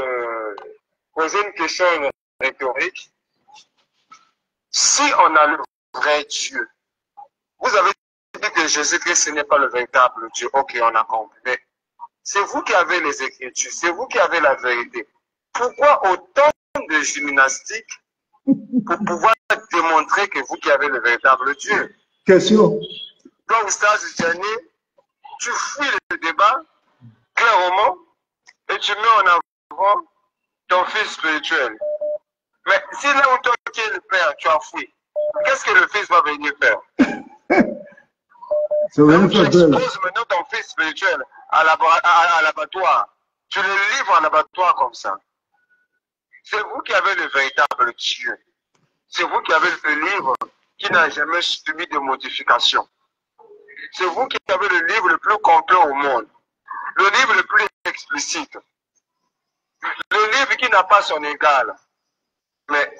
poser une question rhétorique. Si on a le vrai Dieu, vous avez dit que Jésus-Christ n'est pas le véritable Dieu. Ok, on a compris. Mais c'est vous qui avez les Écritures, c'est vous qui avez la vérité. Pourquoi autant de gymnastique pour pouvoir démontrer que vous qui avez le véritable Dieu? Question. Donc, Stas-Diané, tu fuis le débat clairement et tu mets en avant ton fils spirituel. Mais si là où toi qui es le père, tu as fui, qu'est-ce que le fils va venir faire? Donc, tu exposes maintenant ton fils spirituel à l'abattoir. Tu le livres à l'abattoir comme ça. C'est vous qui avez le véritable Dieu. C'est vous qui avez le livre qui n'a jamais subi de modification. C'est vous qui avez le livre le plus complet au monde. Le livre le plus explicite. Le livre qui n'a pas son égal. Mais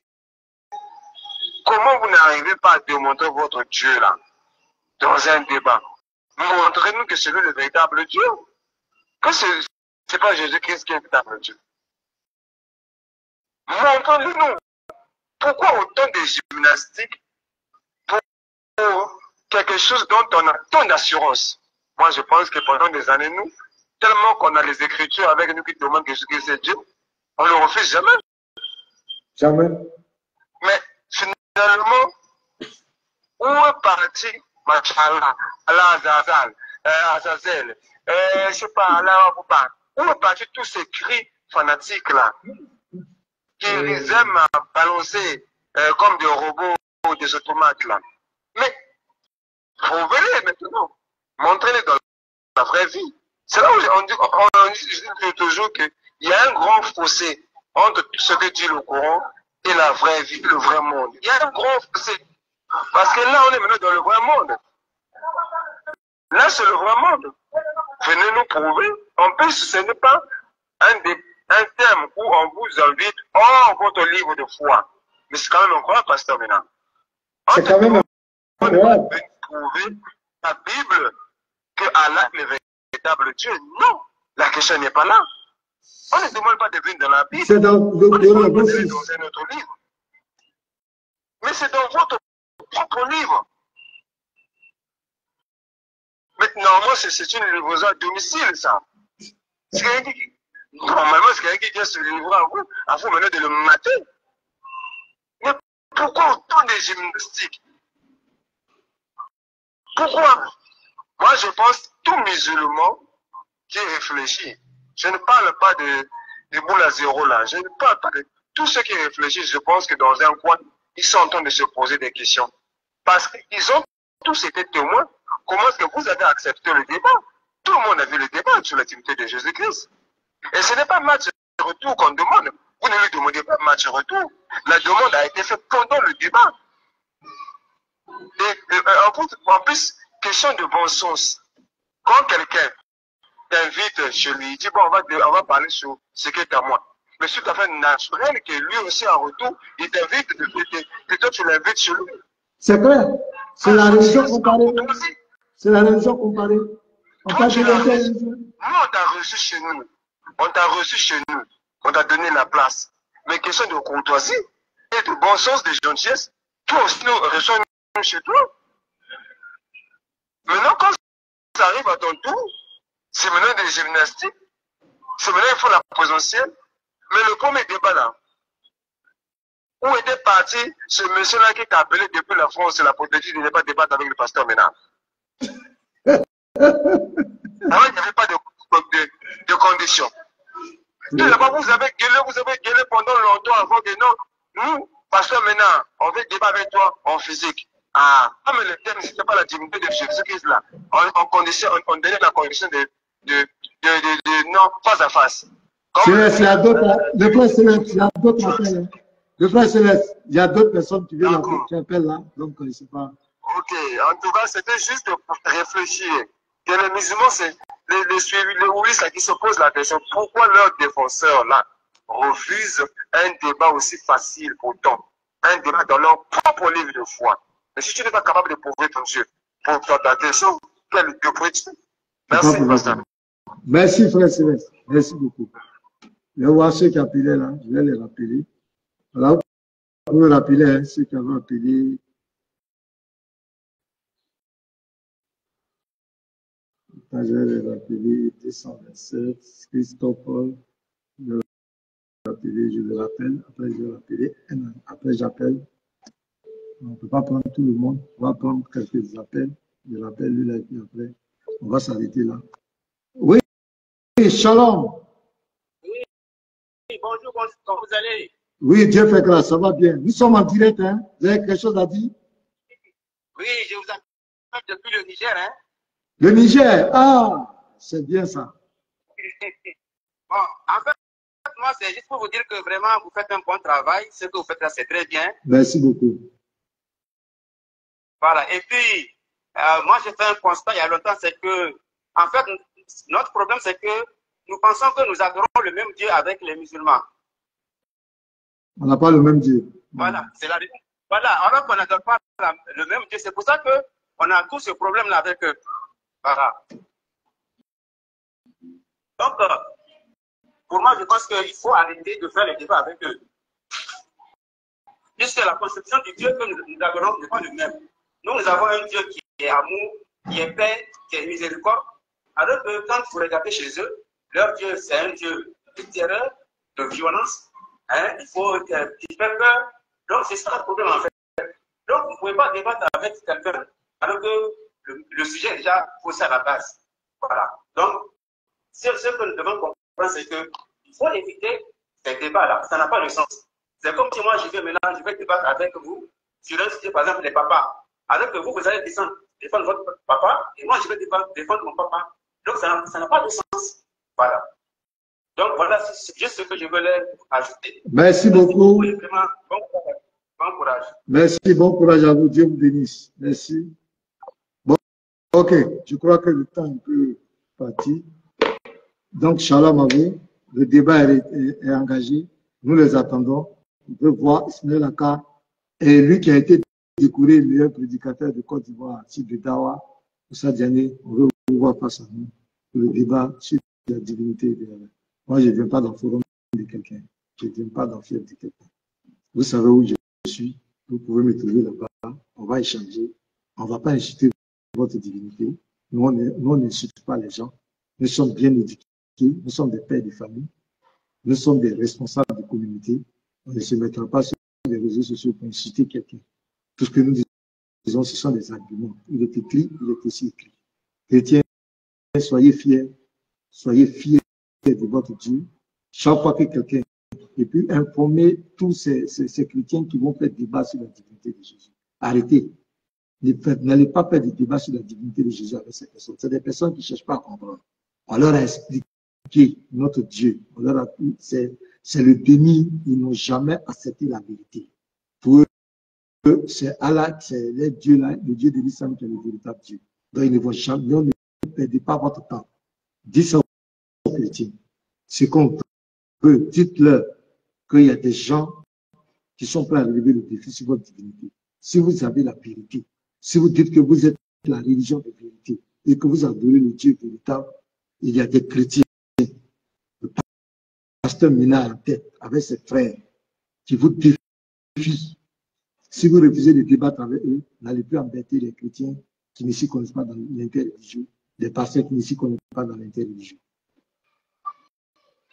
comment vous n'arrivez pas à démontrer votre Dieu là, dans un débat? Montrez-nous que c'est lui le véritable Dieu. Que ce n'est pas Jésus-Christ qui est le véritable Dieu. Montrez-nous. Pourquoi autant de gymnastique pour quelque chose dont on a tant d'assurance? Moi, je pense que pendant des années, nous, tellement qu'on a les Écritures avec nous qui demandent que Jésus-Christ est Dieu, on ne le refuse jamais. Jamais. Mais finalement, où est parti Machallah, Allah Azazel, je sais pas, Allah Abouba, où est parti tous ces cris fanatiques-là, qui les aiment à balancer comme des robots ou des automates là. Mais, prouvez-les maintenant, montrez-les dans la vraie vie. C'est là où on dit toujours qu'il y a un grand fossé entre ce que dit le Coran et la vraie vie, le vrai monde. Il y a un grand fossé. Parce que là, on est maintenant dans le vrai monde. Là, c'est le vrai monde. Venez nous prouver. En plus, ce n'est pas un thème où on vous invite hors votre livre de foi. Mais c'est quand même encore un pasteur maintenant. C'est quand même on veut prouver la Bible que Allah est le véritable Dieu. Non, la question n'est pas là. On ne demande pas de venir dans la Bible. C'est dans on ne demande pas de venir le dans un autre livre. Mais c'est dans votre propre livre. Mais normalement, c'est une livraison à domicile, ça. Normalement, c'est quelqu'un qui vient se livrer à vous maintenant de le mater. Mais pourquoi autant de gymnastiques? Pourquoi? Moi, je pense tout musulman qui réfléchit. Je ne parle pas de boule à zéro là. Je ne parle pas de tous ceux qui réfléchissent. Je pense que dans un coin, ils sont en train de se poser des questions. Parce qu'ils ont tous été témoins. Comment est-ce que vous avez accepté le débat? Tout le monde a vu le débat sur la divinité de Jésus-Christ. Et ce n'est pas match retour qu'on demande. Vous ne lui demandez pas match retour. La demande a été faite pendant le débat. Et en plus, question de bon sens. Quand quelqu'un t'invite chez lui, il dit bon, on va parler sur ce qui est à moi. Mais c'est tout à fait naturel que lui aussi en retour, il t'invite, que toi tu l'invites chez lui. C'est clair. C'est la religion comparée. C'est la religion comparée. Nous, on t'a reçu chez nous. On t'a reçu chez nous. On t'a donné la place. Mais question de courtoisie et de bon sens, de gentillesse, toi aussi nous reçois chez toi. Maintenant, quand ça arrive à ton tour, c'est maintenant des gymnastiques. C'est maintenant il faut la présentielle. Mais le premier débat là, où était parti ce monsieur-là qui t'a appelé depuis la France, la protégée, il n'est pas débattre avec le pasteur maintenant. Alors, il n'y avait pas de conditions. Là-bas, vous avez gueulé pendant longtemps avant que non, nous, pasteur maintenant, on veut débattre avec toi en physique. Ah, mais le thème, c'était pas la divinité de Jésus-Christ là. On donnait la condition de non, face à face. Céleste, il y a d'autres, le frère Céleste, il y a d'autres appels. Le frère Céleste, il y a d'autres personnes qui viennent qui appellent là, donc je ne sais pas. Ok, en tout cas, c'était juste pour réfléchir. Que les musulmans, c'est les ouïs qui se posent la question, pourquoi leurs défenseurs là refusent un débat aussi facile pourtant, un débat dans leur propre livre de foi. Mais si tu n'es pas capable de prouver ton Dieu pour ta question, quel Dieu pourrais-tu? Merci, pasteur. Merci, frère Céleste. Merci beaucoup. Je vais voir ceux qui appelaient là, je vais les rappeler. Alors, vous pouvez rappeler hein, ceux qui avaient appelé. Je vais les rappeler. 227, Christophe, je vais rappeler, je le rappelle. Après, je vais rappeler. Après, j'appelle. On ne peut pas prendre tout le monde. On va prendre quelques appels. Je rappelle lui là, et puis après, on va s'arrêter là. Oui, shalom. Oui, bonjour, comment vous allez? Oui, Dieu fait grâce, ça va bien. Nous sommes en direct, hein. Vous avez quelque chose à dire? Oui, je vous appelle depuis le Niger, hein. Le Niger, ah, c'est bien ça. Bon, en fait, moi, c'est juste pour vous dire que vraiment, vous faites un bon travail. Ce que vous faites là, c'est très bien. Merci beaucoup. Voilà. Et puis, moi, j'ai fait un constat il y a longtemps, c'est que, en fait, notre problème, c'est que nous pensons que nous adorons le même Dieu avec les musulmans. On n'a pas le même Dieu. Voilà, c'est la voilà, alors qu'on n'adore pas le même Dieu. C'est pour ça qu'on a tout ce problème-là avec eux. Voilà. Donc, pour moi, je pense qu'il faut arrêter de faire le débat avec eux. Puisque la conception du Dieu que nous adorons n'est pas le même. Nous avons un Dieu qui est amour, qui est paix, qui est miséricorde. Alors que quand vous regardez chez eux, leur Dieu, c'est un Dieu de terreur, de violence. Hein, il fait peur. Donc, c'est ça le problème en fait. Donc, vous ne pouvez pas débattre avec quelqu'un alors que le sujet est déjà posé à la base. Voilà. Donc, ce que nous devons comprendre, c'est qu'il faut éviter ces débats-là. Ça n'a pas de sens. C'est comme si moi, je vais débattre avec vous sur un sujet, par exemple, les papas. Alors que vous allez défendre votre papa, et moi, je vais défendre mon papa. Donc, ça n'a pas de sens. Voilà. Donc, voilà, c'est juste ce que je voulais ajouter. Merci beaucoup. Vraiment, bon courage. Merci, bon courage à vous. Dieu vous bénisse. Merci. Bon, ok, je crois que le temps est un peu parti. Donc, shalom à vous. Le débat est engagé. Nous les attendons. On peut voir Ismaël Aka et lui qui a été décoré le meilleur prédicateur de Côte d'Ivoire, type de Dawa, Moussa Diané. On veut vous voir face à nous pour le débat sur la divinité de Allah. Moi, je ne viens pas dans le forum de quelqu'un. Je ne viens pas dans le fief de quelqu'un. Vous savez où je suis. Vous pouvez me trouver là-bas. On va échanger. On ne va pas insulter votre divinité. Nous, on n'insulte pas les gens. Nous sommes bien éduqués. Nous sommes des pères de famille. Nous sommes des responsables de communauté. On ne se mettra pas sur les réseaux sociaux pour insulter quelqu'un. Tout ce que nous disons, ce sont des arguments. Il est écrit, il est aussi écrit. Chrétiens, soyez fiers de votre Dieu. Chaque fois que quelqu'un, et puis informer tous ces chrétiens qui vont faire débat sur la divinité de Jésus. Arrêtez. N'allez pas faire des débats sur la divinité de Jésus avec ces personnes. C'est des personnes qui ne cherchent pas à comprendre. On leur a expliqué notre Dieu. On leur a dit, c'est le déni. Ils n'ont jamais accepté la vérité. Pour eux, c'est Allah, c'est le Dieu de l'islam qui est le véritable Dieu. Donc, ils ne vont jamais, ne perdez pas votre temps. Dites ça aux chrétiens. C'est qu'on peut, dites-leur qu'il y a des gens qui sont prêts à relever le défi sur votre divinité. Si vous avez la vérité, si vous dites que vous êtes la religion de vérité et que vous adorez le Dieu véritable, il y a des chrétiens, le pasteur Mina en tête, avec ses frères, qui vous défient. Si vous refusez de débattre avec eux, n'allez plus embêter les chrétiens qui ne s'y connaissent pas dans l'interreligieux, des pasteurs qui ne s'y connaissent pas dans l'interreligieux.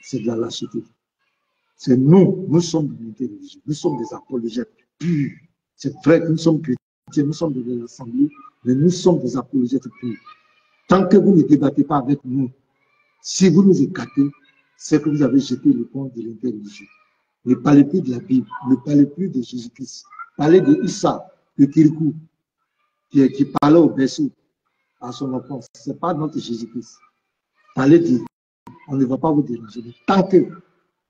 C'est de la lâcheté. C'est nous sommes de l'interreligieux, nous sommes des apologètes purs. C'est vrai que nous sommes chrétiens, nous sommes de l'assemblée, mais nous sommes des apologètes purs. Tant que vous ne débattez pas avec nous, si vous nous écartez, c'est que vous avez jeté le pont de l'interreligieux. Ne parlez plus de la Bible, ne parlez plus de Jésus-Christ. Parlez de Issa, de Kirikou, qui parlait au berceau à son enfance. Ce n'est pas notre Jésus-Christ. Parlez de, on ne va pas vous déranger. Tant que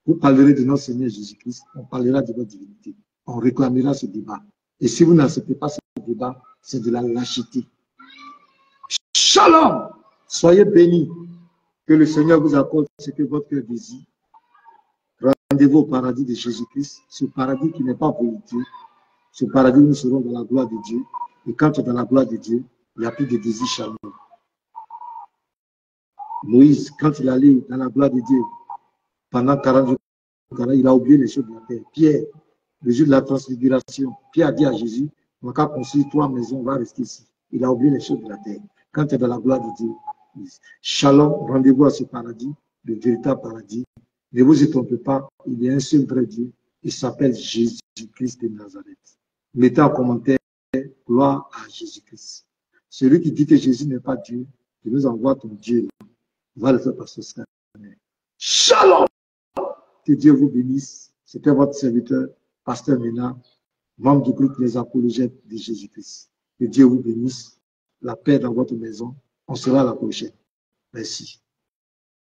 vous parlerez de notre Seigneur Jésus-Christ, on parlera de votre divinité. On réclamera ce débat. Et si vous n'acceptez pas ce débat, c'est de la lâcheté. Shalom! Soyez bénis. Que le Seigneur vous accorde ce que votre cœur désire. Rendez-vous au paradis de Jésus-Christ, ce paradis qui n'est pas volonté, ce paradis où nous serons dans la gloire de Dieu. Et quand tu es dans la gloire de Dieu, il n'y a plus de désir charnel. Moïse, quand il allait dans la gloire de Dieu, pendant 40 jours, il a oublié les choses de la terre. Pierre, le jour de la transfiguration, Pierre a dit à Jésus, on va construire 3 maisons, on va rester ici. Il a oublié les choses de la terre. Quand tu es dans la gloire de Dieu, shalom, rendez-vous à ce paradis, le véritable paradis. Ne vous y trompez pas, il y a un seul vrai Dieu, il s'appelle Jésus-Christ de Nazareth. Mettez en commentaire, gloire à Jésus-Christ. Celui qui dit que Jésus n'est pas Dieu, il nous envoie ton Dieu. On va le faire par ce scanner. Shalom! Que Dieu vous bénisse. C'était votre serviteur, Pasteur Mena, membre du groupe Les Apologètes de Jésus-Christ. Que Dieu vous bénisse. La paix dans votre maison. On sera à la prochaine. Merci.